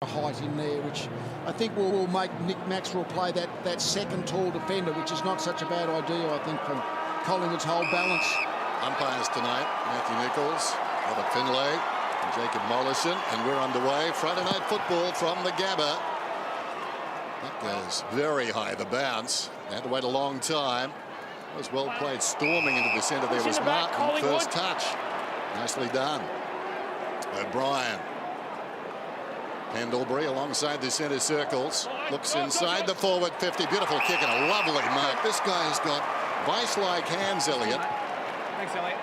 height in there, which I think will make Nick Maxwell play that second tall defender, which is not such a bad idea, I think, from Collingwood's whole balance. Umpires tonight, Matthew Nichols, Robert Finlay, and Jacob Mollison, and we're underway. Friday night football from the Gabba. That goes very high, the bounce. They had to wait a long time. It was well played. Storming into the centre there was Martin. First touch. Nicely done. O'Brien. Pendlebury alongside the centre circles. Looks inside the forward 50. Beautiful kick and a lovely mark. This guy has got vice-like hands, Elliot. Thanks, Elliot.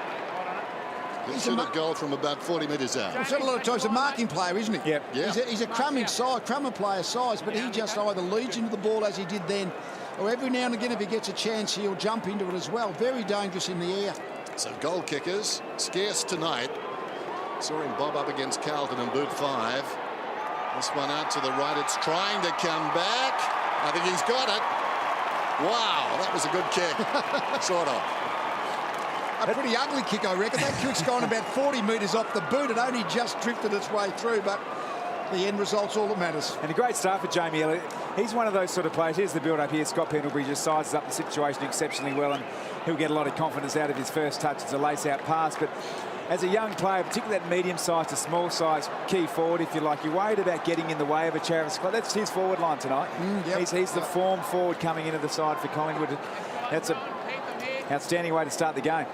He should have goal from about 40 metres out. I've said a lot of times, a marking player, isn't he? Yep. Yeah. He's a crummer player size, but he just either leads into the ball as he did then, or every now and again, if he gets a chance, he'll jump into it as well. Very dangerous in the air. So goal kickers, scarce tonight. Saw him bob up against Carlton in boot 5. This one out to the right. It's trying to come back. I think he's got it. Wow, that was a good kick. Sort of. A pretty ugly kick, I reckon. That kick's gone about 40 metres off the boot. It only just drifted its way through, but the end result's all that matters. And a great start for Jamie Elliott. He's one of those sort of players. Here's the build-up here. Scott Pendlebury just sizes up the situation exceptionally well, and he'll get a lot of confidence out of his first touch. It's a lace-out pass, but as a young player, particularly that medium-sized to small-sized key forward, if you like, you're worried about getting in the way of a Travis Scott. That's his forward line tonight. Yep. He's the form forward coming into the side for Collingwood. That's an outstanding way to start the game.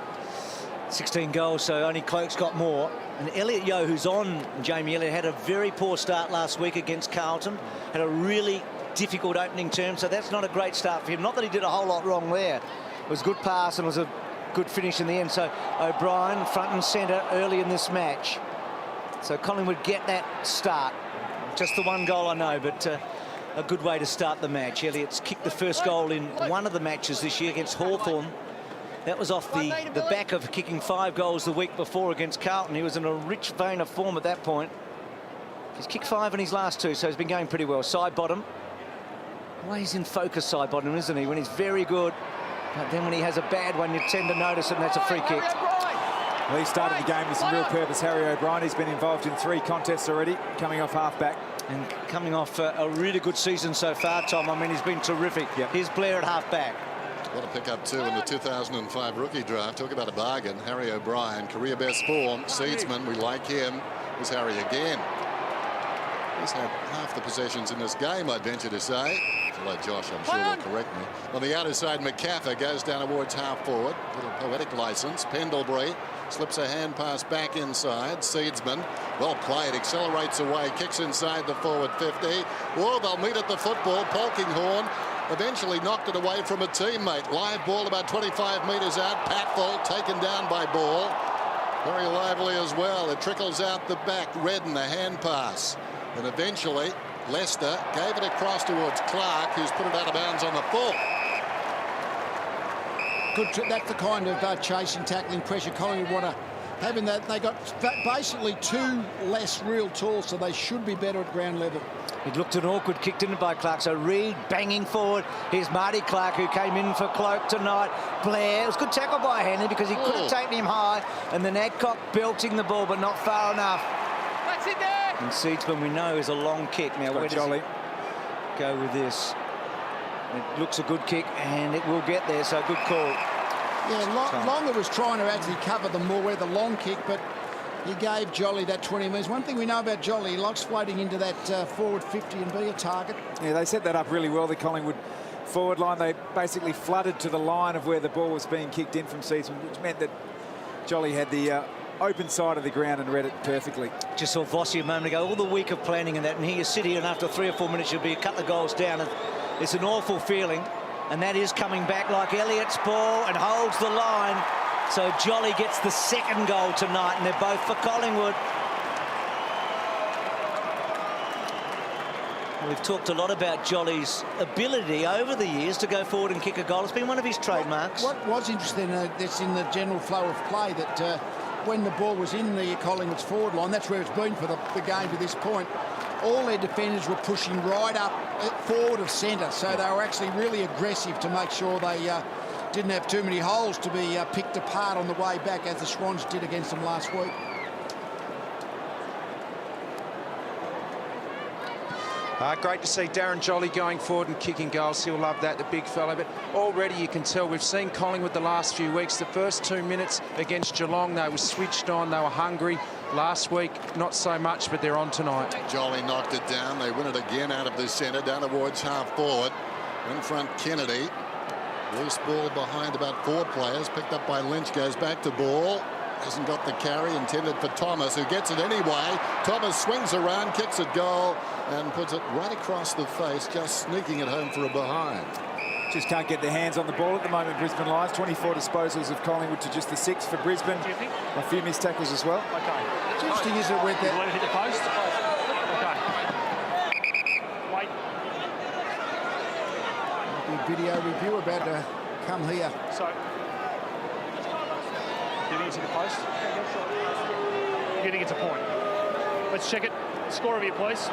16 goals, so only Cloak's got more. And Elliot Yeo, who's on Jamie Elliott, had a very poor start last week against Carlton. Had a really difficult opening term, so that's not a great start for him. Not that he did a whole lot wrong there. It was a good pass and was a good finish in the end. So O'Brien front and centre early in this match. So Collingwood get that start. Just the one goal, I know, but a good way to start the match. Elliott's kicked the first goal in one of the matches this year against Hawthorn. That was off the back of kicking 5 goals the week before against Carlton. He was in a rich vein of form at that point. He's kicked 5 in his last 2, so he's been going pretty well. Side bottom. Well, he's in focus side bottom, isn't he? When he's very good. But then when he has a bad one, you tend to notice it, and that's a free kick. Well, he started the game with some real purpose. Harry O'Brien, he's been involved in 3 contests already, coming off half-back. And coming off a really good season so far, Tom. I mean, he's been terrific. Yep. Here's Blair at half-back. What a pick up too in the 2005 rookie draft. Talk about a bargain. Harry O'Brien, career best form. Seedsman, we like him. Here's Harry again. He's had half the possessions in this game, I'd venture to say. Hello, Josh, I'm sure will correct me. On the outer side, McCaffer goes down towards half forward. Little poetic license. Pendlebury slips a hand pass back inside. Seedsman, well played, accelerates away, kicks inside the forward 50. Oh, they'll meet at the football. Polkinghorne eventually knocked it away from a teammate. Live ball about 25 metres out. Patfull taken down by Ball. Very lively as well. It trickles out the back. Redden, a hand pass. And eventually, Leicester gave it across towards Clark, who's put it out of bounds on the full. Good. That's the kind of chasing, tackling pressure Collingwood want to have in that. They got basically 2 less real tall, so they should be better at ground level. It looked an awkward kick, didn't it, by Clark? So Reid banging forward. Here's Marty Clark, who came in for Cloak tonight. Blair, it was a good tackle by Henry because he could have taken him high. And then Adcock belting the ball, but not far enough. That's it there. And Seedsman, we know, is a long kick. Now, where does he go with this? It looks a good kick, and it will get there, so good call. Yeah, Longer was trying to actually cover them more with the long kick, but he gave Jolly that 20 metres. One thing we know about Jolly, he likes floating into that forward 50 and be a target. Yeah, they set that up really well, the Collingwood forward line. They basically flooded to the line of where the ball was being kicked in from Seedsman, which meant that Jolly had the open side of the ground and read it perfectly. Just saw Vossi a moment ago, all the week of planning and that, and here you sit here, and after 3 or 4 minutes you'll be a couple of goals down. And it's an awful feeling, and that is coming back like Elliott's ball and holds the line. So Jolly gets the 2nd goal tonight, and they're both for Collingwood. We've talked a lot about Jolly's ability over the years to go forward and kick a goal. It's been one of his trademarks. What was interesting, that's in the general flow of play, that when the ball was in the Collingwood's forward line, that's where it's been for the game to this point. All their defenders were pushing right up forward of centre, so they were actually really aggressive to make sure they didn't have too many holes to be picked apart on the way back, as the Swans did against them last week. Great to see Darren Jolly going forward and kicking goals. He'll love that, the big fellow. But already you can tell we've seen Collingwood the last few weeks. The first 2 minutes against Geelong, they were switched on, they were hungry. Last week, not so much, but they're on tonight. Jolly knocked it down. They win it again out of the centre, down towards half forward. In front, Kennedy. Loose ball behind about 4 players. Picked up by Lynch, goes back to ball. Hasn't got the carry intended for Thomas, who gets it anyway. Thomas swings around, kicks it goal, and puts it right across the face, just sneaking it home for a behind. Just can't get their hands on the ball at the moment, Brisbane Lions. 24 disposals of Collingwood to just the 6 for Brisbane. A few missed tackles as well. Okay. It's interesting, isn't it, with You that? let it hit the post? Okay. Wait. The video review about to come here. So. Do you think it's hit the post? You think it's a point? Let's check it. Score review, please.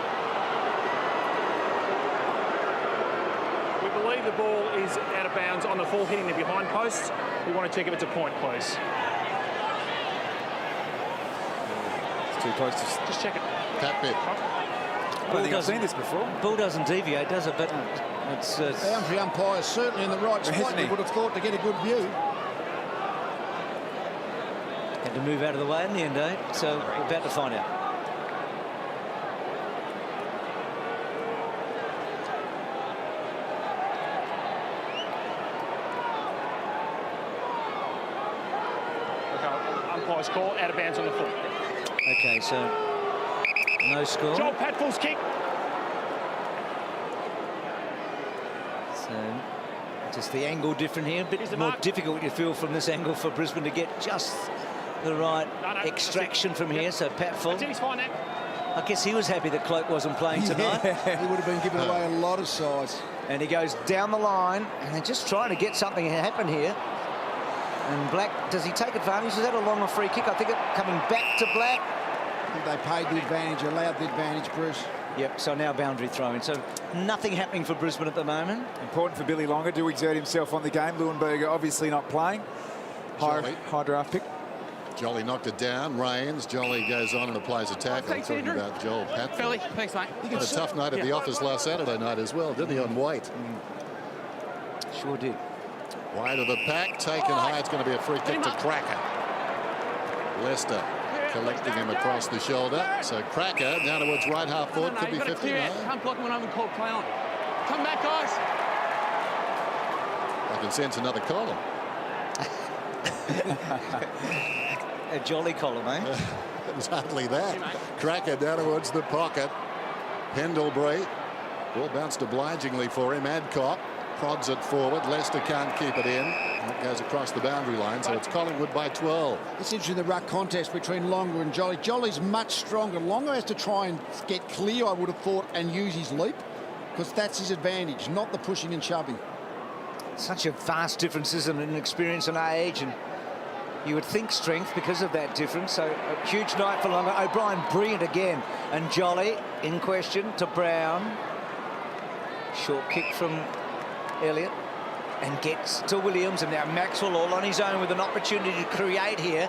We believe the ball is out of bounds on the full hitting the behind post. We want to check if it's a point, please. It's too close to... Just check it. Tap bit. I don't think I've seen this before. Ball doesn't deviate, does it? But it's Boundary umpire is certainly in the right spot. Hasn't he? You would have thought to get a good view. had to move out of the way in the end, eh? So we're about to find out. Umpire's call, out of bounds on the foot. Okay, so no score. Joel Patfull's kick. So just the angle different here, a bit more mark. difficult you feel from this angle for Brisbane to get just the right extraction from here. So Patfull, He's fine now. I guess he was happy that Cloak wasn't playing tonight. He would have been giving away a lot of size. And he goes down the line, and they're just trying to get something to happen here. And Black, does he take advantage? Is that a longer free kick? I think it coming back to Black. I think they paid the advantage, allowed the advantage, Bruce. Yep, so now boundary throw-in. So nothing happening for Brisbane at the moment. Important for Billy Longer to exert himself on the game. Leuenberger obviously not playing. High draft pick. Jolly knocked it down. Rains. Jolly goes on and applies a tackle. Thanks, Talking Andrew. about Joel Patfull. Fairly. Thanks, mate. Had a tough night at the office last Saturday night as well, didn't he, on weight? Sure did. Wide of the pack, taken high. It's going to be a free kick to Cracker. Leicester collecting him across the shoulder. So Cracker down towards right half forward, could be 50 now. Can't block him when I'm called play on. Come back, guys. I can sense another column. A jolly column, eh? It was hardly that. Cracker down towards the pocket. Pendlebury. Ball bounced obligingly for him. Adcock prods it forward. Leicester can't keep it in. And it goes across the boundary line, so it's Collingwood by 12. It's interesting, the ruck contest between Longer and Jolly. Jolly's much stronger. Longer has to try and get clear, I would have thought, and use his leap, because that's his advantage, not the pushing and shoving. Such a vast difference, isn't it, in experience and age, and you would think strength because of that difference. So a huge night for Longer. O'Brien brilliant again, and Jolly in question to Brown. Short kick from Elliott and gets to Williams, and now Maxwell all on his own with an opportunity to create here.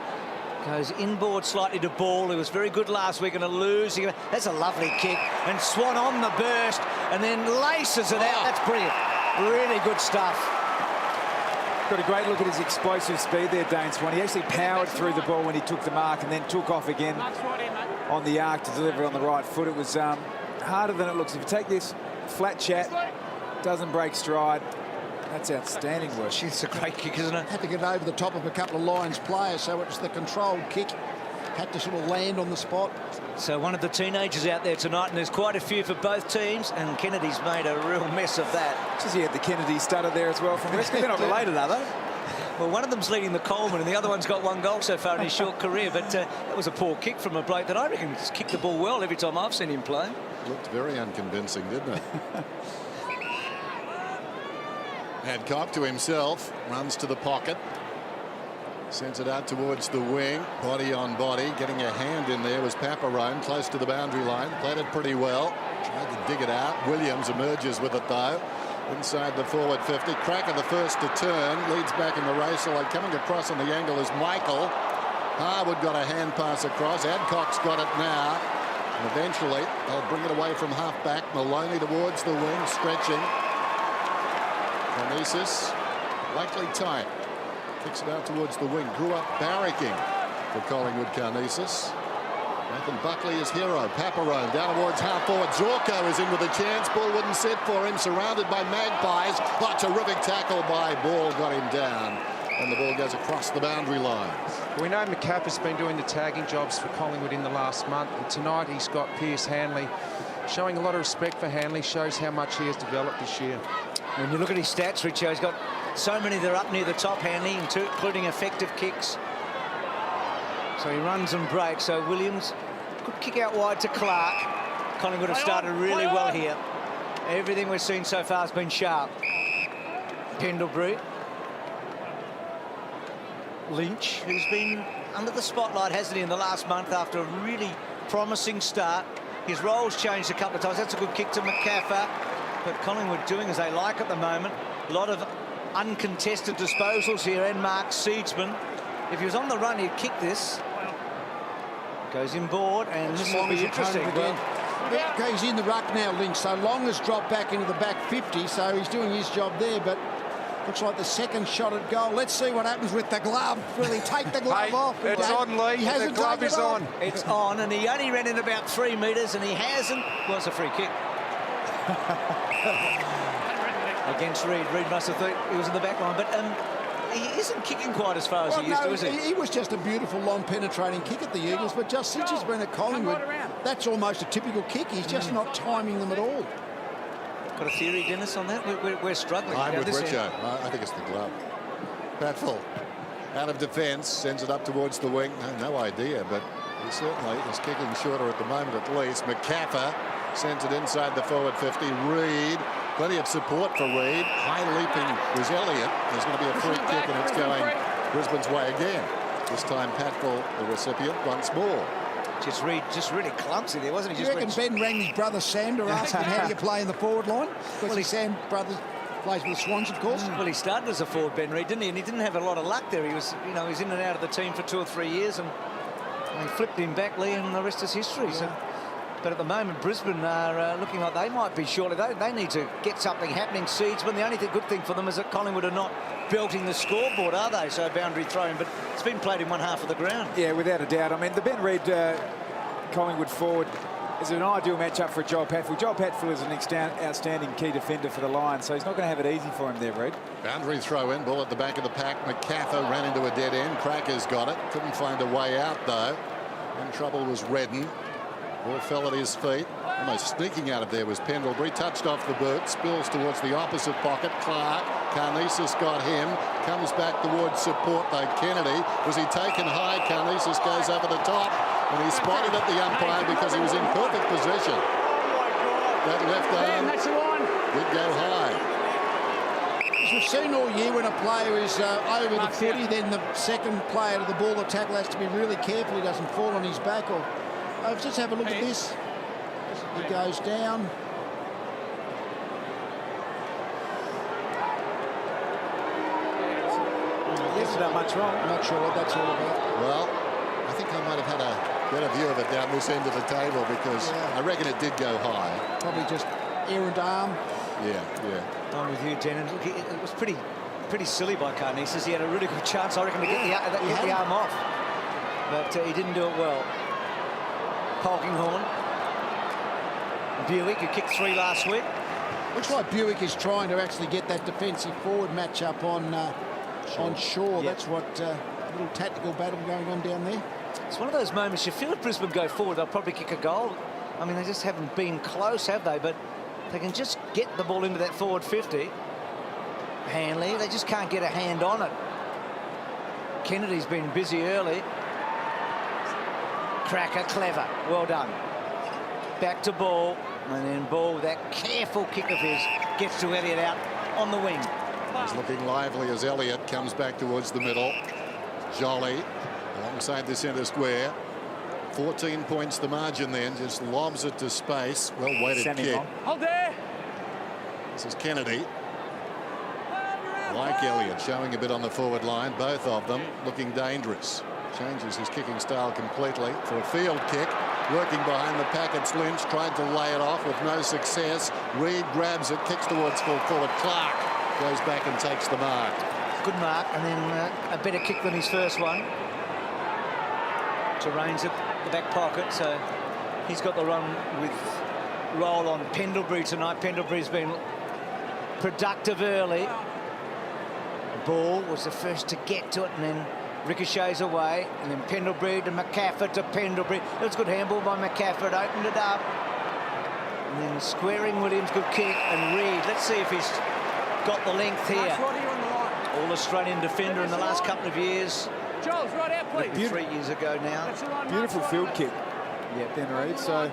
Goes inboard slightly to Ball, who was very good last week, and a lose. That's a lovely kick, and Swan on the burst and then laces it out. That's brilliant, really good stuff. Got a great look at his explosive speed there, Dane Swan. He actually powered through the ball when he took the mark and then took off again on the arc to deliver it on the right foot. It was harder than it looks. If you take this flat chat, doesn't break stride, that's outstanding work. It's a great kick, isn't it? Had to get over the top of a couple of Lions players, so it was the controlled kick. Had to sort of land on the spot. So one of the teenagers out there tonight, and there's quite a few for both teams, and Kennedy's made a real mess of that. Just he had the Kennedy stutter there as well from Western. They're not related, are they? Well, one of them's leading the Coleman, and the other one's got 1 goal so far in his short career, but that was a poor kick from a bloke that I reckon has kicked the ball well every time I've seen him play. Looked very unconvincing, didn't it? Adcock to himself, runs to the pocket. Sends it out towards the wing. Body on body. Getting a hand in there was Paparone, close to the boundary line. Played it pretty well. Tried to dig it out. Williams emerges with it, though. Inside the forward 50. Cracker the first to turn. Leads back in the race. Like coming across on the angle is Michael. Harwood got a hand pass across. Adcock's got it now. And eventually, they'll bring it away from half-back. Maloney towards the wing, stretching. Karnizis, likely tight. Kicks it out towards the wing. Grew up barracking for Collingwood. Karnizis. Nathan Buckley is hero. Paparone down towards half-forward. Zorko is in with a chance. Ball wouldn't sit for him. Surrounded by Magpies. Oh, terrific tackle by Ball. Got him down. And the ball goes across the boundary line. We know McCaffrey's been doing the tagging jobs for Collingwood in the last month. And tonight he's got Pierce Hanley. Showing a lot of respect for Hanley. Shows how much he has developed this year. When you look at his stats, Richo, he's got so many that are up near the top, Hanley, including effective kicks. So he runs and breaks. So Williams could kick out wide to Clark. Collingwood have started really well here. Everything we've seen so far has been sharp. Pendlebury. Lynch, who's been under the spotlight, hasn't he, in the last month after a really promising start. His role's changed a couple of times. That's a good kick to McCaffrey. But Collingwood doing as they like at the moment. A lot of uncontested disposals here. And Mark Seedsman. If he was on the run, he'd kick this. Goes inboard, and this will be interesting. Again. He's in the ruck now, Lynch. So Long has dropped back into the back 50, so he's doing his job there. But looks like the second shot at goal. Let's see what happens with the glove. Will he take the glove off? It's on, Lee. The glove is on. It's on, and he only ran in about 3 metres, and he hasn't. Well, it's a free kick. Against Reid. Reid must have thought he was in the back line, but he isn't kicking quite as far as he used to, is he? He was just a beautiful, long, penetrating kick at the Eagles, but just since he's been at Collingwood, that's almost a typical kick. He's just not timing them at all. Got a theory, Dennis, on that? We're struggling. I'm with Richo. I think it's the glove. Batful out of defence, sends it up towards the wing. No idea, but he certainly is kicking shorter at the moment at least. McCaffrey sends it inside the forward 50. Reid, plenty of support for Reid. High leaping was Elliott. There's going to be a free kick, and it's going Brisbane's way again. This time Patfull, the recipient, once more. Reid just really clumsy there, wasn't he? Do you reckon Ben rang his brother Sam to ask him how do you play in the forward line? Because his Sam brother plays with the Swans, of course. Well, he started as a forward, Ben Reid, didn't he? And he didn't have a lot of luck there. He was, you know, he's in and out of the team for 2 or 3 years, and they flipped him back, Lee, and the rest is history. Yeah. So, but at the moment, Brisbane are looking like they might be shortly. They need to get something happening. Seedsman, the only good thing for them is that Collingwood are not belting the scoreboard, are they? So boundary throwing, but it's been played in one half of the ground. Yeah, without a doubt. I mean, the Ben Reid Collingwood forward is an ideal matchup for Joel Patfull. Joel Patfull is an outstanding key defender for the Lions, so he's not going to have it easy for him there, Reid. Boundary throw in, ball at the back of the pack. McCaffrey ran into a dead end. Cracker's got it. Couldn't find a way out, though. In trouble was Redden. Ball fell at his feet. Almost sneaking out of there was Pendlebury. Touched off the boot. Spills towards the opposite pocket. Clark. Karnizis got him. Comes back towards support, though. Kennedy. Was he taken high? Karnizis goes over the top. And he spotted at the umpire because he was in perfect position. That left arm did go high. As we've seen all year, when a player is over the footy, then the second player to the ball, the tackle has to be really careful he doesn't fall on his back. Or just have a look at this. He goes down. Yes, not much wrong. Not sure what that's all about. Well, I think I might have had a better view of it down this end of the table because I reckon it did go high. Probably just errant arm. Yeah. I'm with you, Denon. Look, it was pretty silly by Karnizis. He had a really good chance, I reckon, to get the arm off. But he didn't do it well. Polkinghorn. Buick, who kicked 3 last week. Looks like Buick is trying to actually get that defensive forward matchup on Shaw. Yep. That's what little tactical battle going on down there. It's one of those moments you feel if Brisbane go forward, they'll probably kick a goal. I mean, they just haven't been close, have they? But they can just get the ball into that forward 50. Hanley, they just can't get a hand on it. Kennedy's been busy early. Cracker, clever, well done. Back to Ball, and then Ball, that careful kick of his, gets to Elliott out on the wing. He's looking lively as Elliott comes back towards the middle. Jolly alongside the centre square. 14 points the margin then, just lobs it to space. Well weighted kick. Hold there. This is Kennedy. Like Elliott, showing a bit on the forward line, both of them looking dangerous. Changes his kicking style completely for a field kick. working behind the pack. It's Lynch tried to lay it off with no success. Reid grabs it, kicks towards full forward. Clark goes back and takes the mark. Good mark, and then a better kick than his first one. Terrain's at the back pocket, so he's got the run with roll on Pendlebury tonight. Pendlebury's been productive early. Ball was the first to get to it, and then ricochets away, and then Pendlebury to McCafford to Pendlebury. That was good handball by McCafford, opened it up. And then squaring Williams, good kick, and Reid. Let's see if he's got the length here. Nice right here on the line. All-Australian defender in the last couple of years. Charles, right out, please. 3 years ago now. That's the line, Beautiful Mark, field right. kick. Yeah, Ben Reid. So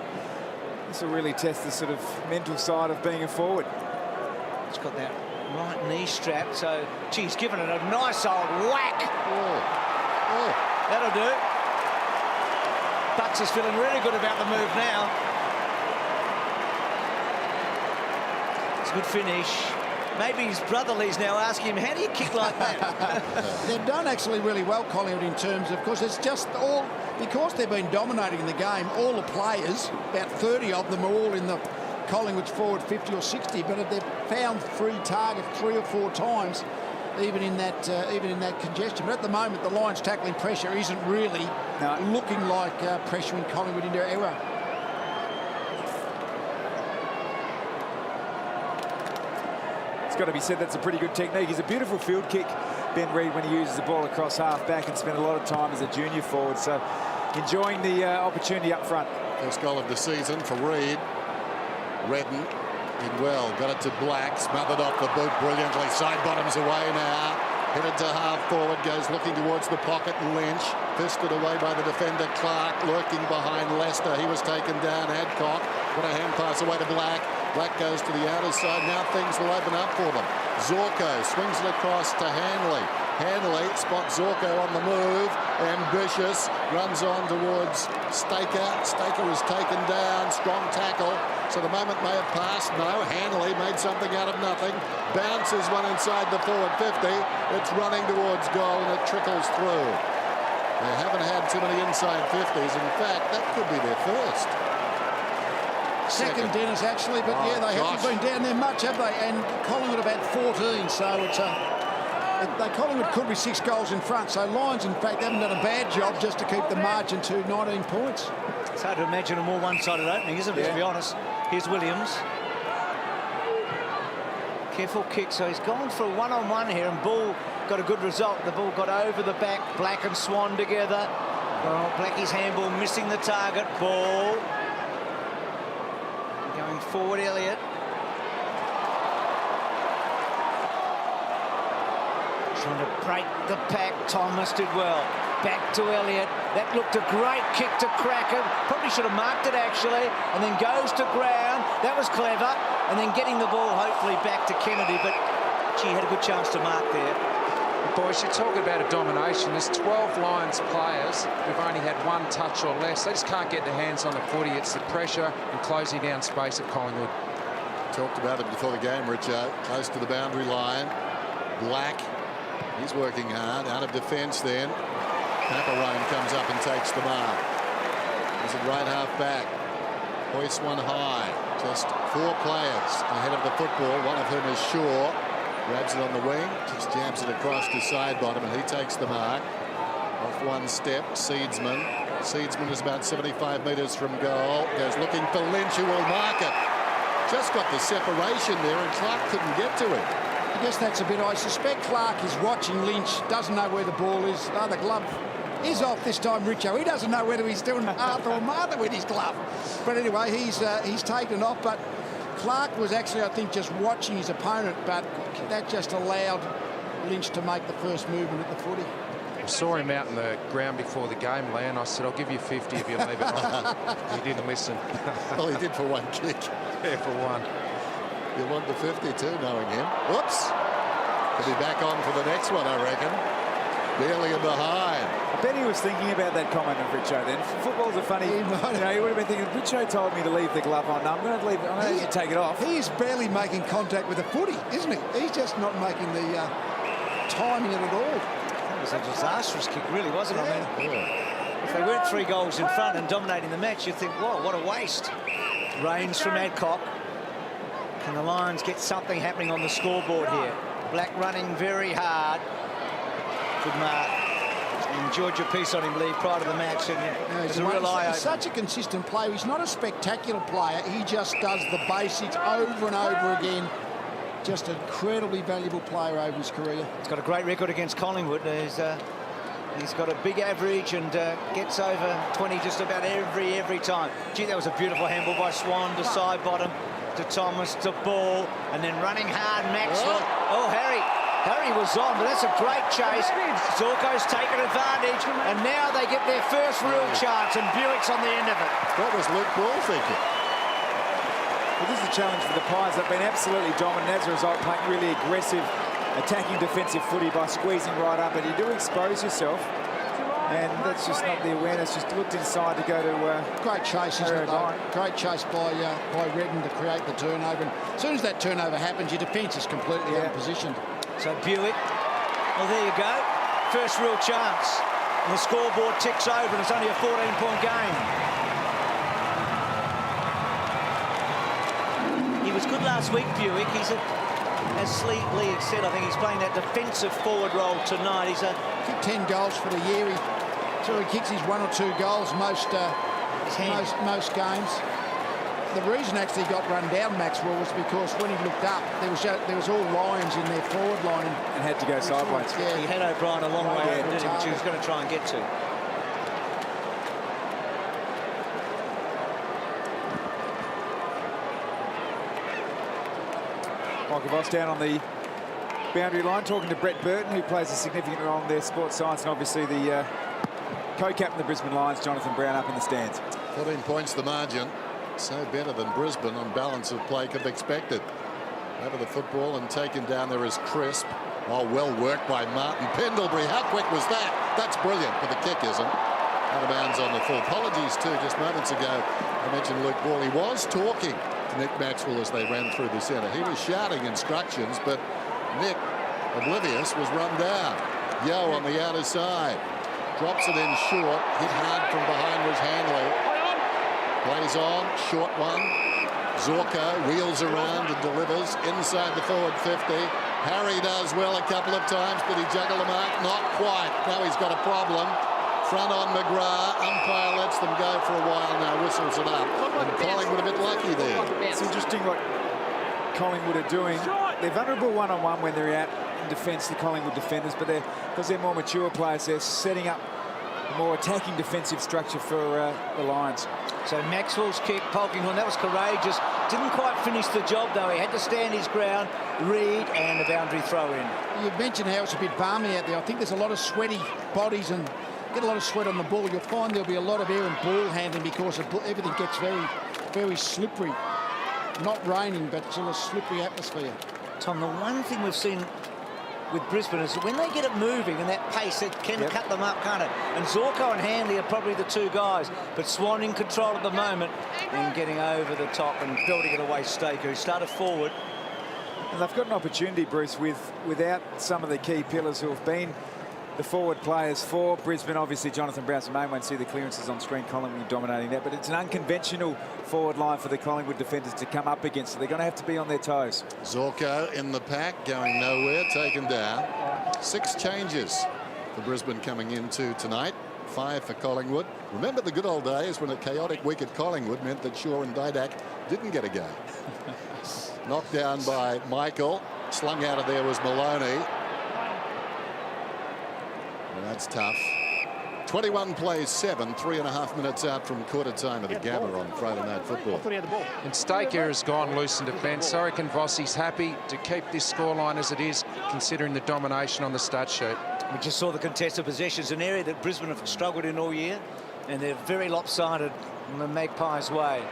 this will really test the sort of mental side of being a forward. It's got that right knee strap, so geez, giving it a nice old whack. Oh. That'll do. Bucks is feeling really good about the move now. It's a good finish. Maybe his brother Lee's now asking him, how do you kick like that? They've done actually really well, Collingwood, in terms of course, it's just all because they've been dominating the game. All the players, about 30 of them, are all in the Collingwood's forward 50 or 60, but they've found free target 3 or 4 times, even in that congestion. But at the moment, the Lions' tackling pressure isn't really looking like pressuring Collingwood into error. It's got to be said that's a pretty good technique. He's a beautiful field kick, Ben Reid, when he uses the ball across half back, and spent a lot of time as a junior forward. So enjoying the opportunity up front. First goal of the season for Reid. Redden did well, got it to Black, smothered off the boot brilliantly. Side bottoms away now. Headed to half forward, goes looking towards the pocket. Lynch fisted away by the defender Clark, lurking behind Lester. He was taken down. Adcock got a hand pass away to Black. Black goes to the outer side. Now things will open up for them. Zorko swings it across to Hanley. Hanley spots Zorko on the move. Ambitious, runs on towards Staker. Staker is taken down. Strong tackle. So the moment may have passed. No, Hanley made something out of nothing. Bounces one inside the forward 50. It's running towards goal and it trickles through. They haven't had too many inside 50s. In fact, that could be their first. Second, Dennis, actually, but yeah, they haven't been down there much, have they? And Collingwood have had 14, so it's Collingwood could be 6 goals in front. So Lions, in fact, haven't done a bad job just to keep the margin to 19 points. It's hard to imagine a more one-sided opening, isn't it, to be honest? Here's Williams. Careful kick, so he's gone for a one-on-one here, and Bull got a good result. The ball got over the back, Black and Swan together. Oh, Blackie's handball missing the target. Ball. Going forward, Elliott. Trying to break the pack. Thomas did well. Back to Elliott. That looked a great kick to Cracker. Probably should have marked it, actually. And then goes to ground. That was clever. And then getting the ball, hopefully, back to Kennedy. But she had a good chance to mark there. Boys, you're talking about a domination. There's 12 Lions players who've only had 1 touch or less. They just can't get their hands on the footy. It's the pressure and closing down space at Collingwood. Talked about it before the game, Richard. Close to the boundary line. Black, he's working hard. Out of defence then. Paparone comes up and takes the mark. Is it right half back? Hoists one high. Just 4 players ahead of the football, one of whom is Shaw. Grabs it on the wing, just jams it across to side bottom, and he takes the mark. Off one step, Seedsman. Seedsman is about 75 metres from goal. Goes looking for Lynch, who will mark it. Just got the separation there, and Clark couldn't get to him. I guess that's a bit. I suspect Clark is watching Lynch, doesn't know where the ball is. Oh, the glove is off this time, Richo. He doesn't know whether he's doing Arthur or Martha with his glove. But anyway, he's taken off. But Clark was actually, I think, just watching his opponent, but that just allowed Lynch to make the first movement at the footy. I saw him out in the ground before the game, Lee, and I said, I'll give you 50 if you leave it on. He didn't listen. Well, he did for 1 kick. Yeah, for 1. He'll want the 50 too, knowing him. Whoops. He'll be back on for the next one, I reckon. Barely in behind. I bet he was thinking about that comment of Richo then. Football's a funny... he would have been thinking, Richo told me to leave the glove on. No, I'm going to leave it. I'm going to take it off. He is barely making contact with the footy, isn't he? He's just not making the timing it at all. That was a disastrous kick, really, wasn't it? Yeah. if they weren't 3 goals in front and dominating the match, you'd think, whoa, what a waste. Rains from Adcock. Can the Lions get something happening on the scoreboard here? Black running very hard. Good mark. Enjoyed your piece on him, Lee, prior to the match, and it's a real eye-opener. He's such a consistent player. He's not a spectacular player. He just does the basics over and over again. Just an incredibly valuable player over his career. He's got a great record against Collingwood. He's got a big average and gets over 20 just about every time. Gee, that was a beautiful handball by Swan to side bottom, to Thomas, to Ball, and then running hard, Maxwell. Oh, Harry was on, but that's a great chase. Zorko's taken advantage, and now they get their first real chance, and Buick's on the end of it. What was Luke Ball thinking? Well, this is a challenge for the Pies. They've been absolutely dominant as a result, playing really aggressive, attacking defensive footy by squeezing right up, and you do expose yourself. And that's just not the awareness. Just looked inside to go to great chase, isn't it? Great chase by Redden to create the turnover. And as soon as that turnover happens, your defence is completely out of position. So Buick, well, there you go. First real chance. And the scoreboard ticks over, and it's only a 14-point game. He was good last week, Buick. He's as Lee had said, I think he's playing that defensive forward role tonight. He's kicked 10 goals for the year. He kicks his 1 or 2 goals most games. The reason actually got run down, Maxwell, was because when he looked up, there was all Lions in their forward line and had to go sideways. Yeah, he had O'Brien a long way, didn't he, which he was going to try and get to. Michael Voss down on the boundary line, talking to Brett Burton, who plays a significant role in their sports science, and obviously the co-captain of the Brisbane Lions, Jonathan Brown, up in the stands. 14 points the margin. So better than Brisbane on balance of play could have expected. Over the football and taken down there is Crisp. Oh, well worked by Martin Pendlebury. How quick was that? That's brilliant, but the kick isn't. Out of bounds on the full. Apologies too, just moments ago I mentioned Luke Ball. He was talking to Nick Maxwell as they ran through the centre. He was shouting instructions, but Nick, oblivious, was run down. Yo on the outer side. Drops it in short. Hit hard from behind was Hanley. Plays on, short one. Zorko wheels around and delivers inside the forward 50. Harry does well a couple of times, but he juggled the mark. Not quite. Now he's got a problem. Front on McGrath. Umpire lets them go for a while now, whistles it up. And Collingwood a bit lucky there. It's interesting what Collingwood are doing. They're vulnerable one-on-one when they're out in defence, the Collingwood defenders, but because they're more mature players, they're setting up a more attacking defensive structure for the Lions. So Maxwell's kick, poking on, that was courageous. Didn't quite finish the job, though. He had to stand his ground, read, and a boundary throw in. You mentioned how it's a bit balmy out there. I think there's a lot of sweaty bodies and get a lot of sweat on the ball. You'll find there'll be a lot of air and ball handling because everything gets very, very slippery. Not raining, but still a slippery atmosphere. Tom, the one thing we've seen with Brisbane is when they get it moving and that pace, it can cut them up, can't it? And Zorko and Hanley are probably the 2 guys, but Swan in control at the moment and getting over the top and building it away. Staker, who started forward. And they've got an opportunity, Bruce, without some of the key pillars who have been the forward players for Brisbane. Obviously, Jonathan Brown's the main one. See the clearances on screen, Collingwood dominating that. But it's an unconventional forward line for the Collingwood defenders to come up against. So they're going to have to be on their toes. Zorko in the pack, going nowhere, taken down. 6 changes for Brisbane coming into tonight. 5 for Collingwood. Remember the good old days when a chaotic week at Collingwood meant that Shaw and Didak didn't get a game. Knocked down by Michael. Slung out of there was Maloney. Well, that's tough. 21 plays 7, 3.5 minutes out from quarter time of the Gamma on Friday Night Football. And Staker has gone loose in defence. I reckon Vossi's happy to keep this scoreline as it is, considering the domination on the stat sheet. We just saw the contested possessions, an area that Brisbane have struggled in all year, and they're very lopsided in the Magpies' way.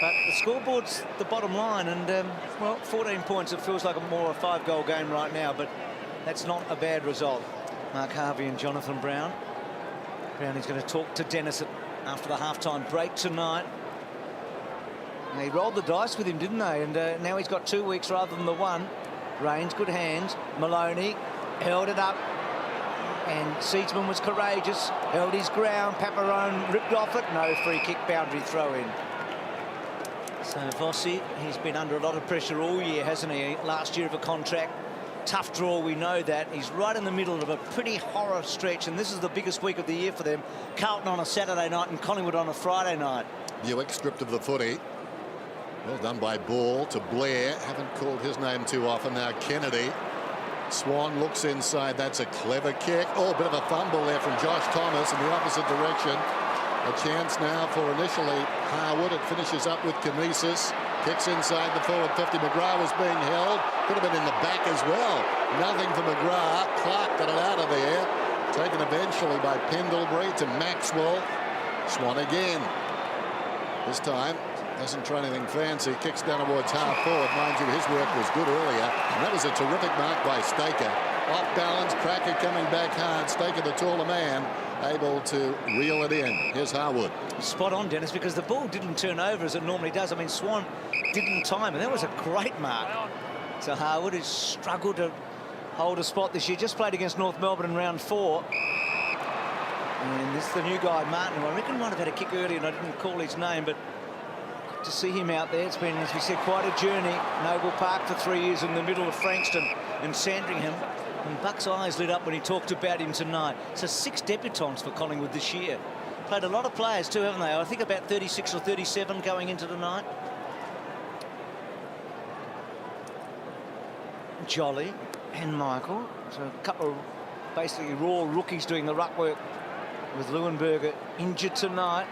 But the scoreboard's the bottom line, and well, 14 points. It feels like a 5-goal game right now, but that's not a bad result. Mark Harvey and Jonathan Brown. Brownie's going to talk to Dennis after the halftime break tonight. They rolled the dice with him, didn't they? And now he's got 2 weeks rather than the 1. Rains, good hands. Maloney held it up. and Seedsman was courageous, held his ground. Paparone ripped off it. No free kick, boundary throw in. So Vossi, he's been under a lot of pressure all year, hasn't he? Last year of a contract. Tough draw, we know that. He's right in the middle of a pretty horror stretch, and this is the biggest week of the year for them. Carlton on a Saturday night and Collingwood on a Friday night. Buick stripped of the footy. Well done by Ball to Blair. Haven't called his name too often now. Kennedy. Swan looks inside. That's a clever kick. Oh, a bit of a fumble there from Josh Thomas in the opposite direction. A chance now for initially Harwood. It finishes up with Kinesis. Kicks inside the forward 50. McGrath was being held. Could have been in the back as well. Nothing for McGrath. Clark got it out of there. Taken eventually by Pendlebury to Maxwell. Swan again. This time doesn't try anything fancy. Kicks down towards half forward. Mind you, his work was good earlier. And that was a terrific mark by Staker. Off balance. Cracker coming back hard. Staker, the taller man, able to reel it in. Here's Harwood. Spot on, Dennis, because the ball didn't turn over as it normally does. I mean, Swan didn't time, and that was a great mark. So Harwood has struggled to hold a spot this year. Just played against North Melbourne in round 4. And this is the new guy, Martin, who I reckon might have had a kick earlier, and I didn't call his name, but good to see him out there. It's been, as we said, quite a journey. Noble Park for 3 years in the middle of Frankston and Sandringham. And Buck's eyes lit up when he talked about him tonight. So 6 debutants for Collingwood this year. Played a lot of players too, haven't they? I think about 36 or 37 going into tonight. Jolly and Michael. So a couple of basically raw rookies doing the ruck work with Leuenberger injured tonight.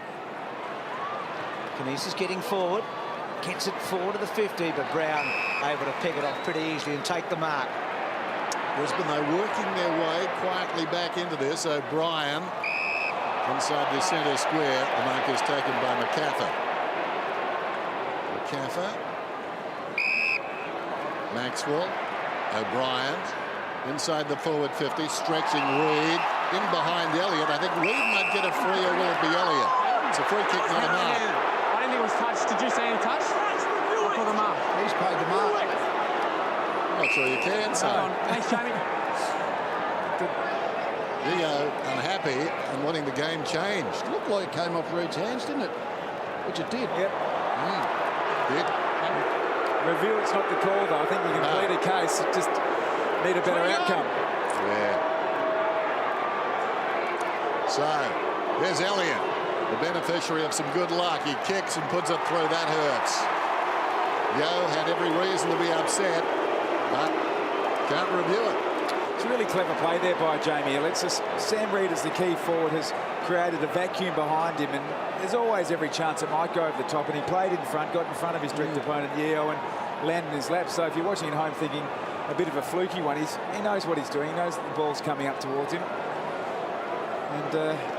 Kinesis getting forward. Gets it forward to the 50, but Brown able to pick it off pretty easily and take the mark. Brisbane, though, working their way quietly back into this. O'Brien inside the centre square. The mark is taken by McCaffrey. Maxwell. O'Brien inside the forward 50, stretching Reid. In behind Elliott. I think Reid might get a free, or will it be Elliott? It's a free kick, not a mark. I didn't think it was touched. Did you say any touch? I called the mark. He's paid the mark. I'm not sure you can say. Thanks, Jamie. Rio unhappy and wanting the game changed. It looked like it came off Reid's hands, didn't it? Which it did. Yep. Did. Reveal it's not the call, though. I think we can plead a case. Just need a better outcome. Yeah. So, there's Elliott, the beneficiary of some good luck. He kicks and puts it through. That hurts. Yo had every reason to be upset, but can't review it. It's a really clever play there by Jamie Elliott. So Sam Reid, as the key forward, has created a vacuum behind him, and there's always every chance it might go over the top, and he played in front, got in front of his direct opponent, Yeo, and landed in his lap. So if you're watching at home thinking a bit of a fluky one, he knows what he's doing. He knows that the ball's coming up towards him, and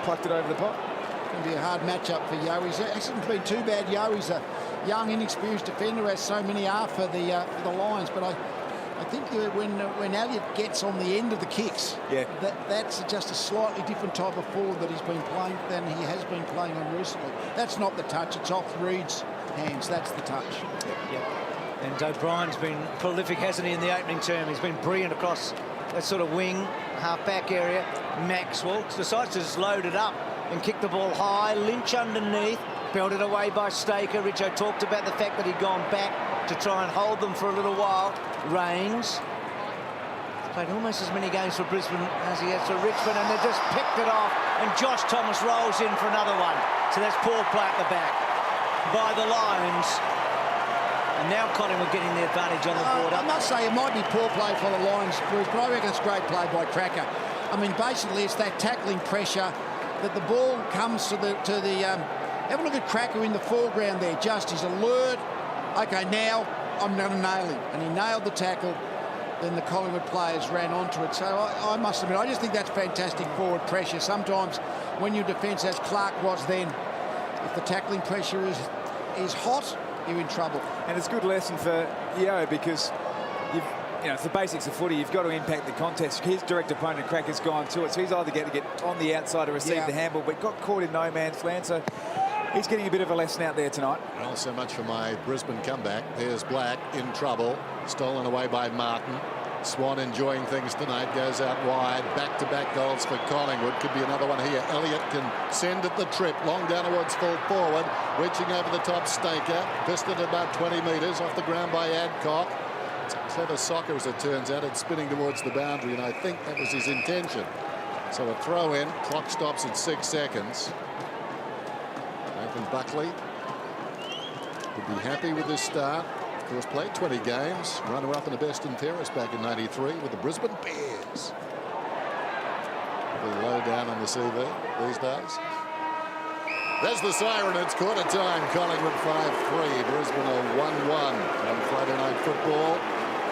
plucked it over the top. It's going to be a hard matchup for Yo. He hasn't been too bad. Yo, he's a young, inexperienced defender, as so many are for the Lions. But I think when Elliott gets on the end of the kicks, that's just a slightly different type of forward that he's been playing than he has been playing on recently. That's not the touch. It's off Reid's hands. That's the touch. Yep. And O'Brien's been prolific, hasn't he, in the opening term? He's been brilliant across that sort of wing, half-back area. Maxwell decides to just load it up and kick the ball high. Lynch underneath, belted away by Staker. Richo talked about the fact that he'd gone back to try and hold them for a little while. Rains. He's played almost as many games for Brisbane as he has for Richmond, and they just picked it off. And Josh Thomas rolls in for another one. So that's poor play at the back by the Lions. And now Collingwood getting the advantage on the board. I must say, it might be poor play for the Lions, Bruce, but I reckon it's great play by Cracker. I mean, basically, it's that tackling pressure that the ball comes to the have a look at Cracker in the foreground there. Just, he's alert. Okay, now I'm going to nail him. And he nailed the tackle. Then the Collingwood players ran onto it. So I must admit, I just think that's fantastic forward pressure. Sometimes when your defence, as Clark was then, if the tackling pressure is hot, you're in trouble. And it's a good lesson for Yeo, because it's the basics of footy. You've got to impact the contest. His direct opponent, Cracker's gone to it, so he's either going to get on the outside or receive the handball, but got caught in no man's land. So he's getting a bit of a lesson out there tonight. Well, so much for my Brisbane comeback. There's Black in trouble. Stolen away by Martin. Swan enjoying things tonight, goes out wide. Back-to-back goals for Collingwood. Could be another one here. Elliott can send at the trip. Long down towards full forward. Reaching over the top, Staker. Piston about 20 metres off the ground by Adcock. It's clever soccer, as it turns out. It's spinning towards the boundary, and I think that was his intention. So a throw in. Clock stops at 6 seconds. Nathan Buckley would be happy with this start. Of course, played 20 games, runner-up in the best and fairest back in '93 with the Brisbane Bears. A little low down on the CV these days. There's the siren. It's quarter time. Collingwood 5-3. Brisbane are 1-1 on Friday night football.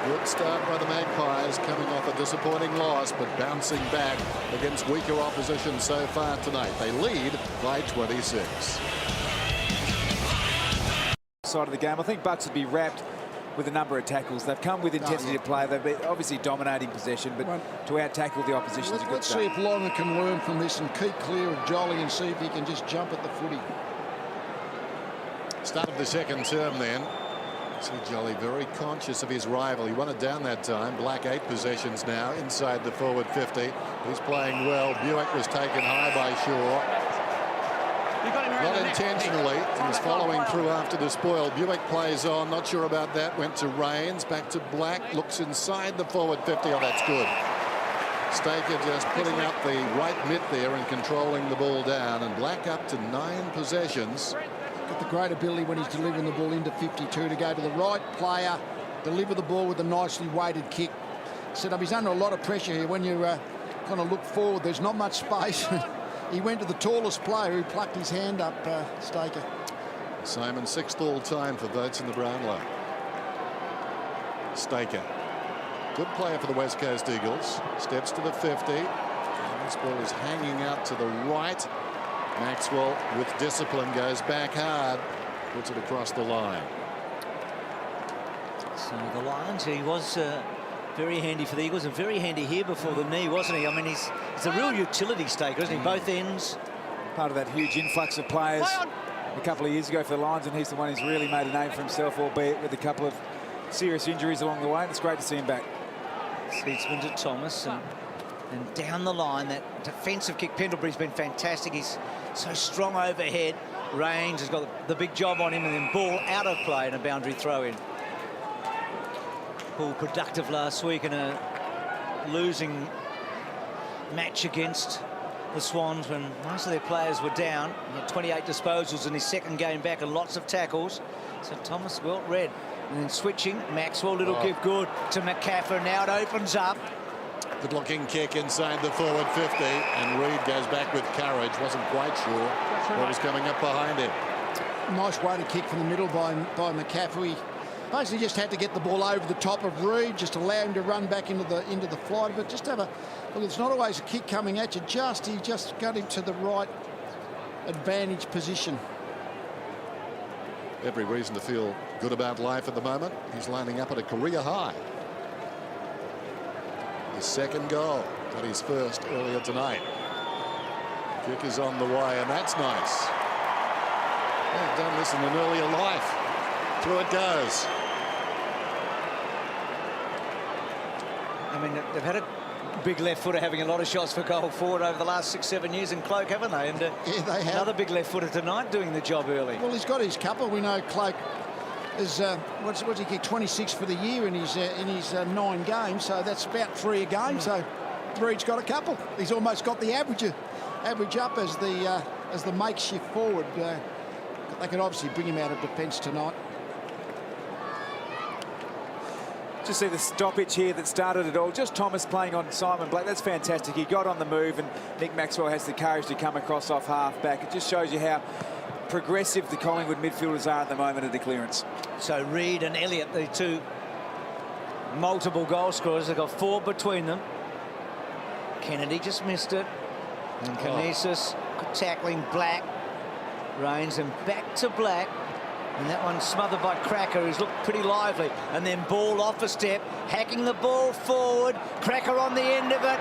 Good start by the Magpies, coming off a disappointing loss, but bouncing back against weaker opposition so far tonight. They lead by 26. Side of the game, I think Bucks would be wrapped with a number of tackles. They've come with intensity to play. They've been obviously dominating possession, but to out-tackle the opposition is a good Let's start. see if Longer can learn from this and keep clear of Jolly and see if he can just jump at the footy. Start of the second term then. See Jolly very conscious of his rival. He won it down that time. Black 8 possessions now inside the forward 50. He's playing well. Buick was taken high by Shaw. Not intentionally. He was following through after the spoil. Buick plays on. Not sure about that. Went to Rains. Back to Black. Looks inside the forward 50. Oh, that's good. Staker just putting up the right mitt there and controlling the ball down. And Black up to 9 possessions. Got the great ability when he's delivering the ball into 52 to go to the right player, deliver the ball with a nicely weighted kick. Set up. He's under a lot of pressure here. When you kind of look forward, there's not much space. He went to the tallest player who plucked his hand up, Staker. Simon 6th all time for votes in the Brownlow. Staker. Good player for the West Coast Eagles. Steps to the 50. And this ball is hanging out to the right. Maxwell, with discipline, goes back hard. Puts it across the line. So the Lions, he was very handy for the Eagles and very handy here before the knee, wasn't he? I mean, he's a real utility Staker, isn't he? Both ends. Part of that huge influx of players a couple of years ago for the Lions, and he's the one who's really made a name for himself, albeit with a couple of serious injuries along the way. And it's great to see him back. Seatsman to Thomas and down the line. That defensive kick, Pendlebury's been fantastic. He's so strong overhead. Rains has got the big job on him, and then ball out of play and a boundary throw in. Paul productive last week in a losing match against the Swans when most of their players were down. He had 28 disposals in his second game back and lots of tackles. So Thomas well read. And then switching, Maxwell, little give good to McCaffrey. Now it opens up. Good looking kick inside the forward 50, and Reid goes back with courage. Wasn't quite sure what was coming up behind him. Nice weighted kick from the middle by McCaffrey. Basically just had to get the ball over the top of Reid, just allow him to run back into the flight. But just have a look. It's not always a kick coming at you. He just got him to the right advantage position. Every reason to feel good about life at the moment. He's lining up at a career high. His second goal, got his first earlier tonight. Kick is on the way, and that's nice. They've done this in an earlier life. Through it goes. I mean, they've had a big left footer having a lot of shots for goal forward over the last 6-7 years in Cloak, haven't they? And yeah, they have. Another big left footer tonight doing the job early. Well, he's got his couple. We know Cloak is what's he kicked 26 for the year in his 9 games, so that's about 3 a game. So Reid's got a couple. He's almost got the average up as the makeshift forward. They could obviously bring him out of defence tonight. Just see the stoppage here that started it all. Just Thomas playing on Simon Black. That's fantastic. He got on the move, and Nick Maxwell has the courage to come across off half-back. It just shows you how progressive the Collingwood midfielders are at the moment at the clearance. So Reid and Elliott, the two multiple goal scorers, they've got 4 between them. Kennedy just missed it. And Kinesis tackling Black. Rains and back to Black. And that one smothered by Cracker, who's looked pretty lively. And then ball off a step, hacking the ball forward. Cracker on the end of it.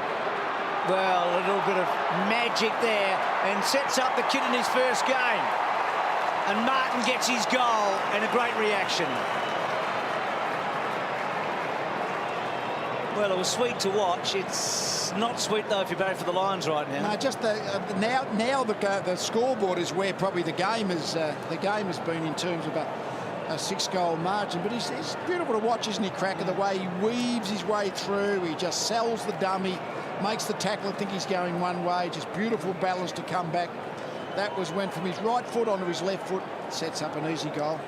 Well, a little bit of magic there, and sets up the kid in his first game. And Martin gets his goal, and a great reaction. Well, it was sweet to watch. It's not sweet, though, if you're batting for the Lions right now. No, just now the scoreboard is where probably the game has been in terms of a 6-goal margin. But he's beautiful to watch, isn't he, Cracker? The way he weaves his way through. He just sells the dummy, makes the tackler think he's going one way. Just beautiful balance to come back. That went from his right foot onto his left foot. Sets up an easy goal.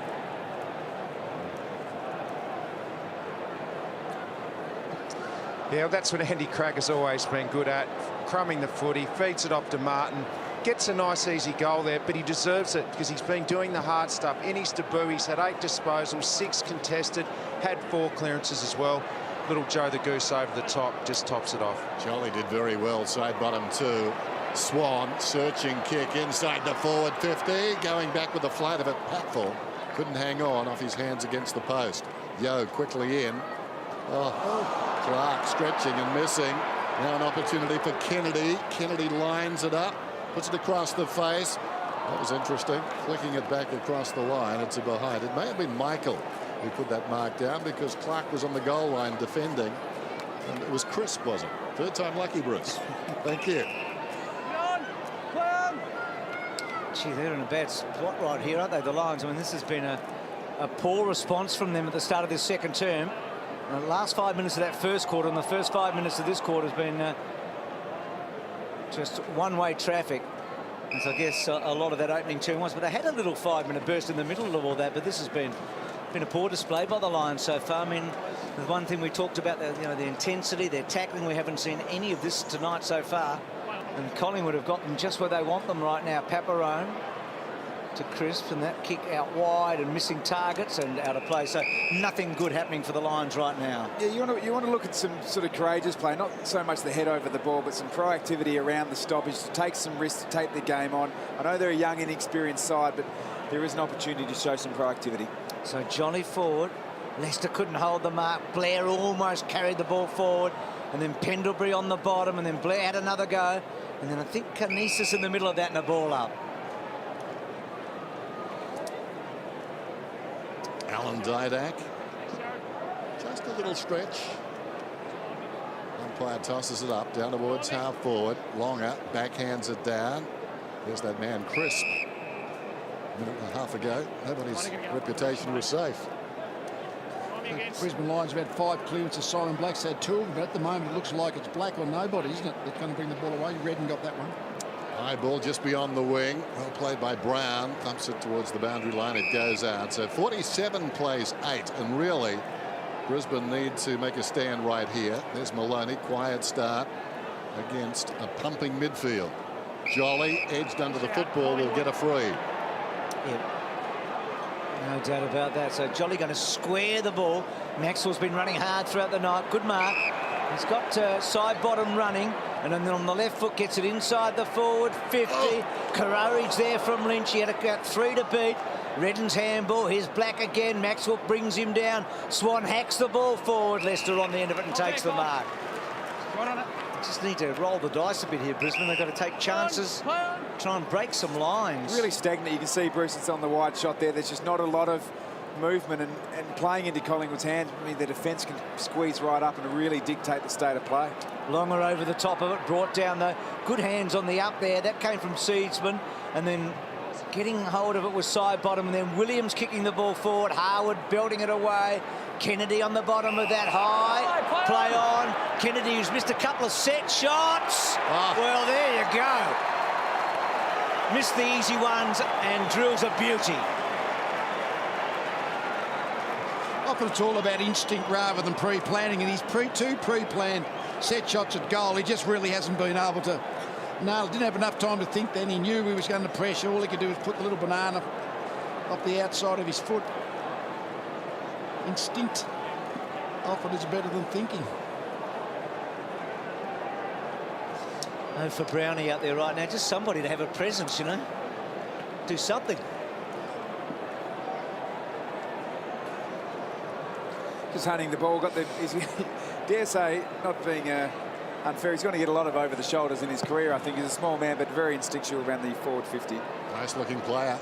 Yeah, that's what Andy Cracker's always been good at, crumbing the footy, feeds it off to Martin, gets a nice easy goal there, but he deserves it because he's been doing the hard stuff. In his debut, he's had 8 disposals, 6 contested, had 4 clearances as well. Little Joe the Goose over the top, just tops it off. Jolly did very well, side bottom 2. Swan, searching kick inside the forward 50, going back with a flight of it. Patful couldn't hang on, off his hands against the post. Yo quickly in. Clark stretching and missing. Now an opportunity for Kennedy. Kennedy lines it up, puts it across the face. That was interesting. Flicking it back across the line. It's a behind. It may have been Michael who put that mark down because Clark was on the goal line defending. And it was Crisp, was it? Third time lucky, Bruce. Thank you. Gee, they're in a bad spot right here, aren't they, the Lions? I mean, this has been a poor response from them at the start of this second term. The last 5 minutes of that first quarter and the first 5 minutes of this quarter has been just one-way traffic. As I guess a lot of that opening term was. But they had a little 5-minute burst in the middle of all that. But this has been a poor display by the Lions so far. I mean, the one thing we talked about, the intensity, their tackling. We haven't seen any of this tonight so far. And Collingwood have got them just where they want them right now. Paparone to Crisp, and that kick out wide and missing targets and out of play. So nothing good happening for the Lions right now. Yeah, you want to look at some sort of courageous play, not so much the head over the ball, but some proactivity around the stoppage to take some risks, to take the game on. I know they're a young, inexperienced side, but there is an opportunity to show some proactivity. So Johnny forward. Leicester couldn't hold the mark. Blair almost carried the ball forward, and then Pendlebury on the bottom, and then Blair had another go, and then I think Kinesis in the middle of that and a ball up. Alan Didak. Just a little stretch. Umpire tosses it up down towards half forward. Longer backhands it down. There's that man Crisp. A minute and a half ago, nobody's reputation was safe. Brisbane Lions have had 5 clearances. Simon Black's had 2 of them, but at the moment it looks like it's Black or nobody, isn't it? They're going to bring the ball away. Redden got that one. High ball just beyond the wing. Well played by Brown. Thumps it towards the boundary line. It goes out. So 47 plays 8. And really, Brisbane need to make a stand right here. There's Maloney. Quiet start against a pumping midfield. Jolly, edged under the football, will get a free. Yep. No doubt about that. So Jolly going to square the ball. Maxwell's been running hard throughout the night. Good mark. He's got side bottom running, and then on the left foot gets it inside the forward 50. Courage there from Lynch. He had got 3 to beat. Redden's handball. Here's Black again. Maxwell brings him down. Swan hacks the ball forward. Leicester on the end of it and takes the mark. Just need to roll the dice a bit here, Brisbane. They've got to take chances, try and break some lines. Really stagnant. You can see, Bruce, it's on the wide shot there. There's just not a lot of movement and playing into Collingwood's hands. I mean, the defence can squeeze right up and really dictate the state of play. Longer over the top of it, brought down the good hands on the up there. That came from Seedsman, and then getting hold of it was side bottom, and then Williams kicking the ball forward. Harwood belting it away. Kennedy on the bottom of that high. Play on. Kennedy, who's missed a couple of set shots. Well, there you go. Missed the easy ones and drills a beauty. Often it's all about instinct rather than pre-planning, and he's two pre-planned set shots at goal. He just really hasn't been able to nail it. Didn't have enough time to think then. He knew he was going to pressure. All he could do was put the little banana up the outside of his foot. Instinct often is better than thinking. Oh, for Brownie out there right now, just somebody to have a presence, you know, do something. Just hunting the ball. Dare say, not being unfair, he's going to get a lot of over the shoulders in his career. I think he's a small man, but very instinctual around the forward 50. Nice looking player.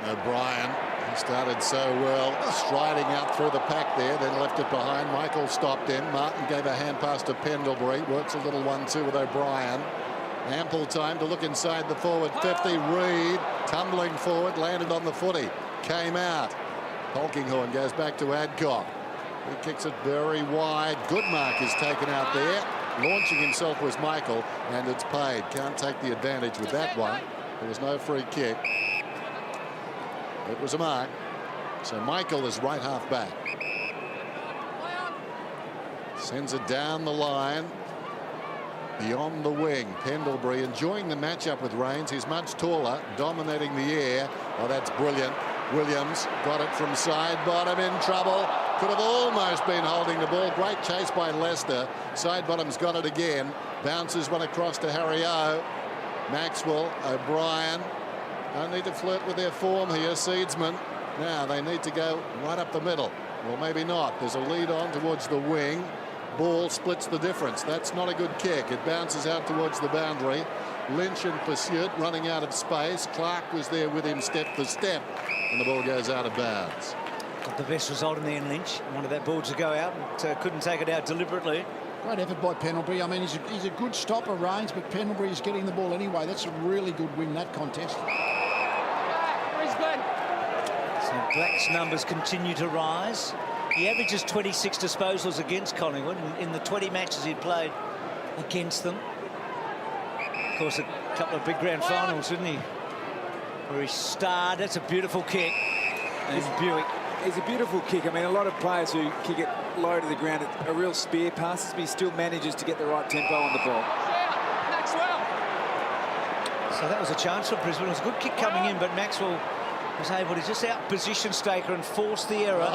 O'Brien He started so well, striding out through the pack there, then left it behind. Michael stopped him. Martin gave a hand pass to Pendlebury. Works a little 1-2 with O'Brien. Ample time to look inside the forward 50. Reid tumbling forward, landed on the footy, came out. Polkinghorne goes back to Adcock. He kicks it very wide. Good mark is taken out there. Launching himself was Michael, and it's paid. Can't take the advantage with that one. There was no free kick. It was a mark. So Michael is right half back. Sends it down the line. Beyond the wing. Pendlebury enjoying the matchup with Rains. He's much taller, dominating the air. Oh, that's brilliant. Williams got it from side bottom, in trouble. Could have almost been holding the ball. Great chase by Leicester. Side bottom's got it again. Bounces one across to Harry O. Maxwell, O'Brien. Don't need to flirt with their form here. Seedsman. Now they need to go right up the middle. Well, maybe not. There's a lead on towards the wing. Ball splits the difference. That's not a good kick. It bounces out towards the boundary. Lynch in pursuit, running out of space. Clark was there with him step for step, and the ball goes out of bounds. Got the best result in the end, Lynch. Wanted that ball to go out, but couldn't take it out deliberately. Great effort by Pendlebury. I mean, he's a good stopper, Rains, but Pendlebury is getting the ball anyway. That's a really good win, that contest. Brisbane. So Black's numbers continue to rise. He averages 26 disposals against Collingwood in the 20 matches he'd played against them. Of course, a couple of big grand finals, didn't he? Where he starred. That's a beautiful kick. And Buick. It's a beautiful kick. I mean, a lot of players who kick it low to the ground, are real spear passes, but he still manages to get the right tempo on the ball. Maxwell. So that was a chance for Brisbane. It was a good kick coming in, but Maxwell was able to just out-position Staker and force the error.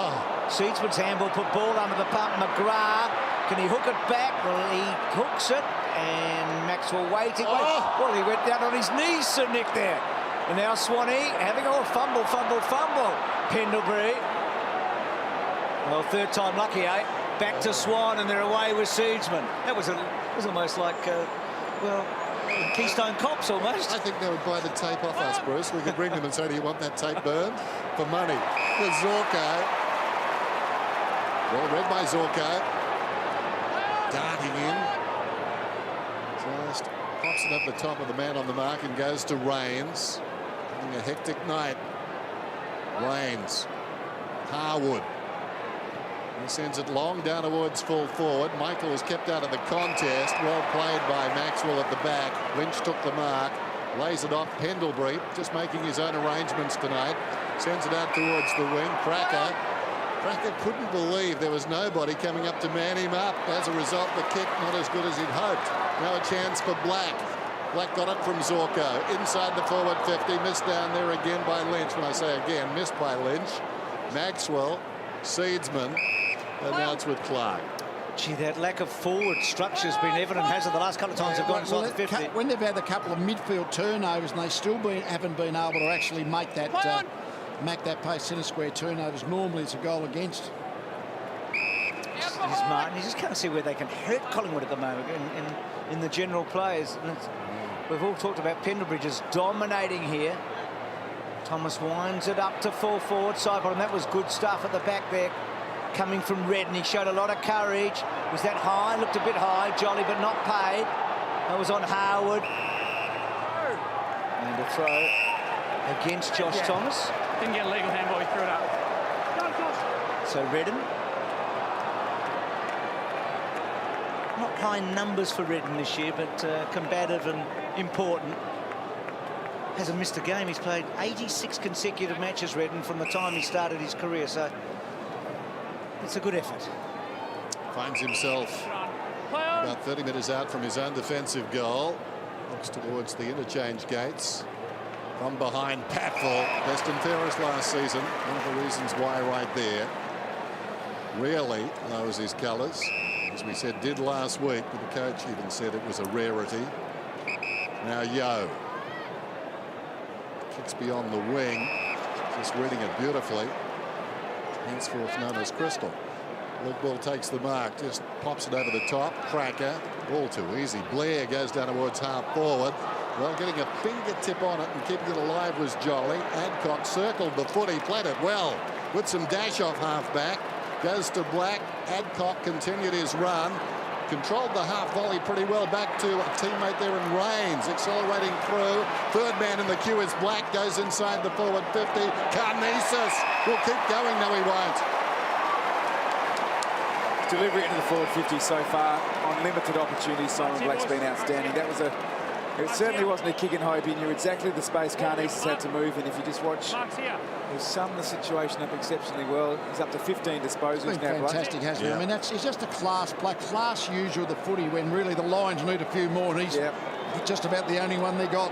Seedsman's handball put ball under the pump. McGrath, can he hook it back? Well, he hooks it, and Maxwell waiting. Well, he went down on his knees, Sir Nick, there. And now Swanee having a fumble. Pendlebury. Well, third time lucky, eh? Back to Swan, and they're away with Seedsman. That was almost like, well, Keystone Cops almost. I think they would buy the tape off us, Bruce. We could bring them and say, do you want that tape burned? For money. The Zorko. Well read by Zorko. Darting in. Just pops it up the top of the man on the mark and goes to Rains. Having a hectic night. Rains. Harwood. He sends it long down towards full forward. Michael is kept out of the contest. Well played by Maxwell at the back. Lynch took the mark. Lays it off Pendlebury. Just making his own arrangements tonight. Sends it out towards the wing. Cracker couldn't believe there was nobody coming up to man him up. As a result, the kick not as good as he'd hoped. Now a chance for Black. Black got it from Zorko. Inside the forward 50. Missed down there again by Lynch. When I say again, missed by Lynch. Maxwell. Seedsman. And now it's with Clark. Gee, that lack of forward structure has been evident, hasn't it? The last couple of times they've gone inside the 50. When they've had a couple of midfield turnovers and they still haven't been able to actually make that pace centre square turnovers, normally it's a goal against. Here's Martin. You just can't see where they can hurt Collingwood at the moment in the general plays. And we've all talked about Pendlebury just dominating here. Thomas winds it up to full forward side bottom. That was good stuff at the back there. Coming from Redden, he showed a lot of courage. Was that high? Looked a bit high. Jolly, but not paid. That was on Harwood. And a throw against Josh Thomas. Didn't get a legal handball, he threw it up. So Redden. Not high numbers for Redden this year, but combative and important. Hasn't missed a game. He's played 86 consecutive matches, Redden, from the time he started his career. So it's a good effort. Finds himself about 30 metres out from his own defensive goal. Looks towards the interchange gates. From behind, Patfull. Best and fairest last season. One of the reasons why right there. Really lowers his colours. As we said, did last week, but the coach even said it was a rarity. Now Yo. Kicks beyond the wing. Just reading it beautifully. Henceforth known as Crystal. Luke Ball takes the mark, just pops it over the top. Cracker, ball too easy. Blair goes down towards half forward. Well, getting a fingertip on it and keeping it alive was Jolly. Adcock circled the foot. He played it well with some dash off half-back. Goes to Black. Adcock continued his run. Controlled the half volley pretty well back to a teammate there in Rains. Accelerating through. Third man in the queue is Black. Goes inside the forward 50. Carnesis will keep going. No, he won't. Delivery into the forward 50 so far on limited opportunities. Simon Black's been outstanding. That was it certainly wasn't a kick and hope. He knew exactly the space Carnesis had to move, and if you just watch, he's summed the situation up exceptionally well. He's up to 15 disposals now. Fantastic, hasn't he? I mean, he's just a class player, class user of the footy when really the Lions need a few more, and he's just about the only one they got.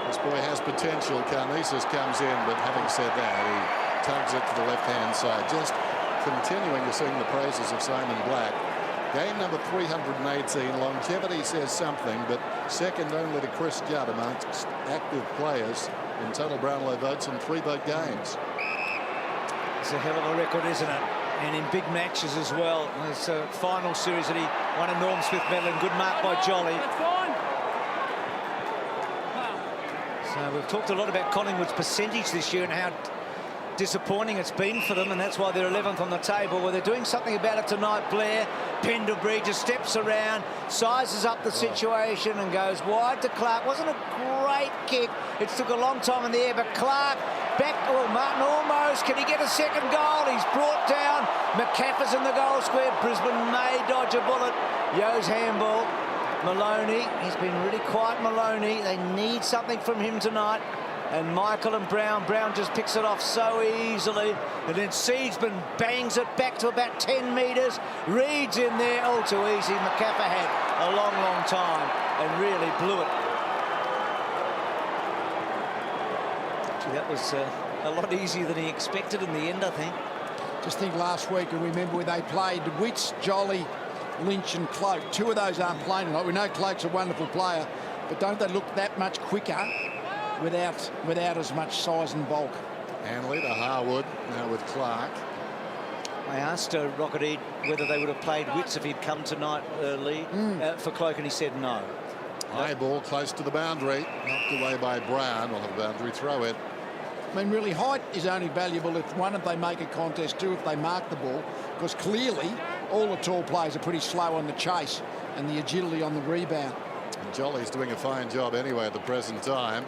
This boy has potential. Carnesis comes in, but having said that, he tugs it to the left-hand side. Just continuing to sing the praises of Simon Black. Game number 318. Longevity says something, but second only to Chris Judd amongst active players in total Brownlow votes in 3-vote games. It's a hell of a record, isn't it? And in big matches as well. It's a final series that he won a Norm Smith medal, and good mark by Jolly. That's fine. So we've talked a lot about Collingwood's percentage this year and how disappointing it's been for them, and that's why they're 11th on the table. Well, they're doing something about it tonight. Blair Pendlebury just steps around, sizes up the situation and goes wide to Clark. Wasn't a great kick. It took a long time in the air, but Clark back. Oh, Martin almost. Can he get a second goal? He's brought down. McCaffrey's in the goal square. Brisbane may dodge a bullet. Yo's handball. Maloney, he's been really quiet, Maloney. They need something from him tonight. And Michael and Brown just picks it off so easily. And then Seedsman bangs it back to about 10 metres. Reed's in there. Oh, too easy. McCaffrey had a long, long time and really blew it. Gee, that was a lot easier than he expected in the end, I think. Just think last week, and remember where they played Witts, Jolly, Lynch and Cloak. Two of those aren't playing tonight. We know Cloak's a wonderful player, but don't they look that much quicker without as much size and bulk? Hanley to Harwood, now with Clark. I asked Rocket whether they would have played Witts if he'd come tonight early for Cloak, and he said no. High ball close to the boundary, knocked away by Brown. We'll have a boundary throw it. I mean, really, height is only valuable if, one, if they make a contest, two, if they mark the ball, because clearly all the tall players are pretty slow on the chase and the agility on the rebound. And Jolly's doing a fine job anyway at the present time.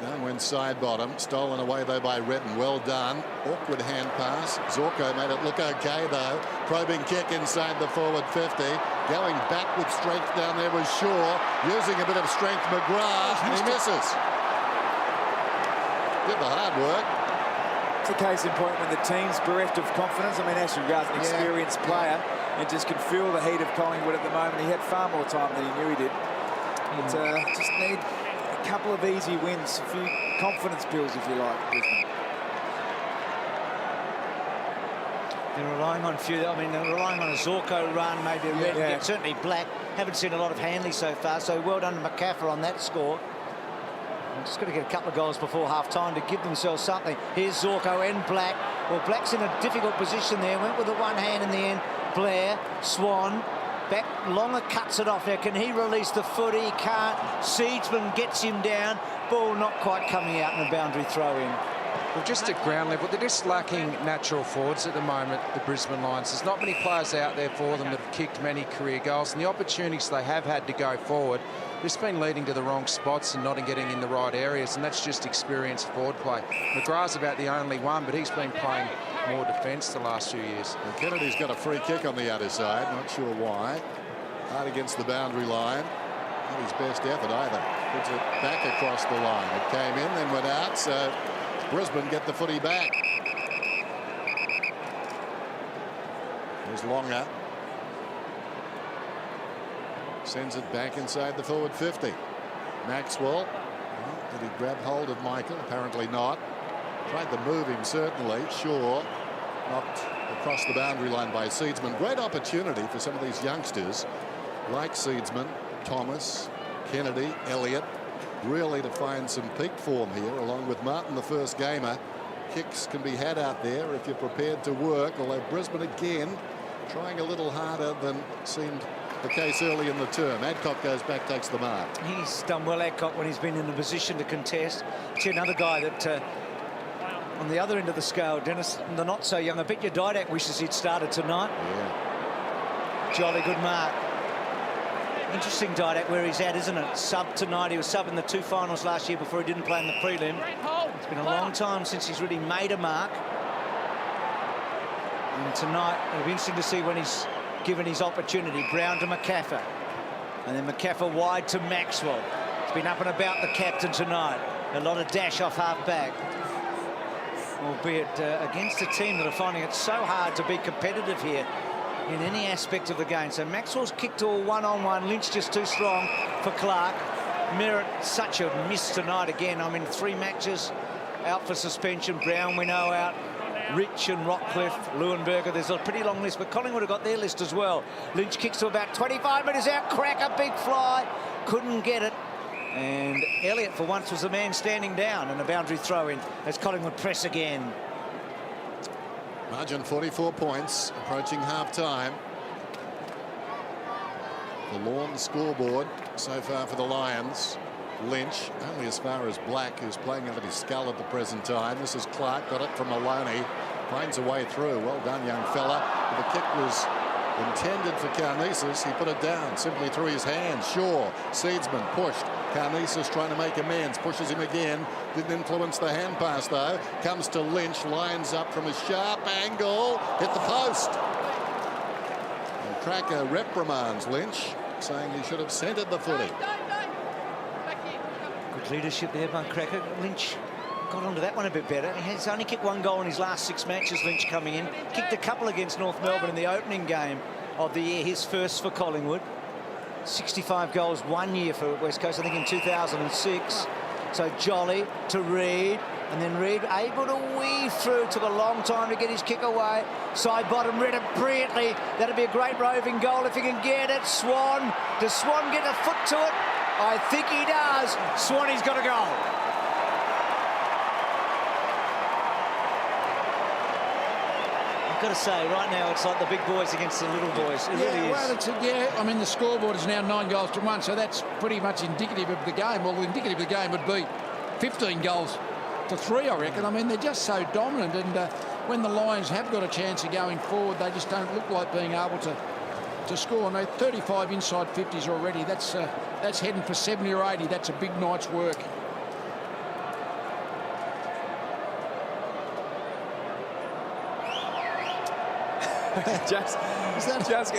Down went side bottom, stolen away though by Redden. Well done. Awkward hand pass. Zorko made it look okay though. Probing kick inside the forward 50. Going back with strength down there was Shaw. Using a bit of strength, McGrath, and he misses. Did the hard work. It's a case in point when the team's bereft of confidence. I mean, Ashley Garth's an experienced player and just can feel the heat of Collingwood at the moment. He had far more time than he knew he did. But just need a couple of easy wins, a few confidence pills, if you like, Brisbane. They're relying on they're relying on a Zorko run, maybe a Red, certainly Black. Haven't seen a lot of Hanley so far, so well done to McCaffrey on that score. Just got to get a couple of goals before half-time to give themselves something. Here's Zorko and Black. Well, Black's in a difficult position there. Went with the one hand in the end. Blair, Swan, back. Longer cuts it off now. Can he release the foot? He can't. Seedsman gets him down. Ball not quite coming out in a boundary throw-in. Well, just at ground level, they're just lacking natural forwards at the moment, the Brisbane Lions. There's not many players out there for them that have kicked many career goals, and the opportunities they have had to go forward just been leading to the wrong spots and not getting in the right areas, and that's just experienced forward play. McGrath's about the only one, but he's been playing more defence the last few years. Well, Kennedy's got a free kick on the other side, not sure why. Hard against the boundary line. Not his best effort either. Puts it back across the line. It came in, then went out, so Brisbane get the footy back. There's Longer. Sends it back inside the forward 50. Maxwell. Did he grab hold of Michael? Apparently not. Tried to move him, certainly. Sure. Knocked across the boundary line by Seedsman. Great opportunity for some of these youngsters like Seedsman, Thomas, Kennedy, Elliott, really to find some peak form here, along with Martin, the first gamer. Kicks can be had out there if you're prepared to work, although Brisbane again trying a little harder than seemed the case early in the term. Adcock goes back, takes the mark. He's done well, Adcock, when he's been in a position to contest. See, another guy that on the other end of the scale, Dennis, the not so young. I bet your Didac wishes he'd started tonight. Yeah. Jolly good mark. Interesting, Didac, where he's at, isn't it? Sub tonight. He was sub in the 2 finals last year before he didn't play in the prelim. It's been a long time since he's really made a mark. And tonight, it'll be interesting to see when he's given his opportunity. Brown to McCaffer. And then McCaffer wide to Maxwell. It's been up and about the captain tonight. A lot of dash off half-back. Albeit against a team that are finding it so hard to be competitive here in any aspect of the game. So Maxwell's kicked all one-on-one. Lynch just too strong for Clark. Merritt, such a miss tonight again. I mean, 3 matches out for suspension. Brown, we know, out. Rich and Rockcliffe, Leuenberger. There's a pretty long list, but Collingwood have got their list as well. Lynch kicks to about 25 metres out. Cracker, big fly. Couldn't get it. And Elliott, for once, was the man standing down, and a boundary throw-in as Collingwood press again. Margin 44 points, approaching half-time. The lawn scoreboard so far for the Lions. Lynch only as far as Black, who's playing out of his skull at the present time. This is Clark, got it from Maloney, finds a way through. Well done, young fella. The kick was intended for Karnezis. He put it down simply through his hands. Shaw, Seedsman pushed. Karnezis trying to make amends, pushes him again. Didn't influence the hand pass though. Comes to Lynch, lines up from a sharp angle, hit the post. And Cracker reprimands Lynch, saying he should have centred the footy. Good leadership there by Cracker. Lynch got onto that one a bit better. He has only kicked 1 goal in his last 6 matches, Lynch coming in. Kicked a couple against North Melbourne in the opening game of the year, his first for Collingwood. 65 goals 1 year for West Coast, I think in 2006. So Jolly to Reid, and then Reid able to weave through. Took a long time to get his kick away. Side bottom, read it brilliantly. That'd be a great roving goal if he can get it. Swan, does Swan get a foot to it? I think he does. Swanee's got a goal. I've got to say, right now, it's like the big boys against the little boys. It really is. Well, I mean, the scoreboard is now 9 goals to 1, so that's pretty much indicative of the game. Well, indicative of the game would be 15 goals to 3, I reckon. I mean, they're just so dominant, and when the Lions have got a chance of going forward, they just don't look like being able to score. No, 35 inside 50s already. That's heading for 70 or 80. That's a big night's work.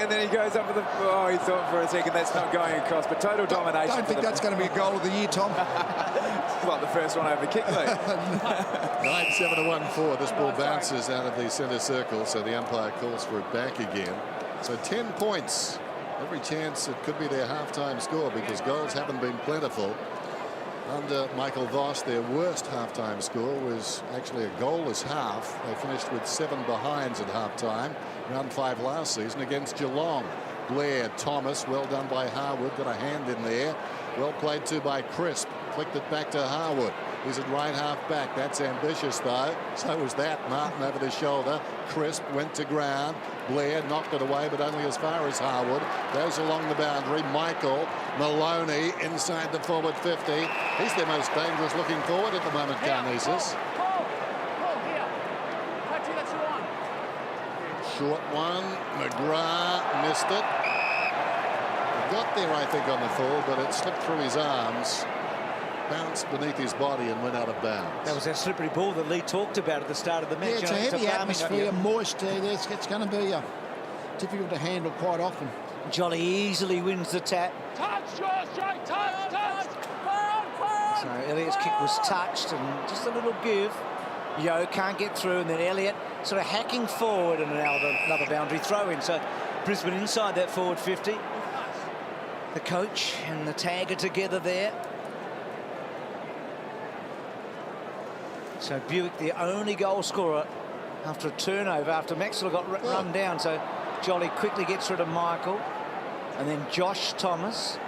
and then he goes up with the. Oh, he thought for a second that's not going across, but total domination. Don't think that's going to be a goal of the year, Tom. It's like the first one over kick, though. 9-7-1-4. This ball bounces out of the centre circle, so the umpire calls for it back again. So 10 points. Every chance it could be their half-time score because goals haven't been plentiful. Under Michael Voss, their worst half-time score was actually a goalless half. They finished with 7 behinds at half-time. Round 5 last season against Geelong. Blair, Thomas, well done by Harwood. Got a hand in there. Well played too by Crisp. Flicked it back to Harwood. He's at right half back. That's ambitious though. So was that. Martin over the shoulder. Crisp went to ground. Blair knocked it away, but only as far as Harwood. Goes along the boundary. Michael Maloney inside the forward 50. He's their most dangerous looking forward at the moment, Karnezis. Short one. McGrath missed it. He got there, I think, on the full, but it slipped through his arms. Bounced beneath his body and went out of bounds. That was that slippery ball that Lee talked about at the start of the match. Yeah, it's a heavy atmosphere, moist. It's going to be difficult to handle quite often. Jolly easily wins the tap. Touch, Josh, Jake, touch. So Elliott's kick was touched and just a little give. Yo can't get through, and then Elliott sort of hacking forward, and another boundary throw in. So Brisbane inside that forward 50. The coach and the tag are together there. So Buick, the only goal scorer after a turnover, after Maxwell got run down. So Jolly quickly gets rid of Michael. And then Josh Thomas,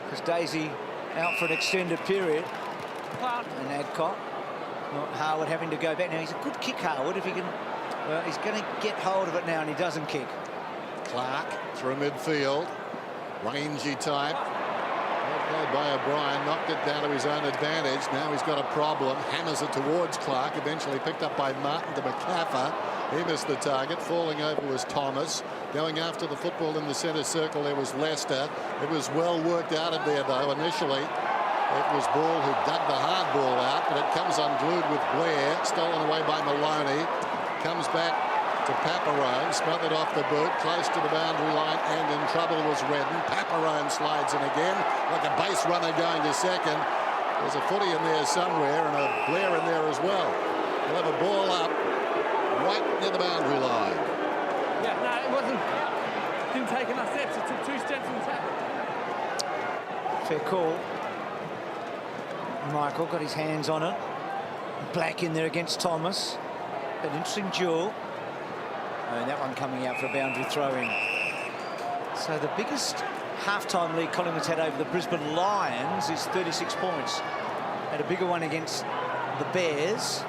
because Daisy out for an extended period. And Adcock. Not Harwood having to go back. Now, he's a good kick, Harwood, if he can. Well, he's going to get hold of it now, and he doesn't kick. Clark through midfield. Rangy type. Well played by O'Brien. Knocked it down to his own advantage. Now he's got a problem. Hammers it towards Clark. Eventually picked up by Martin to McCaffer. He missed the target. Falling over was Thomas. Going after the football in the centre circle, there was Lester. It was well worked out of there, though, initially. It was Ball who dug the hard ball out, but it comes unglued with Blair. Stolen away by Maloney. Comes back to Paparone. Smothered off the boot. Close to the boundary line, and in trouble was Redden. Paparone slides in again, like a base runner going to second. There's a footy in there somewhere, and a Blair in there as well. We'll have a ball up right near the boundary line. Yeah, no, it wasn't. Didn't take enough steps. It took 2 steps in the tackle. Fair call. Michael got his hands on it. Black in there against Thomas. An interesting duel. And that one coming out for a boundary throw-in. So the biggest half-time lead Collingwood's had over the Brisbane Lions is 36 points. Had a bigger one against the Bears.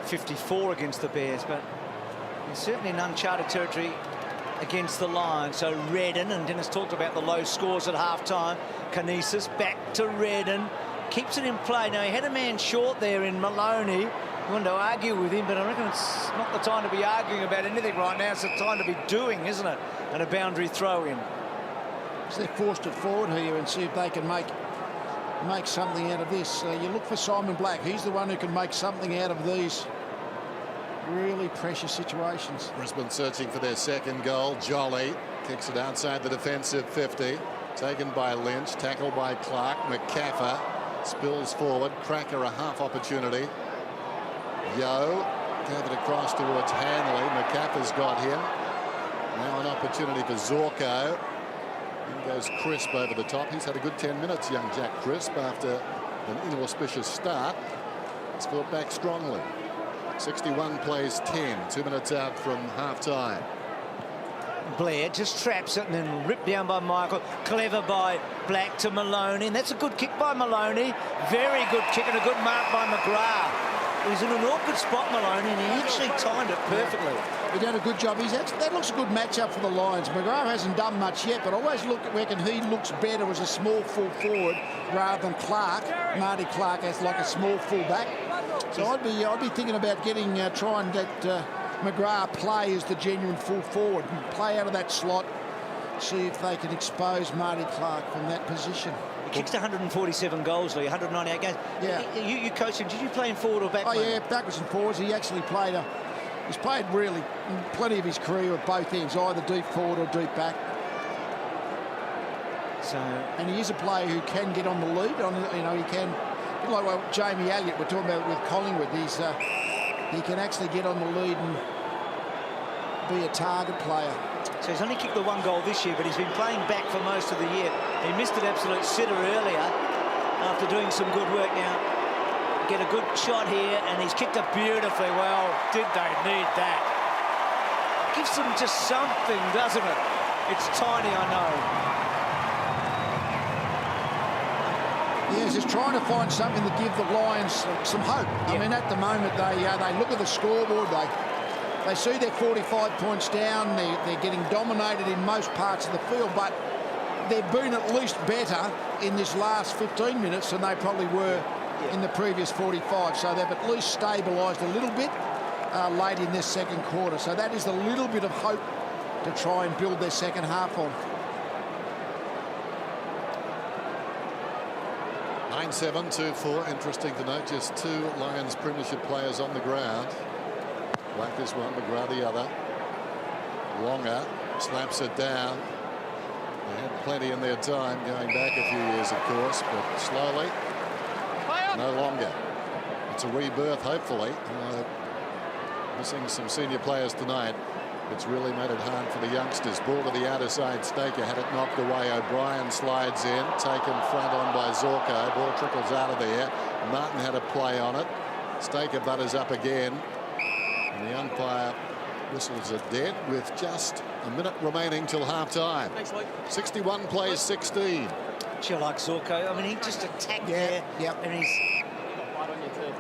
54 against the Bears, but it's certainly in uncharted territory against the Lions. So Redden, and Dennis talked about the low scores at half-time. Kinesis back to Redden. Keeps it in play. Now, he had a man short there in Maloney. He wanted to argue with him, but I reckon it's not the time to be arguing about anything right now. It's the time to be doing, isn't it? And a boundary throw-in. So they've forced it forward here and see if they can make something out of this. You look for Simon Black. He's the one who can make something out of these really precious situations. Brisbane searching for their second goal. Jolly kicks it outside the defensive 50. Taken by Lynch. Tackled by Clark. McCaffer spills forward. Cracker a half opportunity. Yo gave it across towards Hanley. McCaffer's got him. Now an opportunity for Zorko. In goes Crisp over the top. He's had a good 10 minutes, young Jack Crisp, after an inauspicious start. He's fought back strongly. 61 plays 10. 2 minutes out from half-time. Blair just traps it and then ripped down by Michael. Clever by Black to Maloney. And that's a good kick by Maloney. Very good kick and a good mark by McGrath. He's in an awkward spot, Maloney, and he actually timed it perfectly. He did a good job. That looks a good matchup for the Lions. McGrath hasn't done much yet, but I always reckon he looks better as a small full forward rather than Clark. Marty Clark as like a small full back. So I'd be thinking about trying to get McGrath play as the genuine full forward and play out of that slot. See if they can expose Marty Clark from that position. He kicked 147 goals, Lee, 198 games. Yeah. You coached him. Did you play him forward or back? Oh, yeah, backwards and forwards. He actually played he's played really plenty of his career at both ends, either deep forward or deep back. So, and he is a player who can get on the lead. He can, like what Jamie Elliott we're talking about with Collingwood. He can actually get on the lead and be a target player. So he's only kicked the 1 goal this year, but he's been playing back for most of the year. He missed an absolute sitter earlier after doing some good work. Now, get a good shot here, and he's kicked it beautifully. Well, did they need that? Gives them just something, doesn't it? It's tiny, I know. Yeah, he's just trying to find something to give the Lions some hope. I mean, at the moment, they look at the scoreboard, they see they're 45 points down. They're getting dominated in most parts of the field, but they've been at least better in this last 15 minutes than they probably were in the previous 45. So they've at least stabilised a little bit late in this second quarter. So that is a little bit of hope to try and build their second half on. 9-7, 2-4. Interesting to note, just 2 Lions premiership players on the ground. Black is one, McGrath the other. Longer slaps it down. They had plenty in their time going back a few years, of course, but slowly, no longer. It's a rebirth, hopefully. Missing some senior players tonight. It's really made it hard for the youngsters. Ball to the outer side. Staker had it knocked away. O'Brien slides in, taken front on by Zorko. Ball trickles out of there. Martin had a play on it. Staker butters up again. And the umpire whistles it dead with just a minute remaining till half-time. 61 plays 16. Sure, like Zorko. I mean, he just attacked there. Yep. And he's...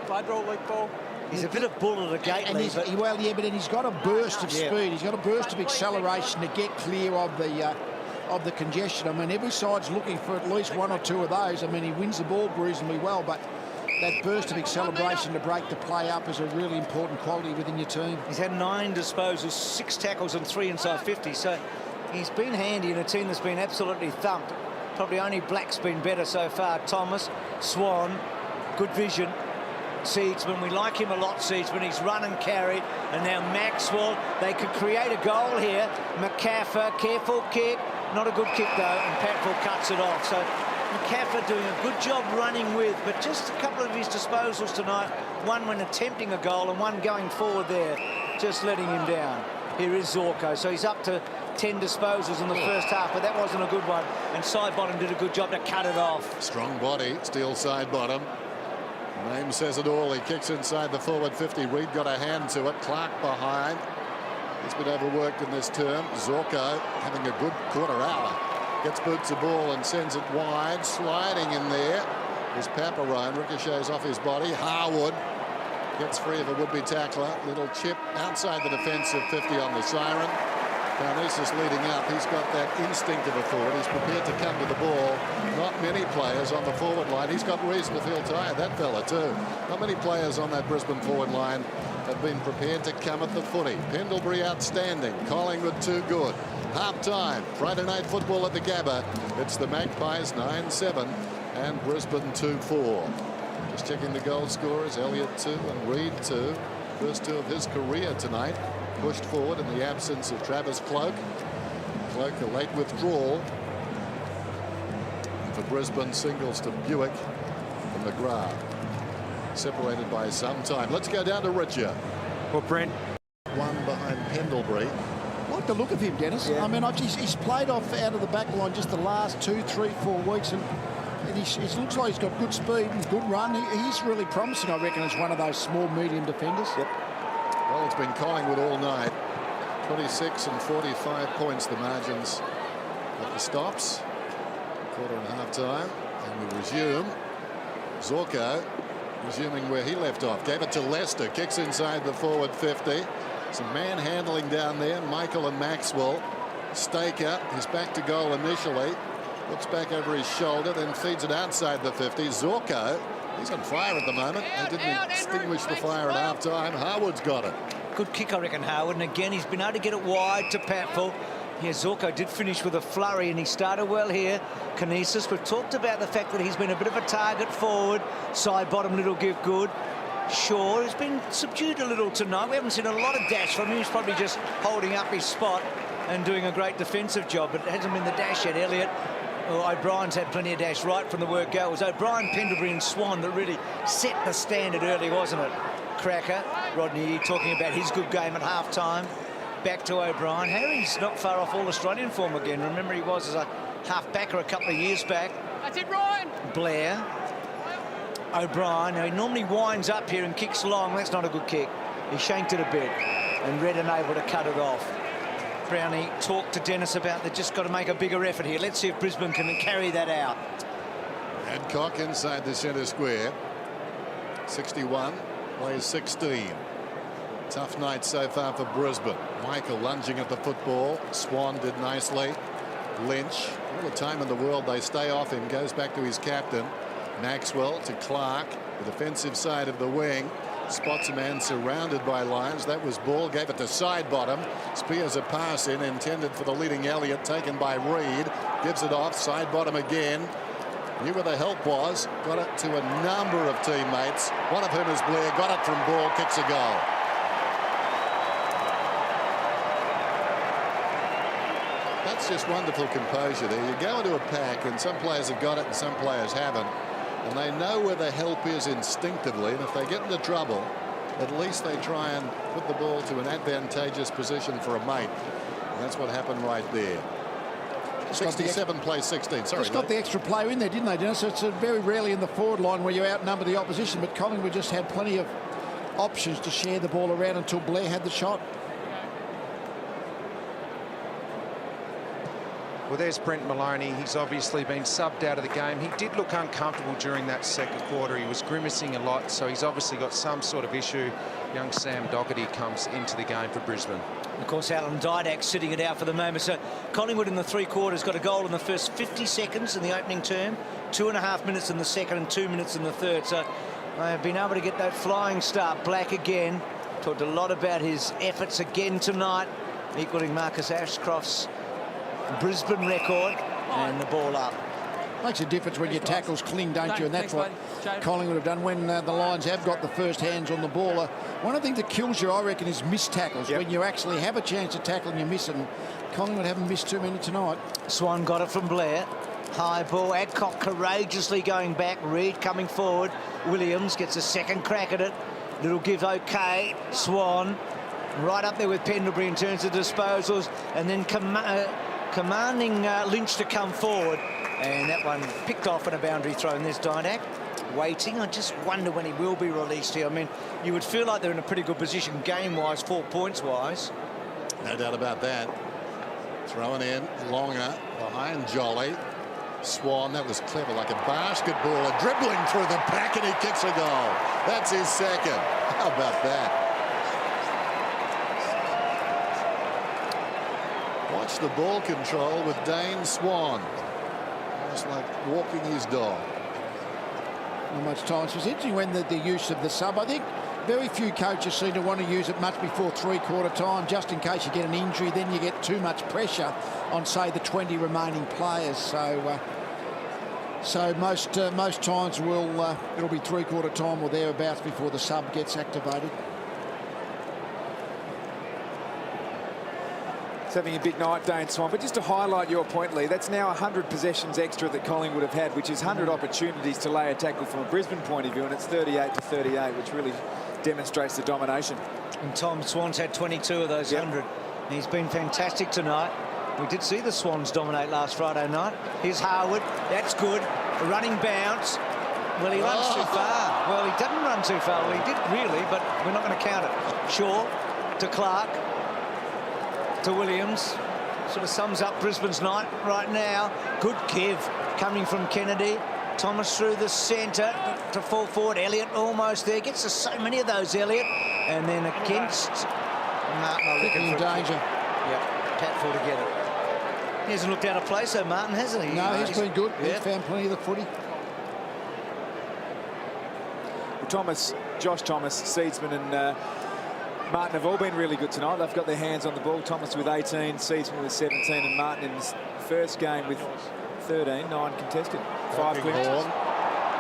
Slide roll, like ball. He's a bit of bull at a gate, and well, yeah, but then he's got a burst of speed. He's got a burst of acceleration to get clear of the congestion. I mean, every side's looking for at least one or two of those. I mean, he wins the ball reasonably well, but that burst of acceleration to break the play up is a really important quality within your team. He's had 9 disposals, 6 tackles and 3 inside 50, so he's been handy in a team that's been absolutely thumped. Probably only Black's been better so far. Thomas, Swan, good vision. Seedsman, we like him a lot, Seedsman. He's run and carried, and now Maxwell. They could create a goal here. McCaffer, careful kick. Not a good kick, though, and Patford cuts it off. So McCaffer doing a good job running with, but just a couple of his disposals tonight. One when attempting a goal and one going forward there, just letting him down. Here is Zorko, so he's up to 10 disposals in the first half, but that wasn't a good one. And Sidebottom did a good job to cut it off. Strong body, steel Sidebottom. Name says it all. He kicks inside the forward 50. Reid got a hand to it. Clark behind. He's been overworked in this term. Zorko having a good quarter hour. Gets boots the ball and sends it wide. Sliding in there is Paparone. Ricochets off his body. Harwood gets free of a would-be tackler. Little chip outside the defensive 50 on the siren. Carnesis leading up. He's got that instinct of a forward. He's prepared to come to the ball. Not many players on the forward line. He's got reason to feel tired, that fella too. Not many players on that Brisbane forward line have been prepared to come at the footy. Pendlebury outstanding. Collingwood too good. Half-time. Friday night football at the Gabba. It's the Magpies 9-7 and Brisbane 2-4. Just checking the goal scorers. Elliott 2 and Reid 2. First 2 of his career tonight. Pushed forward in the absence of Travis Cloak. Cloak a late withdrawal. And for Brisbane, singles to Buick and McGrath. Separated by some time. Let's go down to Richard. Well, Brent. One behind Pendlebury. I like the look of him, Dennis. Yeah. I mean, he's played off out of the back line just the last 2, 3, 4 weeks, and he looks like he's got good speed and good run. He's really promising, I reckon, as one of those small, medium defenders. Yep. Well, it's been Collingwood all night. 26 and 45 points, the margins at the stops. Quarter and half time. And we resume. Zorko resuming where he left off. Gave it to Lester. Kicks inside the forward 50. Some manhandling down there. Michael and Maxwell. Staker is back to goal initially. Looks back over his shoulder, then feeds it outside the 50. Zorko, he's on fire at the moment. They didn't extinguish the fire at half-time. Harwood's got it. Good kick, I reckon, Harwood. And again, he's been able to get it wide to Patful. Yeah, Zorko did finish with a flurry, and he started well here. Kinesis, we've talked about the fact that he's been a bit of a target forward. Sidebottom, little give good. Shaw has been subdued a little tonight. We haven't seen a lot of dash from him. He's probably just holding up his spot and doing a great defensive job, but it hasn't been the dash yet. Elliott. Well, O'Brien's had plenty of dash right from the word go. It was O'Brien, Pendlebury and Swan that really set the standard early, wasn't it? Cracker, Rodney talking about his good game at half-time. Back to O'Brien. Harry's not far off All-Australian form again. Remember, he was as a half-backer a couple of years back. That's it, Ryan. Blair. O'Brien. Now, he normally winds up here and kicks long. That's not a good kick. He shanked it a bit. And Redden able to cut it off. Brownie talked to Dennis about they've just got to make a bigger effort here. Let's see if Brisbane can carry that out. Adcock inside the centre square. 61, plays 16. Tough night so far for Brisbane. Michael lunging at the football. Swan did nicely. Lynch, all the time in the world they stay off him. Goes back to his captain. Maxwell to Clark, the defensive side of the wing. Spots a man surrounded by Lions. That was ball. Gave it to Sidebottom. Spears a pass in intended for the leading Elliott. Taken by Reid. Gives it off. Sidebottom again. Knew where the help was. Got it to a number of teammates. One of whom is Blair. Got it from ball. Kicks a goal. That's just wonderful composure there. You go into a pack and some players have got it and some players haven't. And they know where the help is instinctively, and if they get into trouble, at least they try and put the ball to an advantageous position for a mate. And that's what happened right there. 67 plays 16. Sorry, Just got the extra player in there, didn't they, Dennis? It's very rarely in the forward line where you outnumber the opposition, but Collingwood just had plenty of options to share the ball around until Blair had the shot. Well, there's Brent Maloney. He's obviously been subbed out of the game. He did look uncomfortable during that second quarter. He was grimacing a lot, so he's obviously got some sort of issue. Young Sam Doherty comes into the game for Brisbane. Of course, Alan Didak sitting it out for the moment. So Collingwood in the 3 quarters got a goal in the first 50 seconds in the opening term, 2.5 minutes in the second and 2 minutes in the third. So they've been able to get that flying start. Black again talked a lot about his efforts again tonight, equaling Marcus Ashcroft's Brisbane record, and the ball up. Makes a difference when your tackles cling, don't you? And that's what Collingwood have done when the Lions have got the first hands on the ball. One of the things that kills you, I reckon, is missed tackles. When you actually have a chance to tackle and you miss it. And Collingwood haven't missed too many tonight. Swan got it from Blair. High ball. Adcock courageously going back. Reid coming forward. Williams gets a second crack at it. Little give okay. Swan right up there with Pendlebury in terms of disposals. And then commanding Lynch to come forward. And that one picked off at a boundary throw. And there's Didak waiting. I just wonder when he will be released here. I mean, you would feel like they're in a pretty good position game-wise, 4 points-wise. No doubt about that. Throwing in Longer behind Jolly. Swan, that was clever, like a basketballer, dribbling through the pack, and he kicks a goal. That's his second. How about that? Watch the ball control with Dane Swan. Just like walking his dog. Not much time. So it's interesting when the use of the sub. I think very few coaches seem to want to use it much before 3/4 time, just in case you get an injury. Then you get too much pressure on, say, the 20 remaining players. So most times it'll be 3/4 time or thereabouts before the sub gets activated. He's having a big night, Dane Swan. But just to highlight your point, Lee, that's now 100 possessions extra that Collingwood have had, which is 100 opportunities to lay a tackle from a Brisbane point of view, and it's 38-38, which really demonstrates the domination. And Tom Swan's had 22 of those 100. He's been fantastic tonight. We did see the Swans dominate last Friday night. Here's Harwood. That's good. A running bounce. Well, he runs too far. Well, he didn't run too far. Well, he did really, but we're not going to count it. Shaw to Clark to Williams. Sort of sums up Brisbane's night right now. Good give coming from Kennedy. Thomas through the centre to fall forward. Elliott almost there. Gets to so many of those, Elliott. And then against Martin. Looking in danger. Yep, Patford to get it. He hasn't looked out of place, though, Martin, hasn't he? No, he's been good. He's found plenty of the footy. Well, Josh Thomas, Seedsman and Martin have all been really good tonight. They've got their hands on the ball. Thomas with 18, Seedsman with 17, and Martin in his first game with 13, 9 contested. 5 clearances.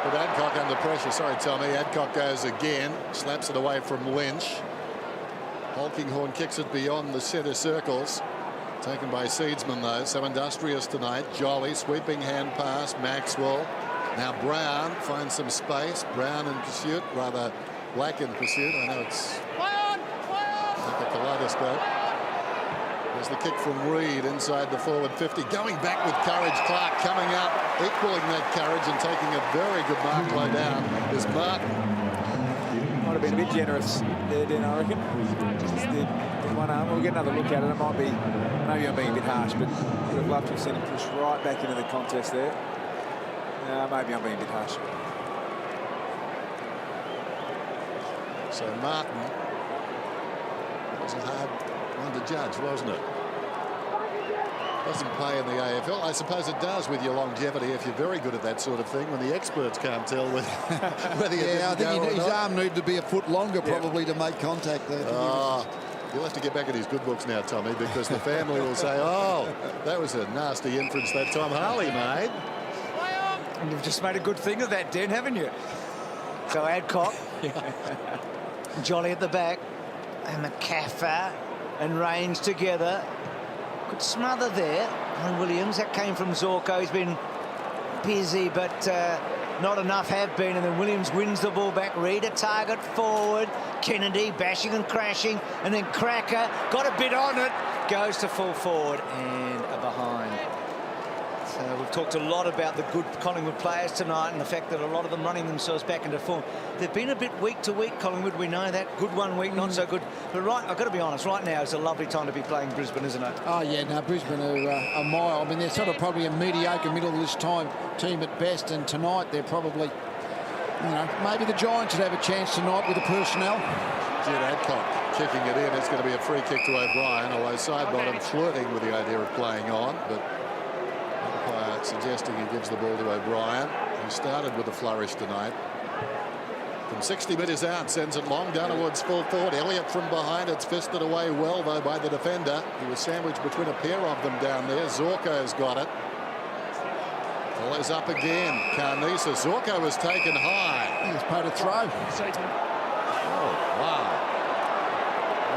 But Adcock under pressure. Sorry, Tommy. Adcock goes again. Slaps it away from Lynch. Holkinghorn kicks it beyond the centre circles. Taken by Seedsman, though. So industrious tonight. Jolly, sweeping hand pass. Maxwell. Now Brown finds some space. Brown in pursuit. Rather, Black in pursuit. I know it's like a kaleidoscope. There's the kick from Reid inside the forward 50. Going back with courage. Clark coming out, equaling that courage and taking a very good mark low down is Martin. Might have been a bit generous there, Dan, I reckon. Just the one arm. We'll get another look at it. It might be, maybe I'm being a bit harsh, but would have loved to have seen him push right back into the contest there. Maybe I'm being a bit harsh. So Martin was a hard one to judge, wasn't it? Doesn't play in the AFL. I suppose it does with your longevity if you're very good at that sort of thing, when the experts can't tell whether you I think go or his not. arm needed to be a foot longer probably to make contact there. You'll have to get back at his good books now, Tommy, because the family will say, oh, that was a nasty inference that Tom Harley made. And you've just made a good thing of that, Dan, haven't you? So Adcock. Jolly at the back. And McCaffer and Rains together. Good smother there. And Williams, that came from Zorko. He's been busy, but not enough have been. And then Williams wins the ball back. Reid a target forward. Kennedy bashing and crashing. And then Cracker got a bit on it. Goes to full forward and a behind. We've talked a lot about the good Collingwood players tonight and the fact that a lot of them running themselves back into form. They've been a bit week to week, Collingwood, we know that. Good one week, not so good. But I've got to be honest, right now is a lovely time to be playing Brisbane, isn't it? Oh, yeah, no, Brisbane are mile. I mean, they're sort of probably a mediocre middle of this time team at best, and tonight they're probably, maybe the Giants would have a chance tonight with the personnel. Jed Adcock kicking it in. It's going to be a free kick to O'Brien, although Sidebottom flirting with the idea of playing on, but umpire suggesting he gives the ball to O'Brien, who started with a flourish tonight. From 60 metres out, sends it long down towards full forward. Elliott from behind. It's fisted away well, though, by the defender. He was sandwiched between a pair of them down there. Zorko's got it. Follows up again. Carnisa. Zorko was taken high. He's paid a throw. Oh, wow.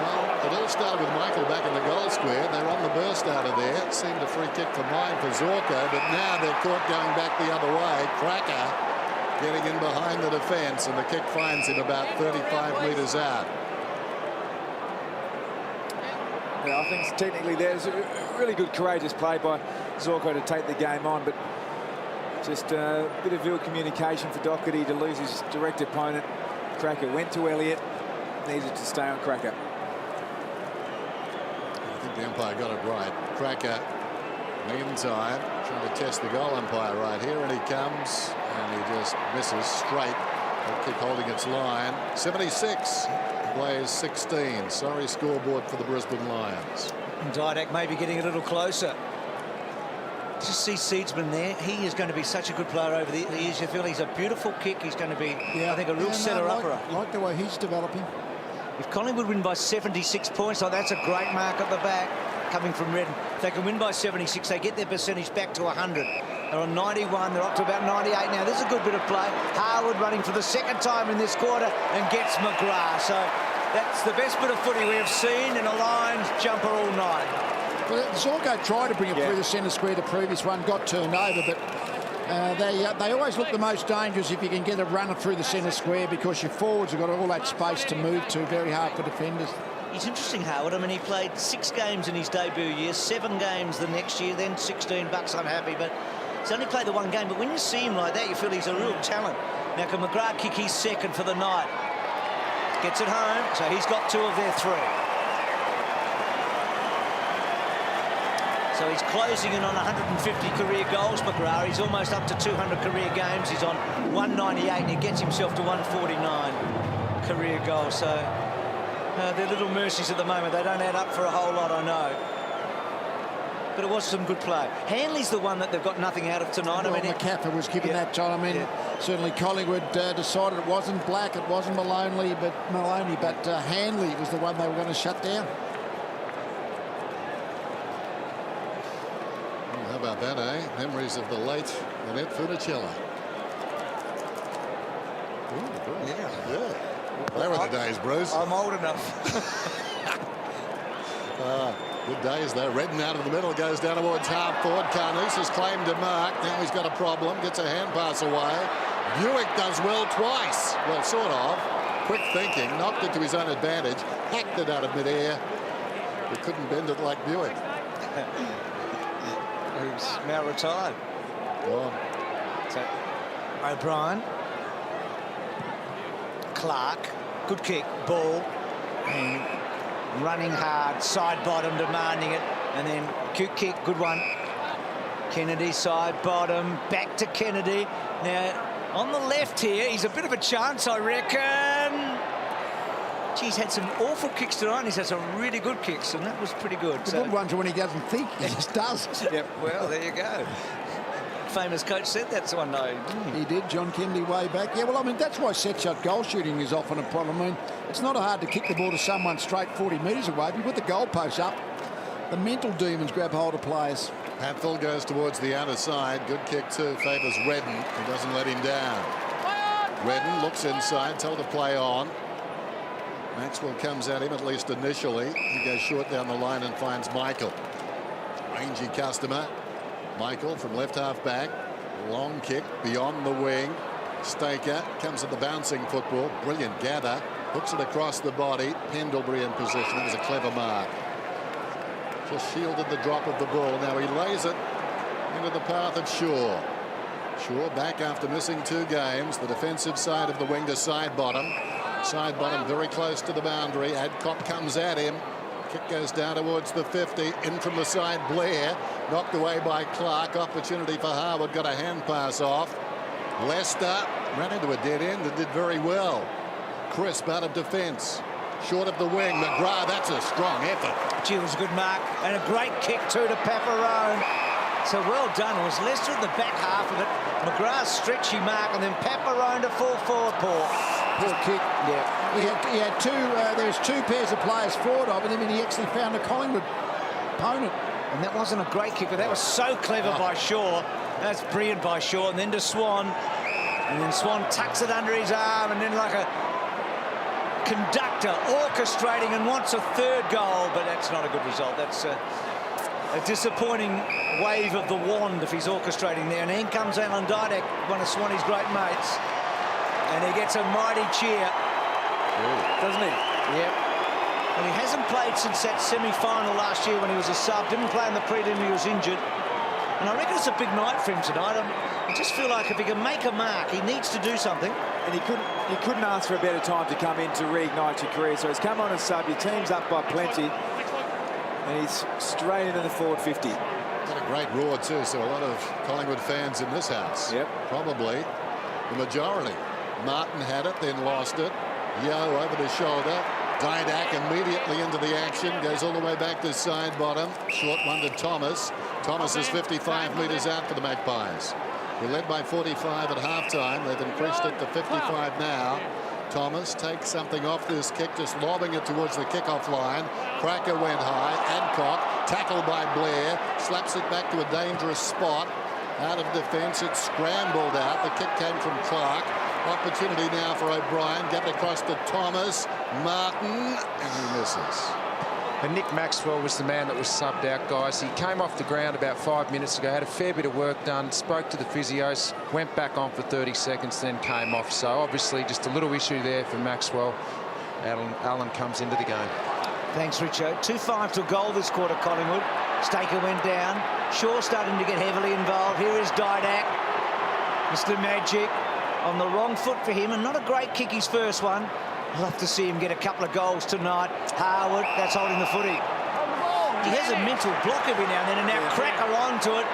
Well, it all started with Michael back in the goal square. They're on the burst out of there. It seemed a free kick for mine for Zorko, but now they're caught going back the other way. Cracker getting in behind the defence, and the kick finds him about 35 metres out. Yeah, I think technically there's a really good courageous play by Zorko to take the game on, but just a bit of ill communication for Doherty to lose his direct opponent. Cracker went to Elliott, needed to stay on Cracker. I think the umpire got it right. Cracker, meantime, trying to test the goal umpire right here, and he comes and he just misses straight. That kick holding its line. 76 plays 16. Sorry scoreboard for the Brisbane Lions. And Didak maybe getting a little closer. Just see Seedsman there. He is going to be such a good player over the years. You feel he's a beautiful kick. He's going to be, I think, a real setter-upper. Like the way he's developing. If Collingwood win by 76 points, that's a great mark at the back coming from Redden. If they can win by 76, they get their percentage back to 100. They're on 91. They're up to about 98 now. This is a good bit of play. Harwood running for the second time in this quarter and gets McGrath. So that's the best bit of footy we have seen in a Lions jumper all night. Well, Zorko tried to bring it through the centre square. The previous one got turned over, but they always look the most dangerous if you can get a runner through the centre square, because your forwards have got all that space to move to. Very hard for defenders. It's interesting, Howard. I mean, he played 6 games in his debut year, 7 games the next year, then 16 bucks unhappy, but he's only played the 1 game. But when you see him like that, you feel he's a real talent. Now, can McGrath kick his second for the night? Gets it home, so he's got 2 of their 3. So he's closing in on 150 career goals, McGrath. He's almost up to 200 career games. He's on 198, and he gets himself to 149 career goals. So they're little mercies at the moment. They don't add up for a whole lot, I know. But it was some good play. Hanley's the one that they've got nothing out of tonight. Well, I mean, McCaffrey was given that time. I mean, certainly Collingwood decided it wasn't Black, it wasn't Maloney, but Hanley was the one they were going to shut down. How about that, eh? Memories of the late Annette Funicello. Yeah. They were the days, Bruce. I'm old enough. Good days, though. Redden out of the middle, goes down towards half forward. Carnusa's claimed to mark. Now he's got a problem. Gets a hand pass away. Buick does well twice. Well, sort of. Quick thinking. Knocked it to his own advantage. Hacked it out of midair. He couldn't bend it like Buick. Who's now retired. Oh. So O'Brien, Clark, good kick, ball, and running hard, side bottom, demanding it, and then cute kick, good one. Kennedy side bottom, back to Kennedy. Now on the left here, he's a bit of a chance, I reckon. He's had some awful kicks tonight, and he's had some really good kicks, and that was pretty good. The good ones are when he doesn't think, he just does. Yep, well, there you go. Famous coach said that one night, didn't he? He did, John Kennedy, way back. Yeah, well, I mean, that's why set-shot goal shooting is often a problem. I mean, it's not hard to kick the ball to someone straight 40 metres away. If you put the goalpost up, the mental demons grab hold of players. Hatfield goes towards the outer side. Good kick too. Favours Redden. He doesn't let him down. Redden looks inside, told to play on. Maxwell comes at him, at least initially. He goes short down the line and finds Michael. Rangy customer. Michael from left half back. Long kick beyond the wing. Staker comes at the bouncing football. Brilliant gather. Hooks it across the body. Pendlebury in position. That was a clever mark. Just shielded the drop of the ball. Now he lays it into the path of Shaw. Shaw back after missing 2 games. The defensive side of the wing to side bottom. Side bottom very close to the boundary. Adcock comes at him. Kick goes down towards the 50. In from the side, Blair. Knocked away by Clark. Opportunity for Harwood. Got a hand pass off. Leicester ran into a dead end and did very well. Crisp out of defence. Short of the wing. McGrath, that's a strong effort. Gee, it was a good mark. And a great kick too to Paparone. So well done. It was Leicester in the back half of it. McGrath's stretchy mark, and then Paparone to full forward, Paul. Poor kick. Yeah. He had 2. There's 2 pairs of players forward of him, and he actually found a Collingwood opponent. And that wasn't a great kick, but that was so clever by Shaw. That's brilliant by Shaw. And then to Swan. And then Swan tucks it under his arm, and then like a conductor orchestrating and wants a 3rd goal, but that's not a good result. That's a disappointing wave of the wand if he's orchestrating there. And in comes Alan Didak, one of Swanee's great mates, and he gets a mighty cheer, doesn't he? Yep. And he hasn't played since that semi-final last year when he was a sub. Didn't play in the prelim, he was injured. And I reckon it's a big night for him tonight. I just feel like if he can make a mark, he needs to do something. And he couldn't ask for a better time to come in to reignite your career. So he's come on as sub. Your team's up by plenty. And he's straight into the forward 50. Got a great roar too, so a lot of Collingwood fans in this house. Yep. Probably the majority. Martin had it, then lost it. Yo over the shoulder. Didak immediately into the action. Goes all the way back to side bottom. Short one to Thomas. Thomas is 55 metres out for the Magpies. He led by 45 at halftime. They've increased it to 55 now. Thomas takes something off this kick, just lobbing it towards the kickoff line. Cracker went high. Adcock tackled by Blair. Slaps it back to a dangerous spot. Out of defence, it's scrambled out. The kick came from Clark. Opportunity now for O'Brien. Get it across to Thomas. Martin, and he misses. And Nick Maxwell was the man that was subbed out, guys. He came off the ground about 5 minutes ago, had a fair bit of work done, spoke to the physios, went back on for 30 seconds, then came off. So obviously just a little issue there for Maxwell. Allen comes into the game. Thanks, Richo. 2-5 to a goal this quarter, Collingwood. Staker went down. Shaw starting to get heavily involved. Here is Didak. Mr. Magic on the wrong foot for him, and not a great kick, his first one. I'd love to see him get a couple of goals tonight. Harwood, that's holding the footy. He has a mental block every now and then, and now Cracker onto it.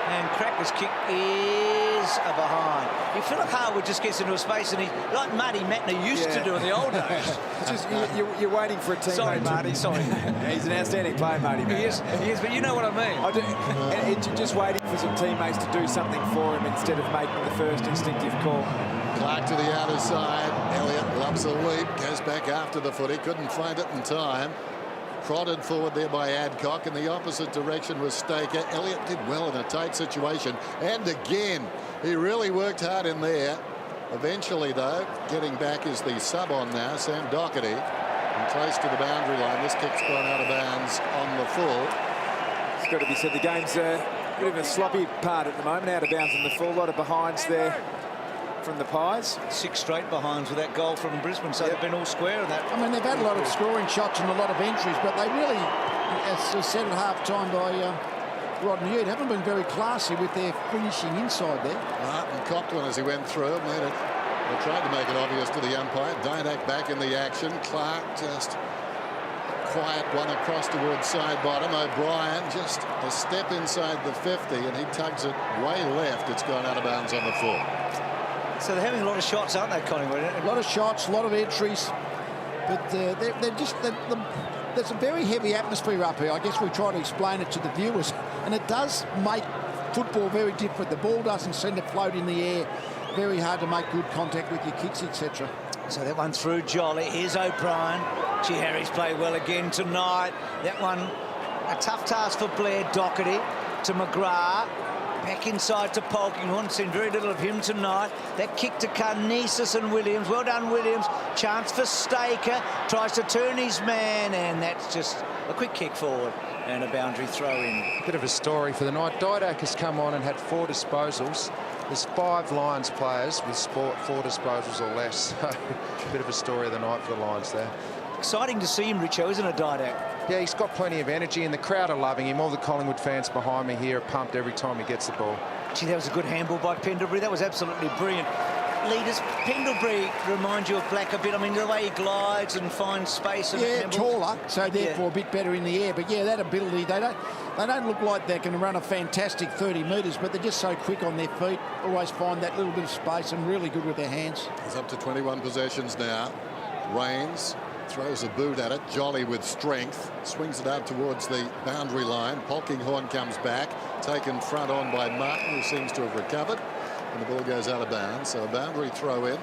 And Cracker's kick is a behind. You feel like Harwood just gets into a space, and he's like Marty Matner used to do in the old days. Just, you're waiting for a teammate. Sorry, Marty, sorry. He's an outstanding player, Marty. He is, but you know what I mean. And just waiting for some teammates to do something for him instead of making the first instinctive call. Clark to the outer side. Elliott loves a leap. Goes back after the footy. Couldn't find it in time. Prodded forward there by Adcock. In the opposite direction was Staker. Elliott did well in a tight situation. And again, he really worked hard in there. Eventually, though, getting back is the sub on now, Sam Doherty. And close to the boundary line. This kick's gone out of bounds on the full. It's got to be said, the game's a bit of a sloppy part at the moment. Out of bounds on the full. A lot of behinds there from the Pies. 6 straight behinds with that goal from Brisbane, so they've been all square in that. I mean, they've had a lot of scoring shots and a lot of entries, but they really, as said at half-time by Rodney Eade, haven't been very classy with their finishing inside there. Martin copped one as he went through. Made it. They tried to make it obvious to the umpire. Didak back in the action. Clark just quiet one across towards side bottom. O'Brien just a step inside the 50, and he tugs it way left. It's gone out of bounds on the full. So they're having a lot of shots, aren't they, Collingwood? A lot of shots, a lot of entries, but they're just there's a very heavy atmosphere up here. I guess we try to explain it to the viewers, and it does make football very different. The ball doesn't seem to float in the air. Very hard to make good contact with your kicks, etc. So that one through Jolly. Here's O'Brien. Gee, Harry's played well again tonight. That one, a tough task for Blair. Doherty to McGrath. Back inside to Polkinghorn. Seen very little of him tonight. That kick to Karnesis and Williams. Well done, Williams. Chance for Staker. Tries to turn his man, and that's just a quick kick forward and a boundary throw in. Bit of a story for the night. Didak has come on and had 4 disposals. There's 5 Lions players with 4 disposals or less. So, a bit of a story of the night for the Lions there. Exciting to see him, Richo, isn't it, Didak? Yeah, he's got plenty of energy, and the crowd are loving him. All the Collingwood fans behind me here are pumped every time he gets the ball. Gee, that was a good handball by Pendlebury. That was absolutely brilliant. Leaders, Pendlebury reminds you of Black a bit. I mean, the way he glides and finds space. And yeah, taller, so therefore a bit better in the air. But yeah, that ability, they don't look like they can run a fantastic 30 metres, but they're just so quick on their feet. Always find that little bit of space and really good with their hands. He's up to 21 possessions now. Rains throws a boot at it. Jolly with strength swings it out towards the boundary line. Polkinghorn comes back, taken front on by Martin, who seems to have recovered, and the ball goes out of bounds. So a boundary throw in.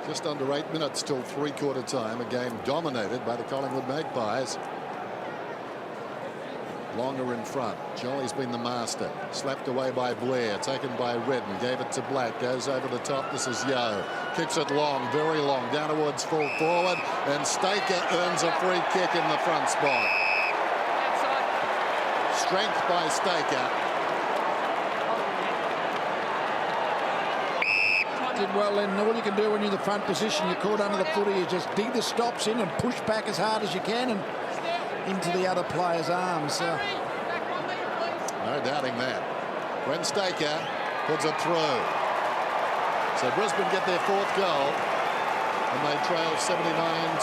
Just under 8 minutes till three-quarter time. A game dominated by the Collingwood Magpies. Longer in front. Jolly's been the master. Slapped away by Blair. Taken by Redden. Gave it to Black. Goes over the top. This is Yeo. Kicks it long, very long. Down towards full forward. And Staker earns a free kick in the front spot. Strength by Staker. Did well, and all you can do when you're in the front position, you're caught under the footy, you just dig the stops in and push back as hard as you can and into the other player's arms. No doubting that. When Staker puts it through. So Brisbane get their fourth goal and they trail 79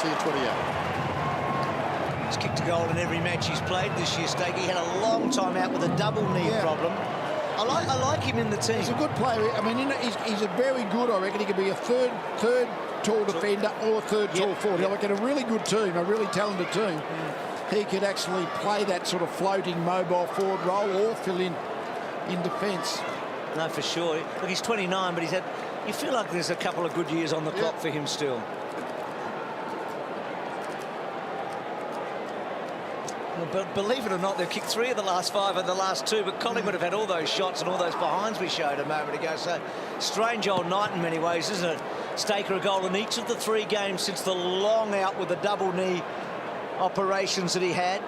to 28. He's kicked a goal in every match he's played this year, Staker. He had a long time out with a double knee problem. I like him in the team. He's a good player. I mean, he's a very good, I reckon. He could be a third tall defender or a third tall forward. Like in a really good team, a really talented team, he could actually play that sort of floating mobile forward role or fill in defence. No, for sure. Look, he's 29, but you feel like there's a couple of good years on the clock for him still. But believe it or not, they've kicked 3 of the last 5 and the last 2, but Collingwood have had all those shots and all those behinds we showed a moment ago. So strange old night in many ways, isn't it? Staker a goal in each of the 3 games since the long out with the double knee operations that he had.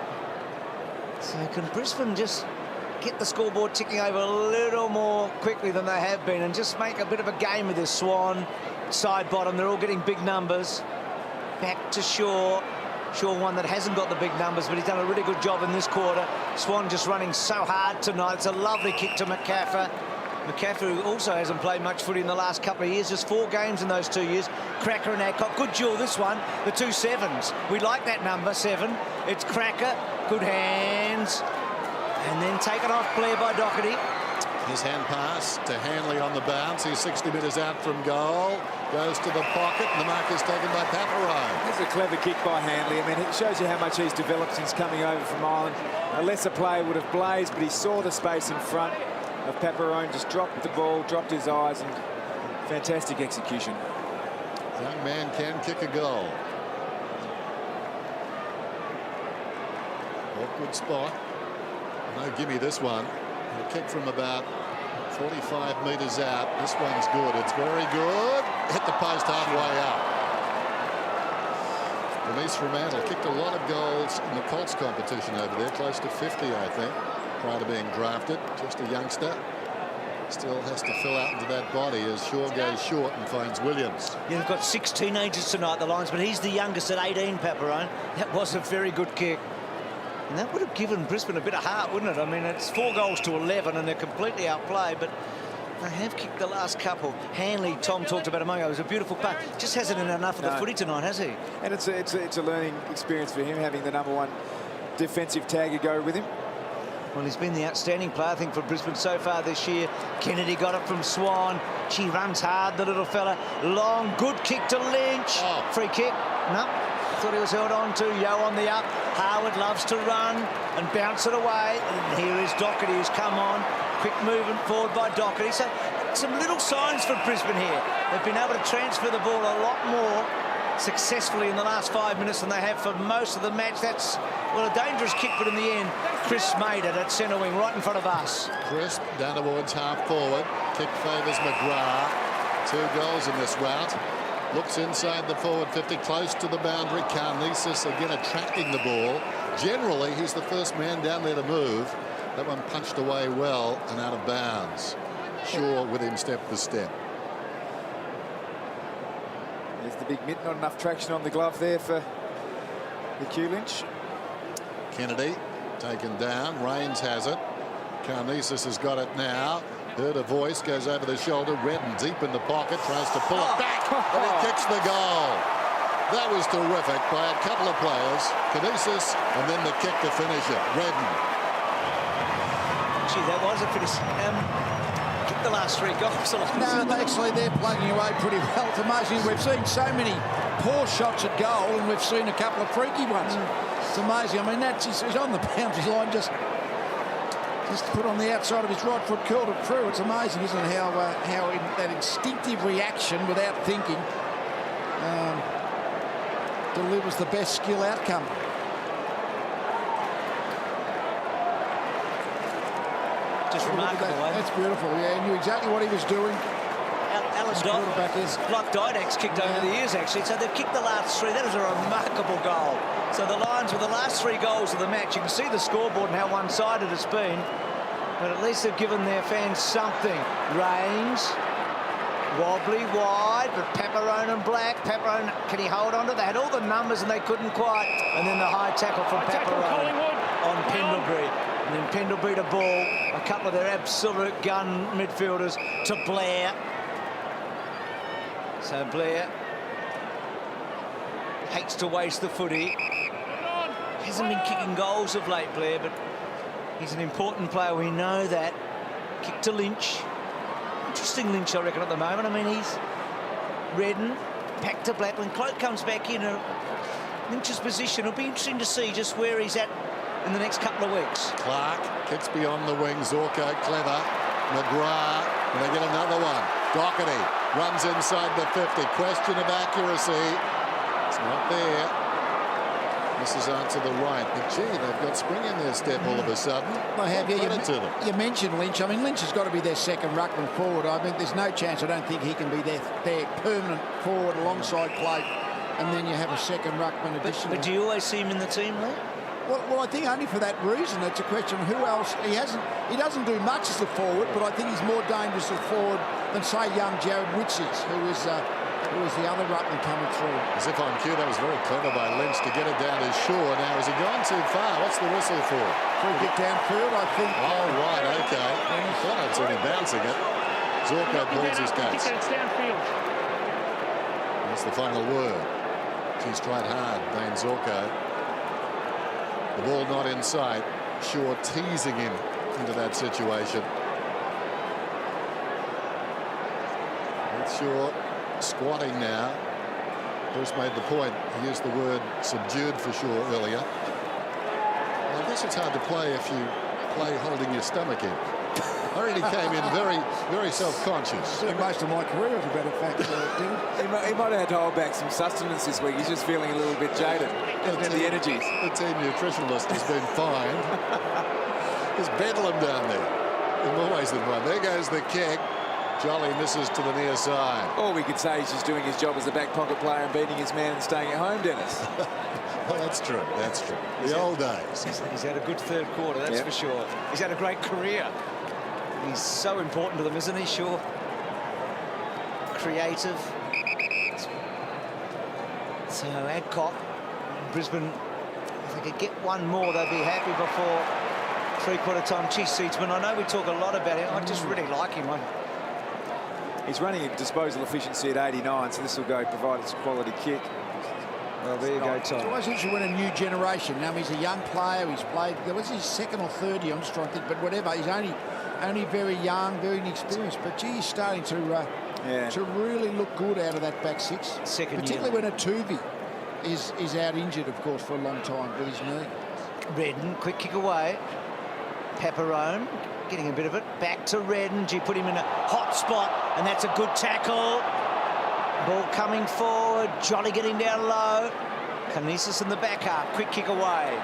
So can Brisbane just get the scoreboard ticking over a little more quickly than they have been and just make a bit of a game of this? Swan, side bottom, they're all getting big numbers. Back to Shaw. Shaw, one that hasn't got the big numbers, but he's done a really good job in this quarter. Swan just running so hard tonight. It's a lovely kick to McCaffrey. McCaffrey, who also hasn't played much footy in the last couple of years, just 4 games in those 2 years. Cracker and Adcock, good duel this one, the 2 sevens. We like that number, 7. It's Cracker, good hands, and then taken off Blair by Doherty. His hand pass to Hanley on the bounce. He's 60 metres out from goal. Goes to the pocket, and the mark is taken by Paparone. That's a clever kick by Hanley. I mean, it shows you how much he's developed since coming over from Ireland. A lesser player would have blazed, but he saw the space in front of Paparone, just dropped the ball, dropped his eyes, and fantastic execution. Young man can kick a goal. Awkward spot. No gimme this one. A kick from about 45 metres out. This one's good. It's very good. Hit the post halfway up. Denise Fremantle kicked a lot of goals in the Colts competition over there. Close to 50, I think, prior to being drafted. Just a youngster. Still has to fill out into that body as Shaw goes short and finds Williams. Yeah, they've got 6 teenagers tonight, the Lions, but he's the youngest at 18, Paparone. That was a very good kick. And that would have given Brisbane a bit of heart, wouldn't it? I mean, it's 4 goals to 11 and they're completely outplayed, but they have kicked the last couple. Hanley, Tom talked about a moment ago, it was a beautiful pass. Just hasn't had enough of the footy tonight, has he? And it's a learning experience for him, having the #1 defensive tagger go with him. Well, he's been the outstanding player, I think, for Brisbane so far this year. Kennedy got it from Swan. She runs hard, the little fella. Long, good kick to Lynch. Oh. Free kick. No. Thought he was held on to. Yeo on the up. Howard loves to run and bounce it away. And here is Doherty, who's come on. Quick movement forward by Doherty. So some little signs for Brisbane here. They've been able to transfer the ball a lot more successfully in the last 5 minutes than they have for most of the match. That's, well, a dangerous kick, but in the end, Chris made it at centre wing, right in front of us. Crisp down towards half forward. Kick favours McGrath. 2 goals in this rout. Looks inside the forward 50, close to the boundary. Karnisis again attracting the ball. Generally, he's the first man down there to move. That one punched away well and out of bounds. Shaw with him step for step. There's the big mitt, not enough traction on the glove there for the Q Lynch. Kennedy taken down. Rains has it. Carnesis has got it now. Heard a voice, goes over the shoulder. Redden deep in the pocket, tries to pull it back, and he kicks the goal. That was terrific by a couple of players. Carnesis, and then the kick to finish it. Redden. Gee, that was a finish. Kicked the last 3 goals. No, actually, they're plugging away pretty well. It's amazing. We've seen so many poor shots at goal, and we've seen a couple of freaky ones. It's amazing. I mean, that's he's on the boundary line, just put on the outside of his right foot, curled it through. It's amazing, isn't it, how in that instinctive reaction without thinking delivers the best skill outcome. Just remarkable. That's beautiful. Yeah, he knew exactly what he was doing. Like Didak's kicked over the years, actually. So they've kicked the last 3. That is a remarkable goal. So the Lions, with the last 3 goals of the match, you can see the scoreboard and how one-sided it's been. But at least they've given their fans something. Rains, wobbly wide, but Pepperone and Black. Pepperone, can he hold on to it? They had all the numbers and they couldn't quite. And then the high tackle from Pepperone on Pendlebury. And then Pendlebury to ball. A couple of their absolute gun midfielders to Blair. So Blair hates to waste the footy. Hasn't been kicking goals of late, Blair, but he's an important player. We know that. Kick to Lynch. Interesting Lynch, I reckon, at the moment. I mean, he's Redden, back to Black. When Cloak comes back in Lynch's position, it'll be interesting to see just where he's at in the next couple of weeks. Clark kicks beyond the wing. Zorko, clever. McGrath, and they get another one. Doherty runs inside the 50. Question of accuracy. It's not there. Misses out to the right. But gee, they've got spring in their step all of a sudden. I have, You you mentioned Lynch. I mean, Lynch has got to be their second ruckman forward. I mean, there's no chance. I don't think he can be their permanent forward alongside Cloak. And then you have a second ruckman addition. But do you always see him in the team, Lee? Well, I think only for that reason. It's a question of who else. He doesn't do much as a forward, but I think he's more dangerous as a forward than, say, young Jared Witts is, who is the other ruckman coming through. As if on cue, that was very clever by Lynch to get it down his shore. Now, has he gone too far? What's the whistle for? Free kick downfield, I think. Oh, right, OK. I thought I'd seen him bouncing it. Zorko pulls his case. It's downfield. That's the final word. He's tried hard, Dane Zorko. The ball not in sight. Shaw teasing him into that situation. With Shaw squatting now. Bruce made the point. He used the word subdued for Shaw earlier. Well, I guess it's hard to play if you play holding your stomach in. I really came in very, very self-conscious. Most of my career, as a matter of fact, He might have had to hold back some sustenance this week. He's just feeling a little bit jaded. Doesn't have the energies. The team nutritionalist has been fined. There's bedlam down there in more ways than one. There goes the kick. Jolly misses to the near side. All we could say is he's doing his job as a back pocket player and beating his man and staying at home, Dennis. Well, that's true. That's true. The old days. He's had a good third quarter, that's for sure. He's had a great career. He's so important to them, isn't he? Sure. Creative. So Adcock, Brisbane, if they could get one more, they'd be happy before three-quarter time. Gee, Seedsman, I know we talk a lot about him. I just really like him. He's running a disposal efficiency at 89, so this will go provide its quality kick. Well, there you go, Tom. It's always interesting when a new generation. Now, he's a young player. He's played. There was his second or third year. I'm just trying to think, but whatever. He's only very young, very inexperienced. But gee, he's starting to really look good out of that back six. Particularly when Atuvi is out injured, of course, for a long time with his knee. Redden, quick kick away. Pepperone getting a bit of it. Back to Redden. Gee, put him in a hot spot, and that's a good tackle. Ball coming forward. Jolly getting down low. Carnesis in the back half. Quick kick away.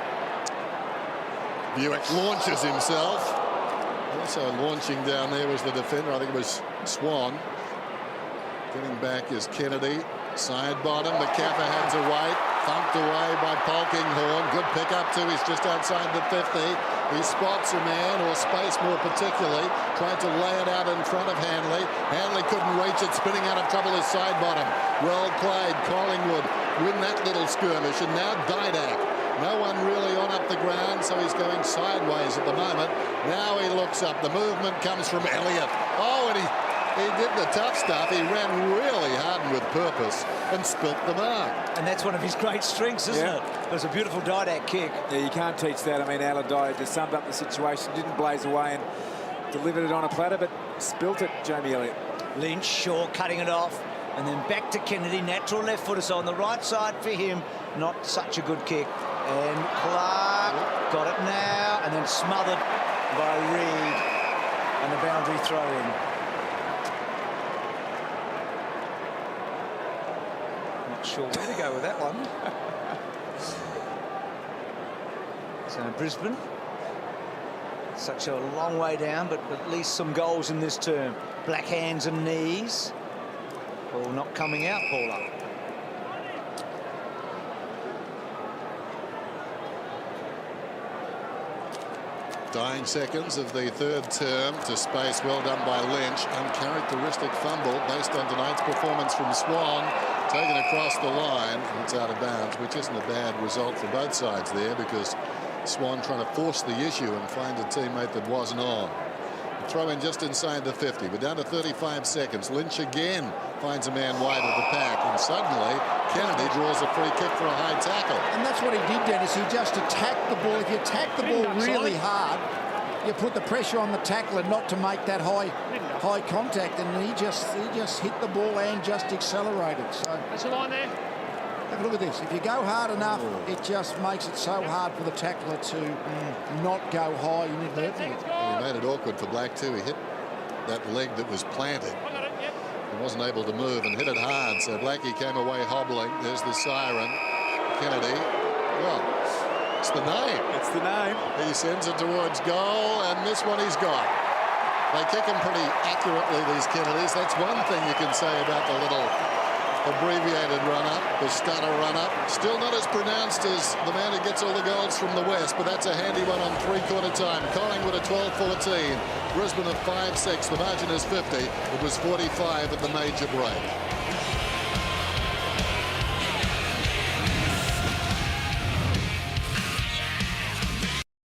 Buick launches himself. Also launching down there was the defender. I think it was Swan. Getting back is Kennedy. Side bottom. McCaffer hands away. Thumped away by Polkinghorn. Good pick up too. He's just outside the 50. He spots a man, or space more particularly. Tried to lay it out in front of Hanley. Hanley couldn't reach it. Spinning out of trouble is side bottom. Well played. Collingwood win that little skirmish. And now Didak No one really on up the ground, so he's going sideways at the moment. Now he looks up. The movement comes from Elliott. Oh, and he did the tough stuff. He ran really hard and with purpose and spilt the mark. And that's one of his great strengths, isn't it? It was a beautiful didact kick. Yeah, you can't teach that. I mean, Allardyce just summed up the situation, didn't blaze away and delivered it on a platter, but spilt it, Jamie Elliott. Lynch, Shaw cutting it off, and then back to Kennedy. Natural left footer, so on the right side for him. Not such a good kick. And Clark got it now, and then smothered by Reed. And the boundary throw in. Not sure where to go with that one. So Brisbane, such a long way down, but at least some goals in this term. Black hands and knees. Ball not coming out, Paula. Dying seconds of the third term to space. Well done by Lynch. Uncharacteristic fumble based on tonight's performance from Swan. Taken across the line. It's out of bounds, which isn't a bad result for both sides there, because Swan trying to force the issue and find a teammate that wasn't on. Throw in just inside the 50. We're down to 35 seconds. Lynch again finds a man wide of the pack, and suddenly Kennedy draws a free kick for a high tackle. And that's what he did, Dennis. He just attacked the ball. If you attack the ball really hard, you put the pressure on the tackler not to make that high contact, and he just hit the ball and just accelerated. So That's a line there. have a look at this. If you go hard enough, it just makes it so hard for the tackler to not go high inadvertently. He made it awkward for Black too. He hit that leg that was planted. He wasn't able to move and hit it hard, so Blackie came away hobbling. There's the siren. Kennedy, well, it's the name. It's the name. He sends it towards goal, and this one he's got. They kick him pretty accurately, these Kennedys. That's one thing you can say about the little abbreviated run-up, the stunner run-up. Still not as pronounced as the man who gets all the goals from the West, but that's a handy one on three-quarter time. Collingwood at 12-14. Brisbane at 5-6. The margin is 50. It was 45 at the major break.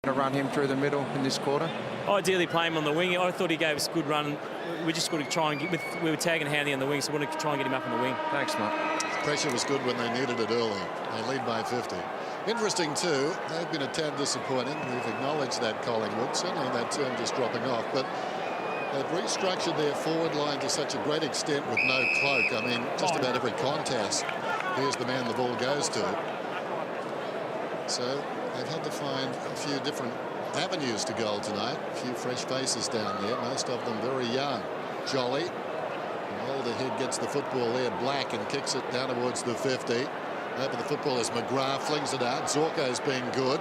To run him through the middle in this quarter. Ideally play him on the wing. I thought he gave us a good run. We just got to try and get we were tagging Handy on the wing, so we want to try and get him up on the wing. Thanks, mate. Pressure was good when they needed it early. They lead by 50. Interesting too, they've been a tad disappointing. We've acknowledged that, Collingwood. Certainly that term just dropping off, but they've restructured their forward line to such a great extent with no cloak. I mean, just about every contest, here's the man the ball goes to. So they've had to find a few different avenues to goal tonight. A few fresh faces down there, most of them very young. Jolly, an older head, gets the football there. Black, and kicks it down towards the 50. Over the football as McGrath flings it out. Zorko's been good.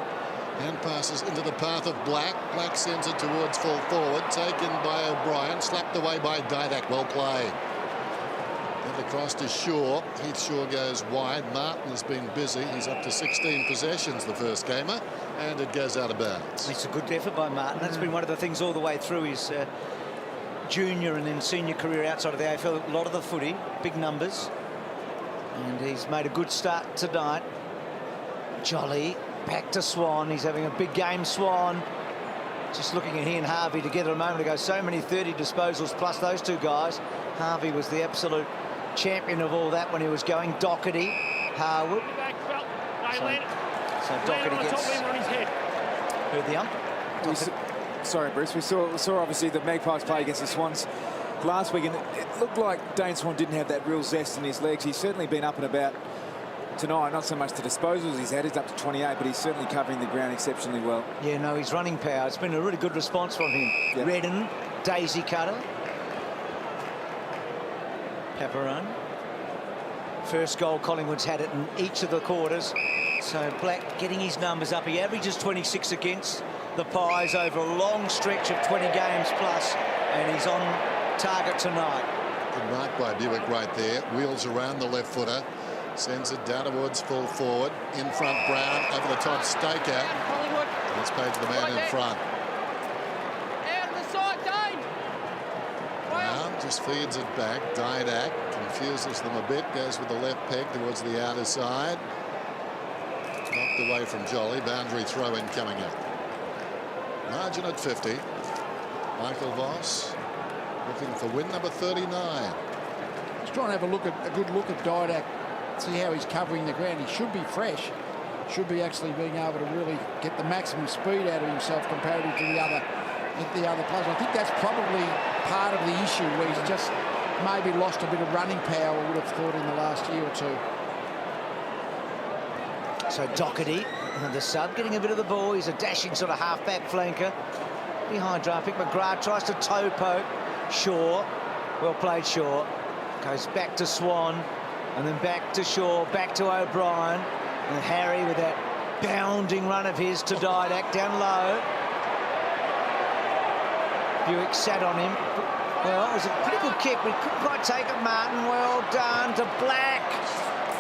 Hand passes into the path of Black. Black sends it towards full forward. Taken by O'Brien. Slapped away by Didac. Well played. And across to Shaw. Heath Shaw goes wide. Martin has been busy. He's up to 16 possessions the first gamer. And it goes out of bounds. It's a good effort by Martin. That's been one of the things all the way through his junior and then senior career outside of the AFL. A lot of the footy, big numbers. And he's made a good start tonight. Jolly back to Swan. He's having a big game, Swan. Just looking at he and Harvey together a moment ago. So many 30 disposals plus those two guys. Harvey was the absolute champion of all that when he was going. Doherty, Harwood. So Doherty gets... Heard the ump. Sorry, Bruce. We saw obviously the Magpies play against the Swans last week, and it looked like Dane Swan didn't have that real zest in his legs. He's certainly been up and about tonight. Not so much the disposals he's had. He's up to 28, but he's certainly covering the ground exceptionally well. Yeah, no, he's running power. It's been a really good response from him. Yep. Redden, daisy cutter. Paparone. First goal Collingwood's had it in each of the quarters. So Black getting his numbers up. He averages 26 against the Pies over a long stretch of 20 games plus, and he's on target tonight. Good mark by Buick right there. Wheels around the left footer. Sends it down towards full forward. In front, Brown. Over the top, Staker. And it's paid to the man in front. Out of the side, Dane. Brown just feeds it back. Didac confuses them a bit. Goes with the left peg towards the outer side. Knocked Knocked away from Jolly. Boundary throw in coming up. Margin at 50. Michael Voss looking for win number 39. He's trying to have a good look at Didak, see how he's covering the ground. He should be fresh, should be actually being able to really get the maximum speed out of himself comparative to the other players. I think that's probably part of the issue where he's just maybe lost a bit of running power, I would have thought, in the last year or two. So Doherty, the sub, getting a bit of the ball. He's a dashing sort of half-back flanker. Behind draft pick, McGrath tries to toe poke. Shaw, well played Shaw. Goes back to Swan, and then back to Shaw, back to O'Brien. And Harry with that bounding run of his to Didak down low. Buick sat on him. Well, it was a pretty good kick, but he couldn't quite take it, Martin. Well done to Black.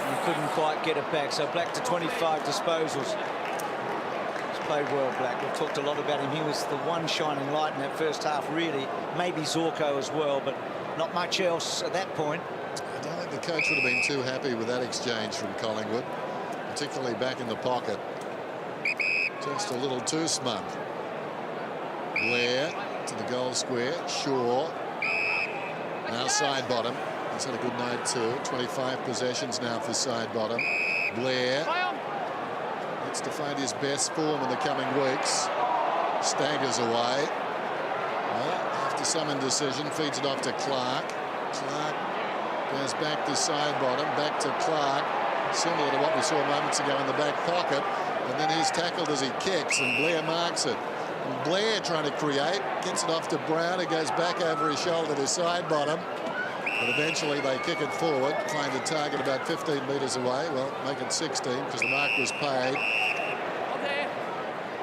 He couldn't quite get it back, so Black to 25 disposals. He's played well, Black. We've talked a lot about him. He was the one shining light in that first half, really. Maybe Zorko as well, but not much else at that point. I don't think the coach would have been too happy with that exchange from Collingwood, particularly back in the pocket. Just a little too smug. Blair to the goal square. Shaw. Now side bottom. He's had a good night too. 25 possessions now for side bottom. Blair needs to find his best form in the coming weeks. Staggers away. Well, after some indecision, feeds it off to Clark. Clark goes back to side bottom, back to Clark. Similar to what we saw moments ago in the back pocket. And then he's tackled as he kicks, and Blair marks it. And Blair trying to create, gets it off to Brown, who goes back over his shoulder to side bottom. But eventually they kick it forward, find the target about 15 metres away. Well, make it 16 because the mark was paid.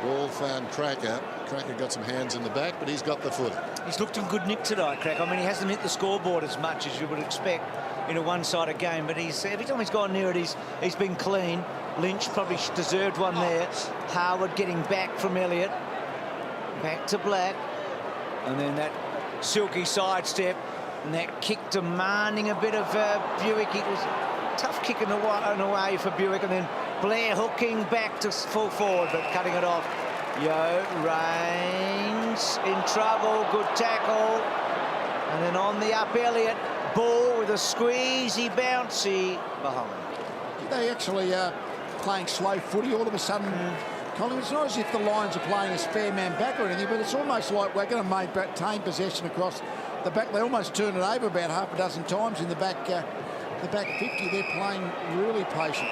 Ball found Cracker. Cracker got some hands in the back, but he's got the footy. He's looked in good nick tonight, Cracker. I mean, he hasn't hit the scoreboard as much as you would expect in a one-sided game, but every time he's gone near it, he's been clean. Lynch probably deserved one there. Howard getting back from Elliott. Back to Black. And then that silky sidestep. And that kick demanding a bit of Buick. It was a tough kick in the way for Buick. And then Blair hooking back to full forward, but cutting it off. Rains in trouble. Good tackle. And then on the up, Elliott. Ball with a squeezy, bouncy behind. They actually are playing slow footy all of a sudden. Collingwood, it's not as if the Lions are playing a spare man back or anything, but it's almost like we're going to maintain possession across the back. They almost turn it over about half a dozen times in the back 50. They're playing really patient.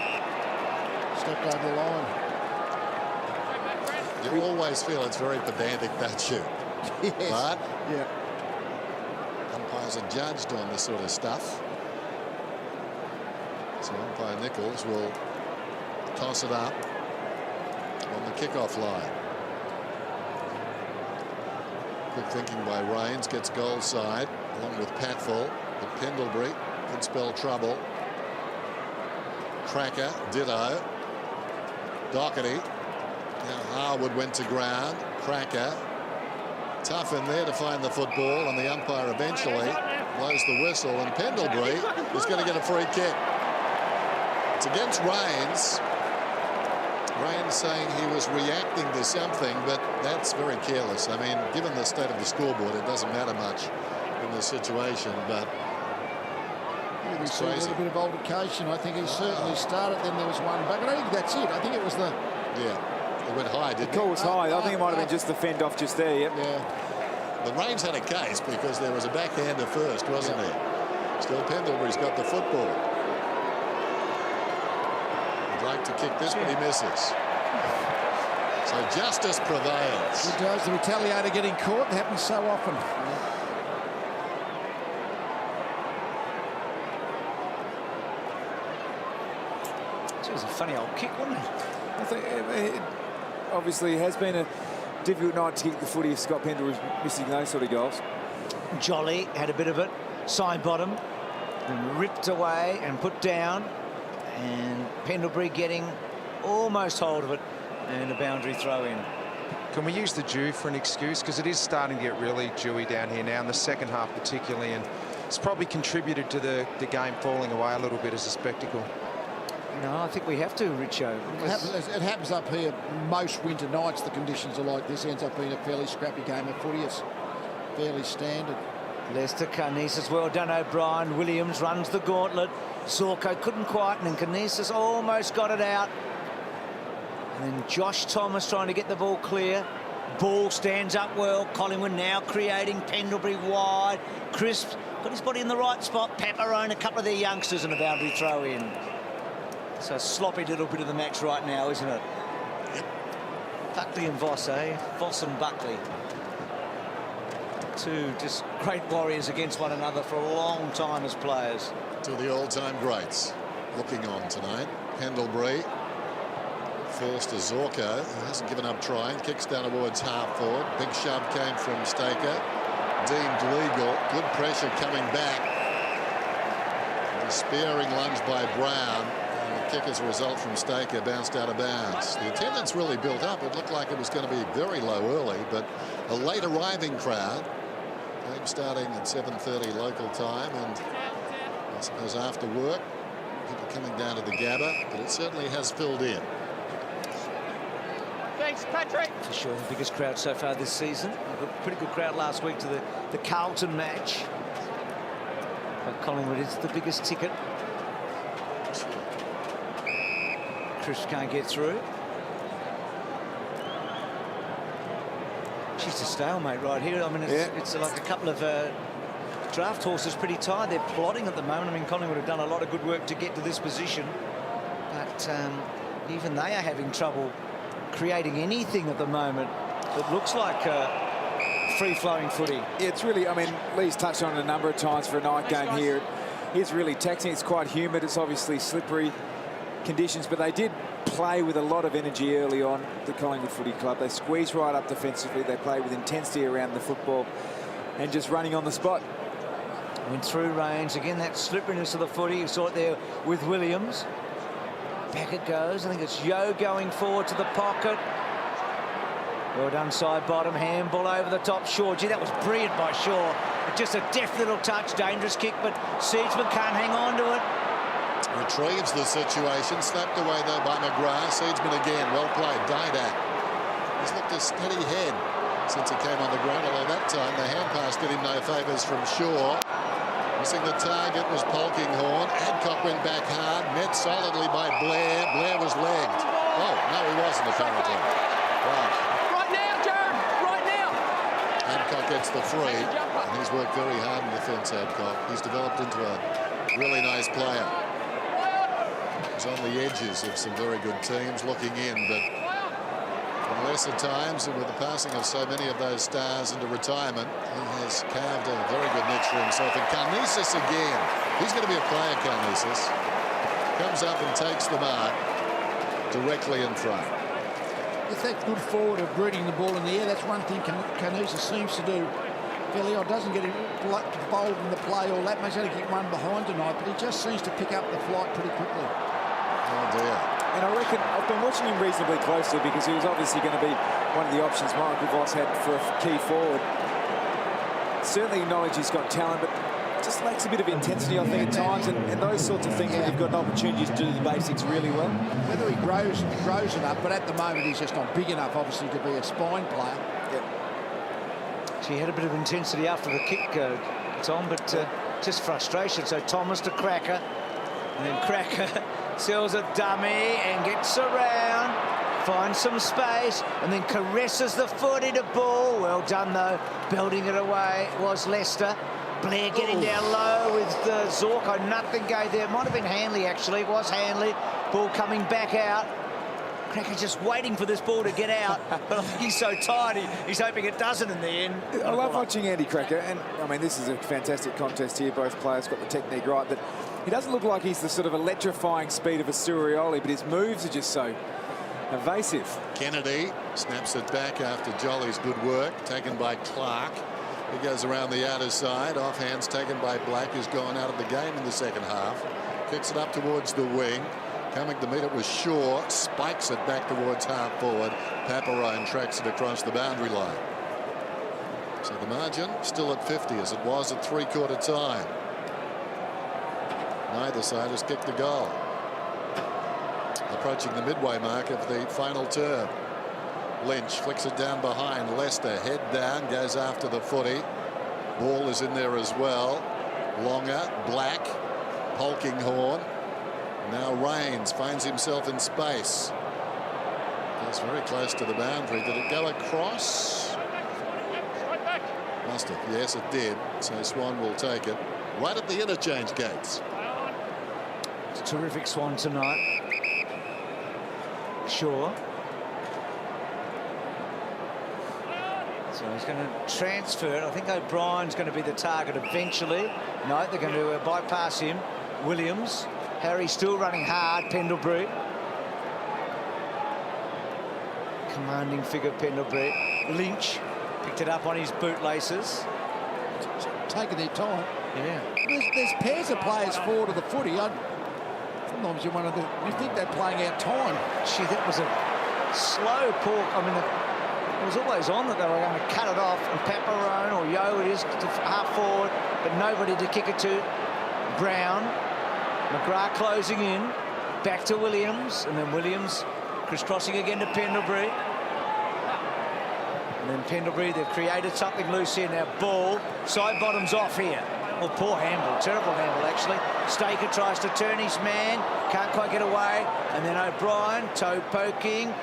Stepped over the line. You always feel it's very pedantic, that shoot. Yes. But yeah, umpires are judged on this sort of stuff. So umpire Nichols will toss it up on the kickoff line. Quick thinking by Rains, gets goal side along with Patfull, but Pendlebury could spell trouble. Cracker, ditto. Doherty. Now Harwood went to ground. Cracker. Tough in there to find the football, and the umpire eventually blows the whistle, and Pendlebury is going to get a free kick. It's against Rains. Rains saying he was reacting to something, but that's very careless. I mean, given the state of the scoreboard, it doesn't matter much in this situation, but we saw a little bit of altercation. I think he certainly started, then there was one back. I don't think that's it. I think it was the... Yeah, it went high, didn't it? The call was high. I think it might have been just the fend off just there, yep. Yeah. But Rains had a case because there was a backhander first, wasn't there? Still Pendlebury's got the football. He'd like to kick this, but he misses. So justice prevails. It does. The retaliator getting caught. It happens so often. It was a funny old kick, wasn't it? I think it obviously has been a difficult night to kick the footy if Scott Pendle was missing those sort of goals. Jolly had a bit of it, side bottom, and ripped away and put down, and Pendlebury getting almost hold of it, and a boundary throw in. Can we use the dew for an excuse? Because it is starting to get really dewy down here now, in the second half particularly, and it's probably contributed to the game falling away a little bit as a spectacle. No, I think we have to, Richo. It happens up here most winter nights. The conditions are like this. Ends up being a fairly scrappy game of footy. It's fairly standard. Leicester, Canisius, well done, O'Brien. Williams runs the gauntlet. Zorko couldn't quite, and Canisius almost got it out. And then Josh Thomas trying to get the ball clear. Ball stands up well. Collingwood now creating. Pendlebury wide. Crisp got his body in the right spot. Paparone, a couple of their youngsters, and a boundary throw in. So sloppy little bit of the match right now, isn't it? Yep. Buckley and Voss, eh? Voss and Buckley. Two just great warriors against one another for a long time as players. Two of the all-time greats looking on tonight. Pendlebury forced to Zorko, who hasn't given up trying. Kicks down towards half forward. Big shove came from Staker. Deemed legal. Good pressure coming back. And a spearing lunge by Brown. And the kick as a result from Staker bounced out of bounds. The attendance really built up. It looked like it was going to be very low early, but a late arriving crowd. Game starting at 7:30 local time, and I suppose after work, people coming down to the Gabba, but it certainly has filled in. Thanks, Patrick. For sure, the biggest crowd so far this season. A pretty good crowd last week to the Carlton match. But Collingwood is the biggest ticket. Chris can't get through. She's a stalemate right here. I mean, it's like a couple of draft horses pretty tired. They're plodding at the moment. I mean, Collingwood have done a lot of good work to get to this position. But even they are having trouble creating anything at the moment that looks like free-flowing footy. Yeah, it's really, I mean, Lee's touched on it a number of times for a night game here. It's really taxing. It's quite humid. It's obviously slippery conditions, but they did play with a lot of energy early on, the Collingwood Footy Club. They squeezed right up defensively. They played with intensity around the football and just running on the spot. Went through range. Again, that slipperiness of the footy. You saw it there with Williams. Back it goes. I think it's Yeo going forward to the pocket. Well done, side bottom. Handball over the top. Shaw. Gee, that was brilliant by Shaw. Just a deft little touch. Dangerous kick, but Seedsman can't hang on to it. Retrieves the situation. Slapped away though by McGrath. Seedsman again. Well played. Didak. He's looked a steady head since he came on the ground, although that time the hand pass did him no favours from Shaw. Missing the target was Polkinghorne. Adcock went back hard, met solidly by Blair. Blair was legged. Oh, no, he wasn't apparently. Right. Right now, Jared. Right now. Adcock gets the free, and he's worked very hard in defence, Adcock. He's developed into a really nice player. He's on the edges of some very good teams looking in, but in lesser times, and with the passing of so many of those stars into retirement, he has carved a very good niche for himself. And Canisius again. He's going to be a player, Canisius. Comes up and takes the mark directly in front. If that good forward of rooting the ball in the air, that's one thing Canisius seems to do fairly odd. Doesn't get involved in the play all that much. Only get one behind tonight, but he just seems to pick up the flight pretty quickly. Oh, dear. And I reckon I've been watching him reasonably closely because he was obviously going to be one of the options Michael Voss had for a key forward. Certainly acknowledge he's got talent, but just lacks a bit of intensity, I think, at times, and those sorts of things when you've got an opportunity to do the basics really well. Whether he grows enough, but at the moment he's just not big enough, obviously, to be a spine player. She had a bit of intensity after the kick, Tom, but just frustration. So Thomas to Cracker, and then Cracker sells a dummy and gets around, finds some space, and then caresses the foot into ball. Well done, though. Belting it away was Leicester. Blair getting down low with Zorko. Nothing gave there. It might have been Hanley, actually. It was Hanley. Ball coming back out. Cracker just waiting for this ball to get out, but I think he's so tired, he's hoping it doesn't in the end. I love watching Andy Cracker, and I mean, this is a fantastic contest here. Both players got the technique right, but he doesn't look like he's the sort of electrifying speed of a Surioli, but his moves are just so evasive. Kennedy snaps it back after Jolly's good work, taken by Clark. He goes around the outer side. Offhands taken by Black, who's gone out of the game in the second half. Kicks it up towards the wing. Coming to meet it was Shaw. Spikes it back towards half forward. Paparone tracks it across the boundary line. So the margin still at 50 as it was at three-quarter time. Neither side has kicked the goal. approaching the midway mark of the final term. Lynch flicks it down behind Leicester. Head down, goes after the footy. Ball is in there as well. Longer, Black, Polkinghorne. Now Rains finds himself in space. Gets very close to the boundary. Did it go across? Must have. Yes, it did. So Swan will take it. Right at the interchange gates. It's a terrific Swan tonight. Sure. So he's going to transfer it. I think O'Brien's going to be the target eventually. No, they're going to bypass him. Williams. Harry still running hard. Pendlebury. Commanding figure, Pendlebury. Lynch picked it up on his bootlaces. Taking their time. Yeah. There's pairs of players forward of the footy. Sometimes you think they're playing out time. Gee, that was a slow pork. I mean, it was always on that they were going to cut it off, and Paparone or Yo it is to half forward, but nobody to kick it to. Brown, McGrath closing in, back to Williams, and then Williams crisscrossing again to Pendlebury. And then Pendlebury, they've created something loose here now. Ball, side bottoms off here. Well, poor handball, terrible handball actually. Staker tries to turn his man, can't quite get away. And then O'Brien, toe poking.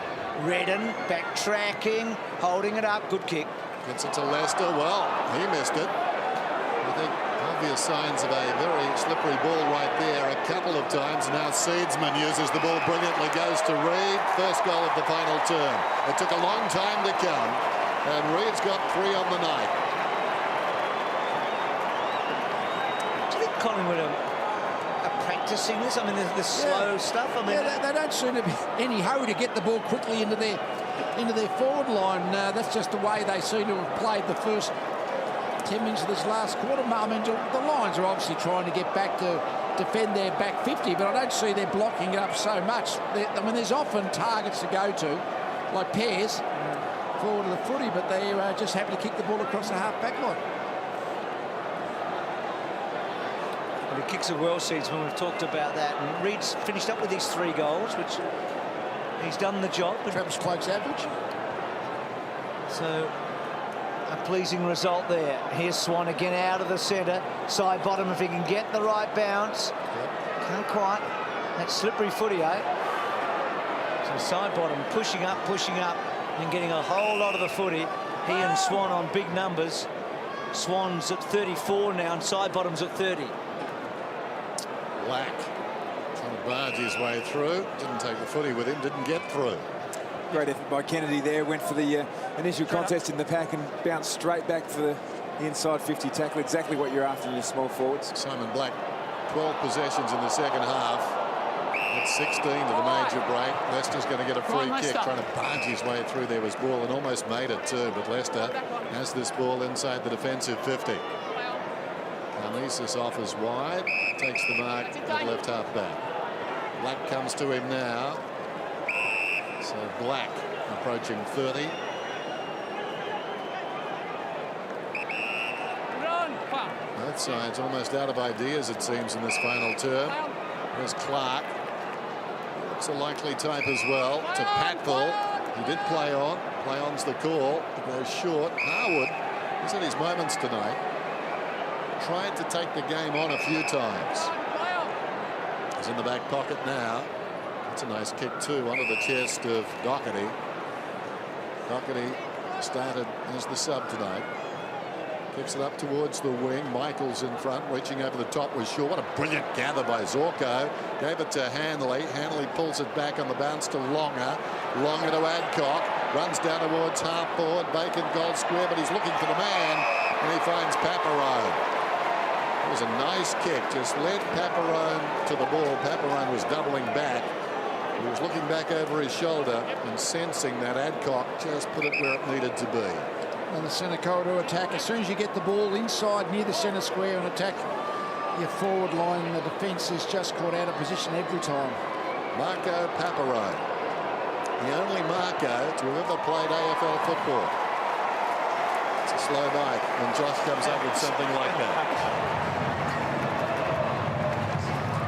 Redden backtracking, holding it up. Good kick. Gets it to Leicester. Well, he missed it. I think obvious signs of a very slippery ball right there a couple of times. Now Seedsman uses the ball brilliantly, goes to Reid. First goal of the final term. It took a long time to come, and Reid's got 3 on the night. Do you think Collingwood are practicing this? I mean, the slow stuff. I mean, they don't seem to be any hurry to get the ball quickly into their forward line. That's just the way they seem to have played the first 10 minutes of this last quarter. I mean, the Lions are obviously trying to get back to defend their back 50, but I don't see they're blocking it up so much. I mean, there's often targets to go to, like pairs forward of the footy, but they're just happy to kick the ball across the half-back line. But he kicks it well, Seedsman. We've talked about that. And Reid's finished up with his 3 goals, which he's done the job. Travis Cloak's average. So a pleasing result there. Here's Swan again out of the centre. Side bottom if he can get the right bounce. Can't quite. That slippery footy, eh? So side bottom pushing up, and getting a whole lot of the footy. He and Swan on big numbers. Swan's at 34 now, and side bottom's at 30. Black trying to barge his way through. Didn't take the footy with him, didn't get through. Great effort by Kennedy there. Went for the initial contest in the pack and bounced straight back for the inside 50 tackle. Exactly what you're after in your small forwards. Simon Black, 12 possessions in the second half. That's 16 to the major break. Leicester's going to get a free kick, trying to barge his way through there was ball and almost made it too, but Leicester has this ball inside the defensive 50. Anisis offers wide, takes the mark at left half back. Black comes to him now. So Black approaching 30. Both sides almost out of ideas, it seems, in this final term. There's Clark. Looks a likely type as well. To Patfull. He did play on. Play on's the call. It goes short. Harwood, he's had his moments tonight. Tried to take the game on a few times. He's in the back pocket now. That's a nice kick too, onto the chest of Doherty. Doherty started as the sub tonight. Kicks it up towards the wing. Michael's in front, reaching over the top was Shaw. What a brilliant gather by Zorko. Gave it to Hanley. Hanley pulls it back on the bounce to Longer. Longer to Adcock. Runs down towards half forward. Bacon goal square, but he's looking for the man, and he finds Paparone. It was a nice kick. Just led Paparone to the ball. Paparone was doubling back. He was looking back over his shoulder and sensing that Adcock just put it where it needed to be. And the centre corridor attack. As soon as you get the ball inside near the centre square and attack your forward line, the defence is just caught out of position every time. Marco Paparone, the only Marco to have ever played AFL football. It's a slow bite when Josh comes up with something like that.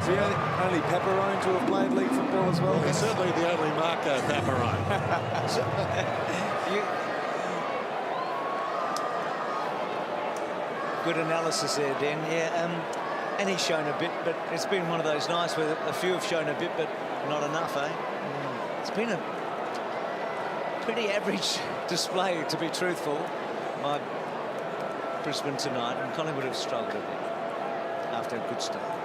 Is he only Pepperone to have played league football as well? He's certainly the only Marco Paparone. Good analysis there, Dan. Yeah, and he's shown a bit, but it's been one of those nights where a few have shown a bit, but not enough, eh? It's been a pretty average display, to be truthful, by Brisbane tonight, and Collingwood have struggled a bit after a good start.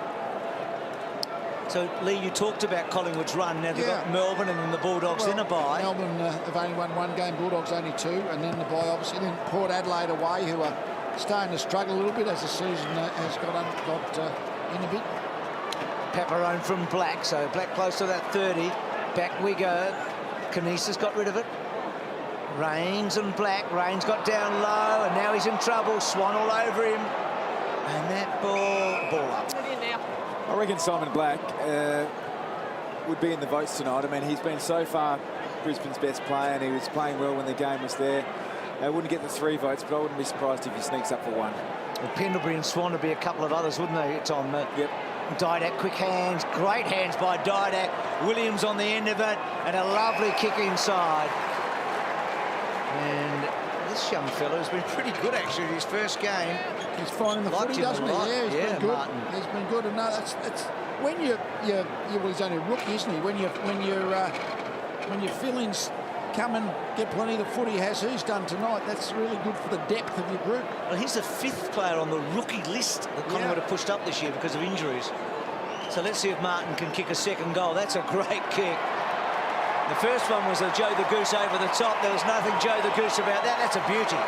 So, Lee, you talked about Collingwood's run. Now they've got Melbourne and then the Bulldogs, then a bye. Melbourne have only won one game, Bulldogs only two, and then the bye, obviously. Then Port Adelaide away, who are starting to struggle a little bit as the season has got in a bit. Pepperone from Black, so Black close to that 30. Back we go. Kinesis got rid of it. Rains and Black. Rains got down low, and now he's in trouble. Swan all over him. And that ball up. I reckon Simon Black would be in the votes tonight. I mean, he's been so far Brisbane's best player, and he was playing well when the game was there. Wouldn't get the 3 votes, but I wouldn't be surprised if he sneaks up for 1. Well, Pendlebury and Swan would be a couple of others, wouldn't they, Tom? Yep. Didac, quick hands, great hands by Didac. Williams on the end of it, and a lovely kick inside. And this young fellow has been pretty good, actually, his first game. He's finding the footy, doesn't he? Yeah, he's been good. Martin. He's been good. And that's when well, he's only a rookie, isn't he? When your fillings come and get plenty of the footy he's done tonight, that's really good for the depth of your group. Well, he's the 5th player on the rookie list that Collingwood have pushed up this year because of injuries. So let's see if Martin can kick a second goal. That's a great kick. The first one was a Joe the Goose over the top. There was nothing Joe the Goose about that. That's a beauty.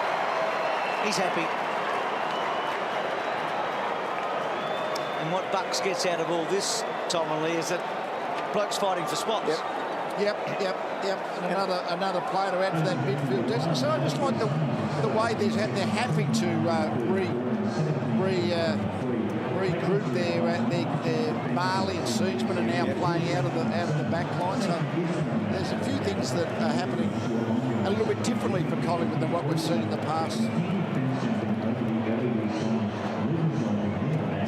He's happy. And what Bucks gets out of all this, Tom and Lee, is that blokes fighting for spots. Yep. And another player to add to that midfield. So I just like the way they're having to regroup their Marley and Siegeman are now playing out of the back line. So there's a few things that are happening a little bit differently for Collingwood than what we've seen in the past.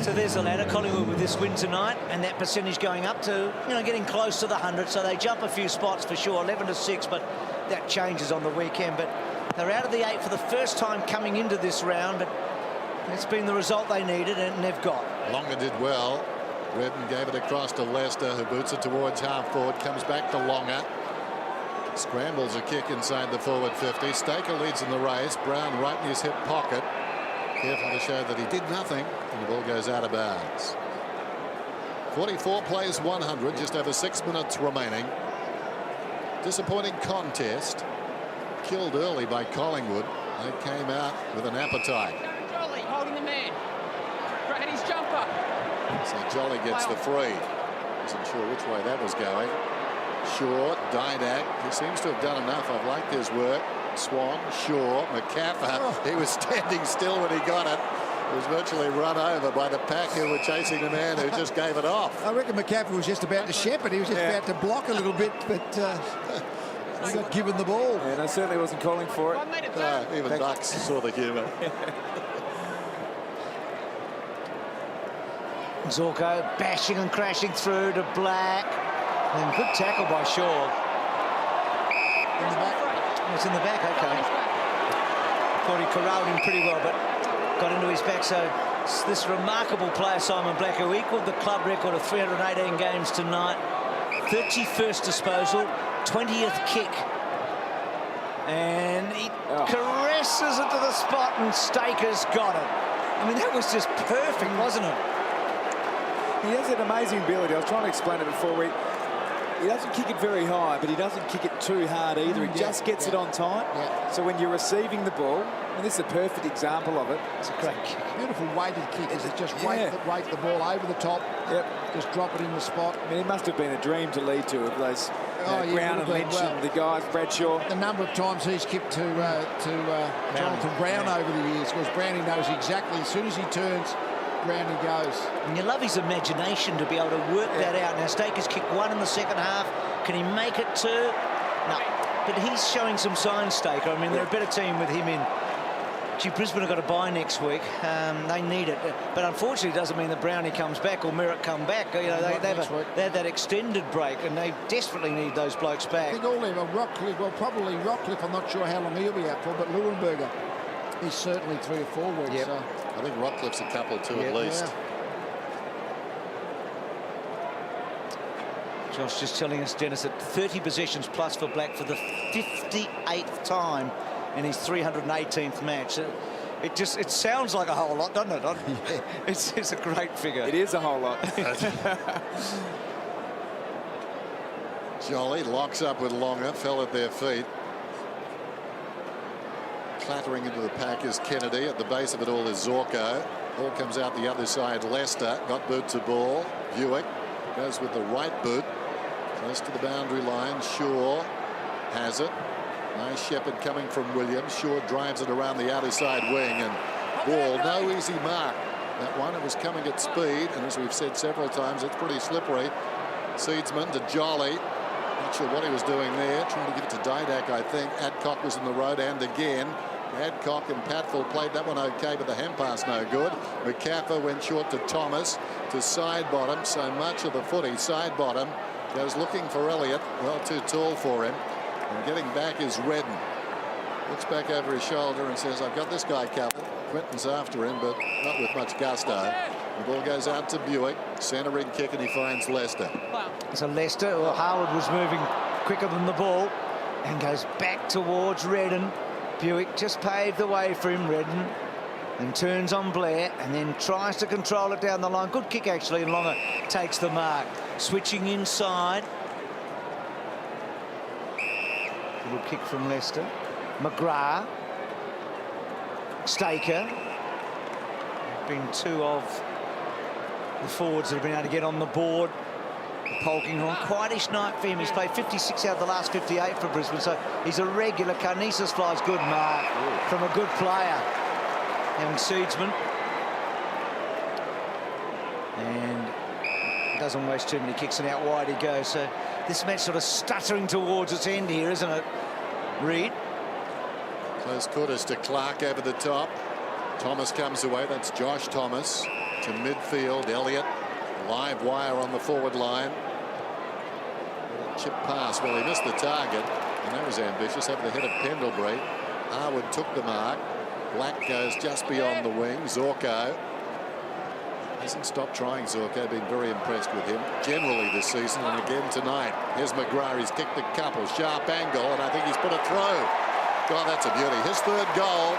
So there's the ladder, Collingwood with this win tonight, and that percentage going up to, getting close to the 100. So they jump a few spots for sure, 11-6, but that changes on the weekend. But they're out of the 8 for the first time coming into this round, but it's been the result they needed, and they've got. Longer did well. Redden gave it across to Lester, who boots it towards half forward, comes back to Longer. Scrambles a kick inside the forward 50. Staker leads in the race. Brown right in his hip pocket. Careful to show that he did nothing, and the ball goes out of bounds. 44 plays 100, just over 6 minutes remaining. Disappointing contest. Killed early by Collingwood. They came out with an appetite. Jolly holding the man. Had his jumper. So Jolly gets the free. Wasn't sure which way that was going. Shaw, Didac. He seems to have done enough. I've liked his work. Swan, Shaw, McCaffer. He was standing still when he got it. He was virtually run over by the pack who were chasing the man who just gave it off. I reckon McCaffer was just about to shepherd. He was just about to block a little bit, but he got given the ball. And I certainly wasn't calling for it. Even Bucks saw the humour. Zorko bashing and crashing through to Black. And good tackle by Shaw. In the back. It's in the back, okay. Thought he corralled him pretty well, but got into his back. So this remarkable player, Simon Black, who equalled the club record of 318 games tonight. 31st disposal, 20th kick. And he caresses it to the spot, and Staker's got it. I mean, that was just perfect, wasn't it? He has an amazing ability. I was trying to explain it before. He doesn't kick it very high, but he doesn't kick it too hard either. He just gets it on time. So when you're receiving the ball, and this is a perfect example of it. It's a great kick. Beautiful weighted kick. Is it just weight the ball over the top? Just drop it in the spot. I mean, it must have been a dream to lead to of those Brown and Lynch and the guys, Bradshaw. The number of times he's kicked to Jonathan Brown over the years, because Brownie knows exactly as soon as he turns, Brownie goes. And you love his imagination to be able to work that out. Now, Staker's kicked 1 in the second half. Can he make it 2? No. But he's showing some signs, Staker. I mean, they're a better team with him in. Gee, Brisbane have got a bye next week. They need it, but unfortunately, it doesn't mean that Brownie comes back or Merritt come back. You know, they have that extended break, and they desperately need those blokes back. I think all of them, Rockcliffe, well, probably Rockcliffe. I'm not sure how long he'll be out for, but Leuenberger, he's certainly 3 or 4 weeks. Yep. So. I think Rockcliffe's a couple too at least. Yeah. Josh just telling us, Dennis, that 30 possessions plus for Black for the 58th time in his 318th match. It sounds like a whole lot, doesn't it? Yeah. It's a great figure. It is a whole lot. Jolly locks up with Longer, fell at their feet. Clattering into the pack is Kennedy. At the base of it all is Zorko. Ball comes out the other side. Lester got boot to ball. Buick goes with the right boot. Close to the boundary line. Shaw has it. Nice Shepherd coming from Williams. Shaw drives it around the outer side wing, and ball, no easy mark. That one, it was coming at speed, and as we've said several times, it's pretty slippery. Seedsman to Jolly. Not sure what he was doing there. Trying to give it to Didak, I think. Adcock was in the road, and again. Adcock and Patfield played that one okay, but the hand pass no good. McCaffer went short to Thomas, to side bottom. So much of the footy, side bottom, goes looking for Elliott. Well, too tall for him. And getting back is Redden. Looks back over his shoulder and says, I've got this guy covered. Quinton's after him, but not with much gusto. The ball goes out to Buick. Centering kick, and he finds Lester. So Lester, well, Harwood was moving quicker than the ball and goes back towards Redden. Buick just paved the way for him, Redden, and turns on Blair and then tries to control it down the line. Good kick, actually, and Longer takes the mark. Switching inside. Little kick from Lester. McGrath. Staker. Been 2 of the forwards that have been able to get on the board. Polkinghorne, quietish night for him. He's played 56 out of the last 58 for Brisbane, so he's a regular. Carnices flies good mark from a good player. Having Seedsman. And doesn't waste too many kicks, and out wide he goes. So this match sort of stuttering towards its end here, isn't it, Reid? Close quarters to Clark over the top. Thomas comes away. That's Josh Thomas to midfield. Elliott, live wire on the forward line. Chip pass. Well, he missed the target, and that was ambitious over the head of Pendlebury. Harwood took the mark. Black goes just beyond the wing. Zorko hasn't stopped trying. Zorko, been very impressed with him generally this season, and again tonight. Here's McGrath. He's kicked a couple. Sharp angle, and I think he's put it through. God, that's a beauty. His 3rd goal.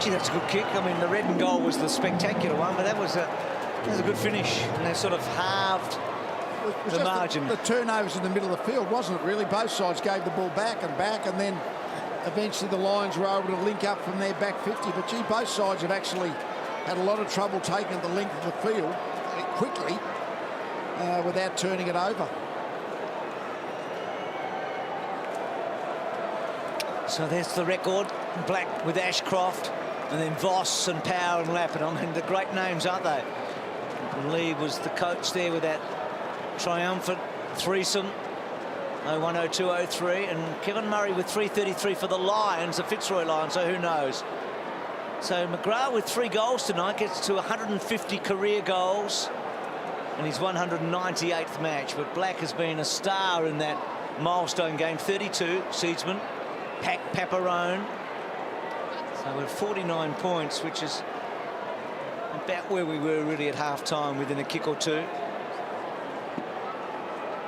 Gee, that's a good kick. I mean, the Redden goal was the spectacular one, but that was a good finish, and they sort of halved the margin. The turnovers in the middle of the field, wasn't it, really? Both sides gave the ball back, and then eventually the Lions were able to link up from their back 50. But, gee, both sides have actually had a lot of trouble taking the length of the field quickly without turning it over. So there's the record. Black with Ashcroft, and then Voss and Power and Lappin. I mean, the great names, aren't they? Lee was the coach there with that triumphant threesome. 01, 02, 03, and Kevin Murray with 333 for the Lions, the Fitzroy Lions, so who knows. So McGrath with 3 goals tonight gets to 150 career goals in his 198th match, but Black has been a star in that milestone game. 32, Seedsman, Paparone. So we're 49 points, which is about where we were really at half-time, within a kick or two.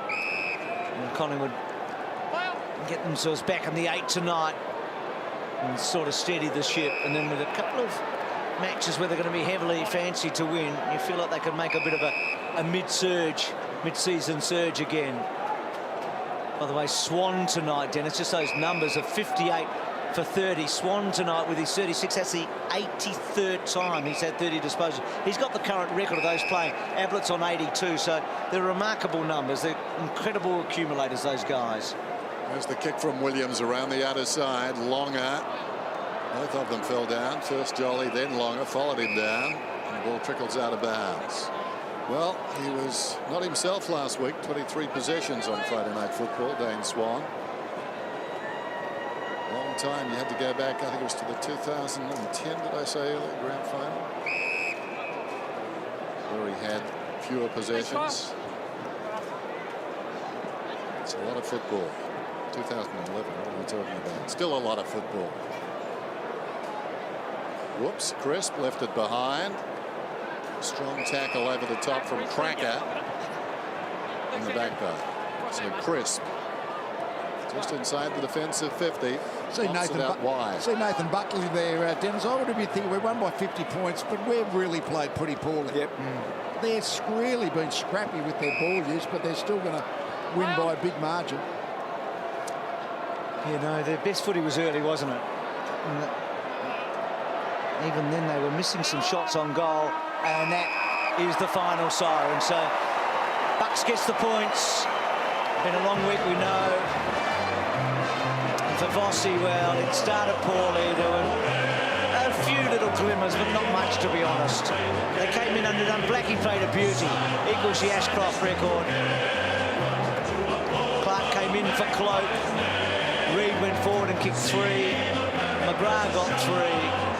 And Collingwood get themselves back in the 8 tonight and sort of steady the ship. And then with a couple of matches where they're going to be heavily fancied to win, you feel like they could make a bit of a mid-season surge again. By the way, Swan tonight, Dennis, just those numbers of 58 for 30. Swan tonight with his 36. That's the 83rd time he's had 30 disposals. He's got the current record of those playing. Ablett's on 82, so they're remarkable numbers. They're incredible accumulators, those guys. There's the kick from Williams around the outer side. Longer. Both of them fell down. First Jolly, then Longer. Followed him down. And the ball trickles out of bounds. Well, he was not himself last week. 23 possessions on Friday Night Football, Dane Swan. Long time. You had to go back, I think it was to the 2010, did I say earlier, grand final, where he had fewer possessions. It's a lot of football. 2011, what are we talking about? Still a lot of football. Whoops, Crisp left it behind. Strong tackle over the top from Cracker in the back bar. So Crisp just inside the defensive 50. See Nathan Buckley there, Dennis. I would have been thinking we won by 50 points, but we've really played pretty poorly. Yep. They've really been scrappy with their ball use, but they're still going to win by a big margin. You know, their best footy was early, wasn't it? And even then, they were missing some shots on goal, and that is the final siren. So Bucks gets the points. Been a long week, we know. For Vossi, well, it started poorly. There were a few little glimmers, but not much, to be honest. They came in underdone. Blackie played a beauty, equals the Ashcroft record. Clark came in for Cloak. Reid went forward and kicked 3. McGrath got 3.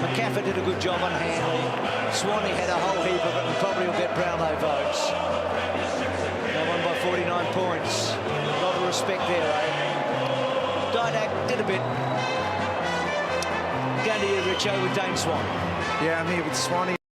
McCaffrey did a good job on Hanley. Swanee had a whole heap of it and probably will get Brownlow votes. They won by 49 points. A lot of respect there, eh? Didak did a bit. Going to hear Richo with Dane Swan. Yeah, I'm here with Swanee.